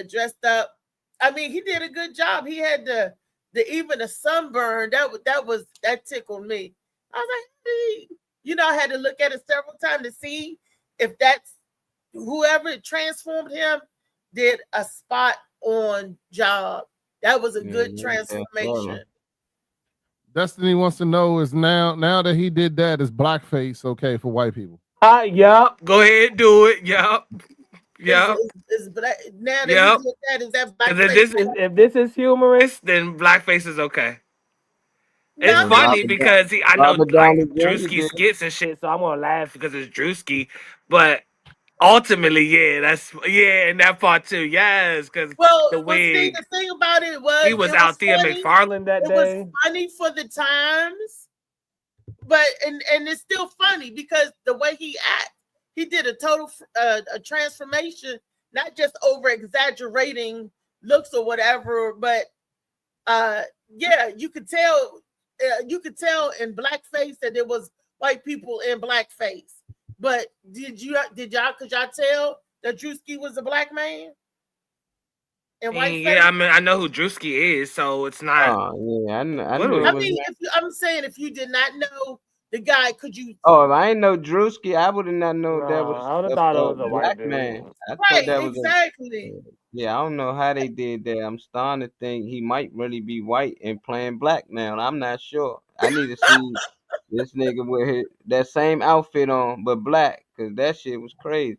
dressed up. I mean, he did a good job. He had the even the sunburn. That tickled me. I was like, hey. I had to look at it several times to see if that's whoever transformed him did a spot on job. That was a good transformation. Destiny wants to know is now that he did that, is blackface okay for white people? Yup. Go ahead, do it. Yup. Yup. Is black, now that he did that, is that blackface? If this is humorous, then blackface is okay. It's funny because I know like Drewski skits and shit, so I'm gonna laugh because it's Drewski. But ultimately, and that part too, yes, because the wig. The thing about it was he was Althea McFarland that day. It was funny for the times, but and it's still funny because the way he acts, he did a total a transformation, not just over exaggerating looks or whatever, but you could tell. You could tell in blackface that there was white people in blackface. But could y'all tell that Drewski was a black man? And white Yeah, I mean, I know who Drewski is, so it's not. Oh yeah, I knew I it was. mean, I'm saying if you did not know the guy, could you? Oh, if I ain't know Drewski, I would have not known that was I would have thought it was a white black dude. man. I thought Right, that was exactly. yeah, I don't know how they did that. I'm starting to think he might really be white and playing black now. I'm not sure. I need to see this nigga with that same outfit on, but black, because that shit was crazy.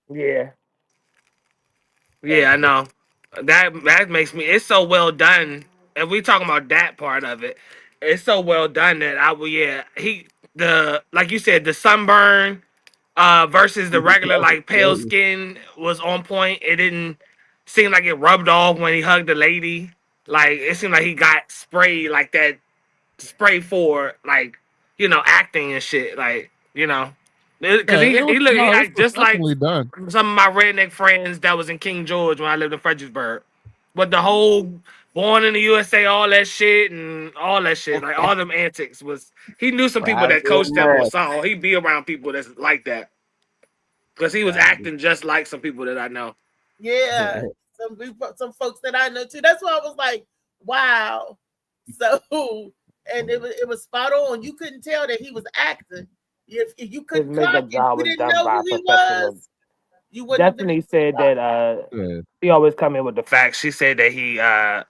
Yeah. Yeah, I know. That makes me. It's so well done. If we talking about that part of it, it's so well done that I will. Yeah, like you said, the sunburn versus the regular like pale skin was on point. It didn't seem like it rubbed off when he hugged the lady. Like it seemed like he got sprayed like that, spray for like acting and shit. Like because he looked like just like done. some of my redneck friends that was in King George when I lived in Fredericksburg. But the whole born in the USA, all that shit and all that shit, like all them antics was. He knew some people that coached him or something. He'd be around people that's like that because he was acting just like some people that I know. Yeah, some folks that I know too. That's why I was like, wow. So, and it was spot on. You couldn't tell that he was acting. If you couldn't clock it, you didn't know who he was. You wouldn't. Stephanie said that he always come in with the facts. She said that he got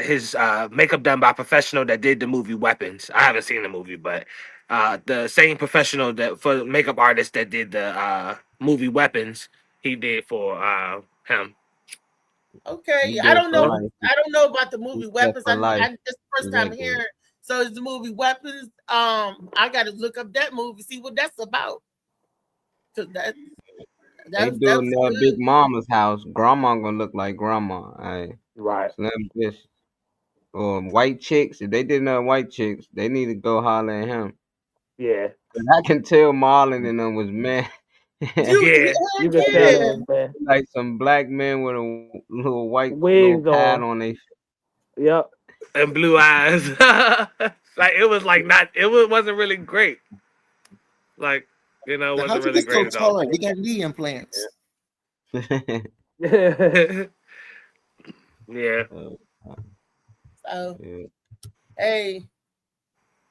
his makeup done by a professional that did the movie Weapons. I haven't seen the movie, but the same professional that for makeup artist that did the movie Weapons, he did for him. Okay, I don't know. I don't know about the movie Weapons. I just first time hearing. So it's the movie Weapons. I got to look up that movie, see what that's about. So They doing that Big Mama's house. Grandma gonna look like grandma. Right. Slim Fish. Or white chicks. If they did white chicks, they need to go holler at him. Yeah. I can tell Marlon and them was mad. You can tell them, man. Like some black men with a little white wigs pad on their. Yep. And blue eyes. Like it was like not. It wasn't really great. Like wasn't really great at all. They got knee implants. Yeah. So, hey,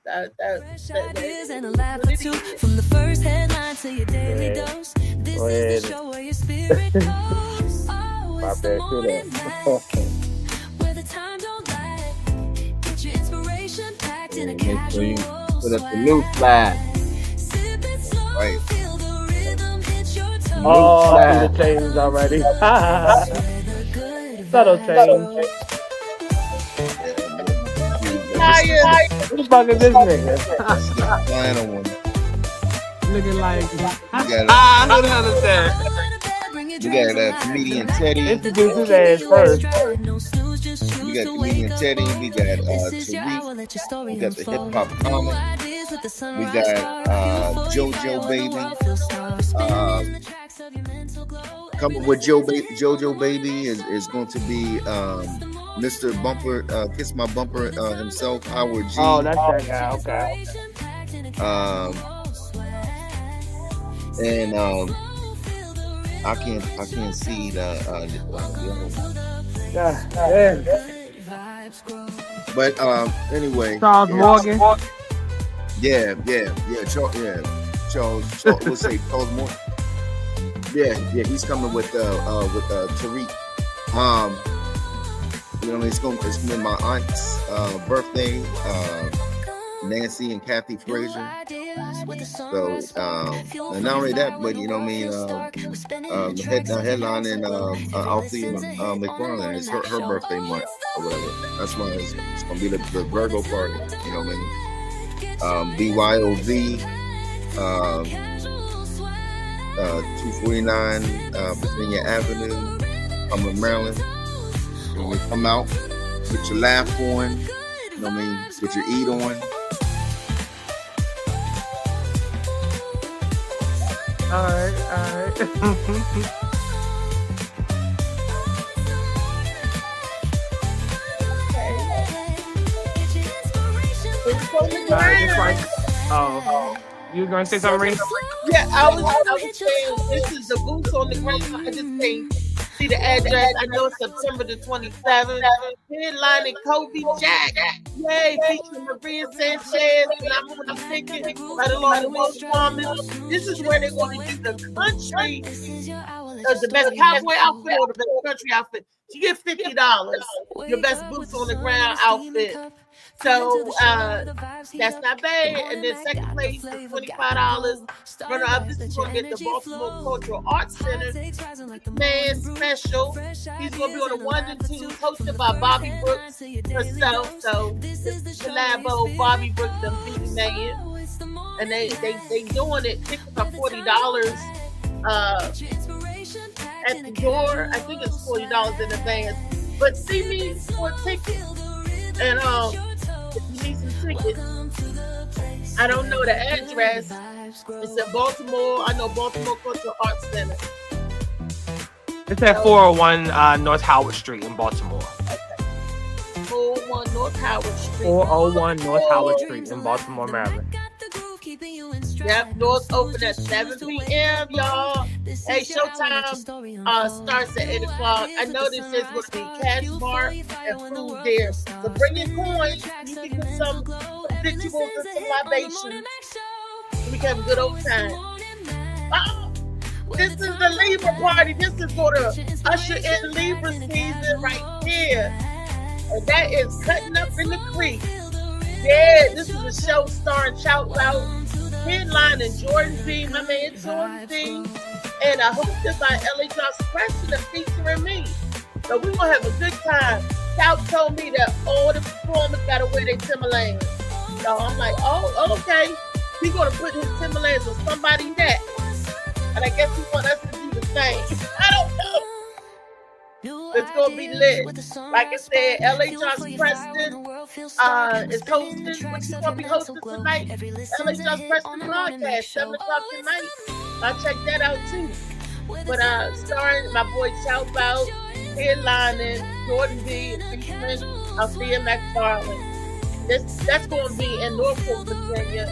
ideas and a laugh or two from the first headline to your daily dose. This is the show where your spirit goes. Oh, it's the morning night where the time don't lie. Get your inspiration packed in a casual Put up the new slide. Right. Oh, I see the change already. Subtle change. Who the fuck is this nigga? Looking like who the hell is that? You got comedian Teddy. Introduce his ass first. We got comedian Teddy. We got Tariq. We got the hip hop comic. We got JoJo Baby. Coming with JoJo Baby is going to be Mr. Bumper, Kiss My Bumper himself, Howard G. Oh, that's that guy. Okay. And I can't see the but anyway, Charles Morgan. Yeah. Charles. Let's say Charles Morgan. Yeah. He's coming with Tariq. It's gonna be my aunt's birthday. Nancy and Kathy Frazier. So, and not only that, but the headline in Althea McFarlane. It's her birthday month or whatever. That's why it's gonna be the Virgo party. You know what I mean? BYOV, 249 Virginia Avenue. I'm in Maryland. When we come out, get your laugh on. You know what I mean? Get your eat on. All right. You were gonna say something, Reese? Yeah, I was saying this is the boots on the ground. I just think See the address. I know it's September the 27th. Headlining Kobe Jack. Yay, featuring Maria Sanchez. And I'm thinking right along the Most Farmers. This is where they're going to do the country, the best cowboy outfit or the best country outfit. You get $50. Your best boots on the ground outfit. So that's not bad. And then second place is $25. Runner up, this is going to get the Baltimore Cultural Arts Center man special. He's going to be on the 1 and 2, hosted by Bobby Brooks herself. So this is the collabo Bobby Brooks, the big man, and they doing it. Tickets are $40 at the door. I think it's $40 in advance. But see me for a ticket, and if you need some tickets, I don't know the address. It's in Baltimore. I know Baltimore Cultural Arts Center. It's at 401 North Howard Street in Baltimore. Okay. 401 North Howard Street. 401 North Howard Street in Baltimore, Maryland. Yep, doors open at 7 p.m., y'all. Hey, showtime starts at 8 o'clock. I know this is going to be cash bar and food there. So bring your coins. You can get some rituals and some libations. We can have a good old time. This is the Libra party. This is for the usher in Libra season right here. And that is Cutting Up in the Creek. Yeah, this is a show starring Shout Out, headlining Jordan B, my man Jordan B, and hosted by LA Josh Preston and featuring me. So we're going to have a good time. Shout told me that all the performers got to wear their Timberlands. So I'm like, oh, okay. He's going to put his Timberlands on somebody's neck. And I guess he wants us to do the same. I don't know. It's going to be lit. Like I said, LA Josh Preston is hosting. What's he going to be hosting tonight? LA Josh Preston podcast, 7 o'clock tonight. I'll check that out too. But starring my boy Shout Out, headlining Jordan B, and featuring Althea McFarlane. That's going to be in Norfolk, Virginia.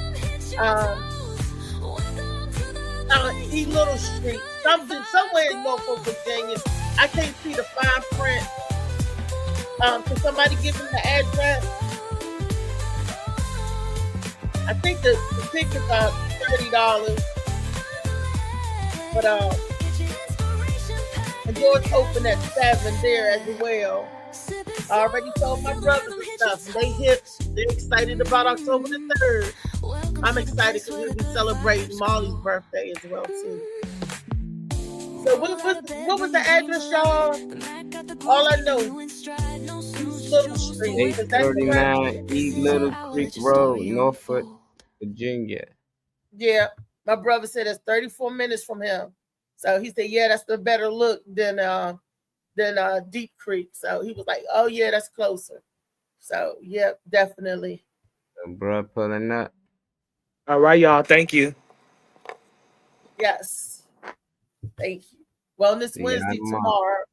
E Little Street, somewhere in Norfolk, Virginia. I can't see the fine print. Can somebody give me the address? I think the tickets are $30. But the doors open at 7 there as well. I already told my brothers and stuff. They're excited about October the 3rd. I'm excited because we'll be celebrating Molly's birthday as well too. So what was the address, y'all? All I know is Little Street. 839 East Little Creek Road, Norfolk, Virginia. Yeah, my brother said it's 34 minutes from him. So he said, yeah, that's the better look than Deep Creek. So he was like, oh yeah, that's closer. So yeah, definitely. Bro, pulling up. All right, y'all. Thank you. Yes. Thank you. Wellness Wednesday tomorrow.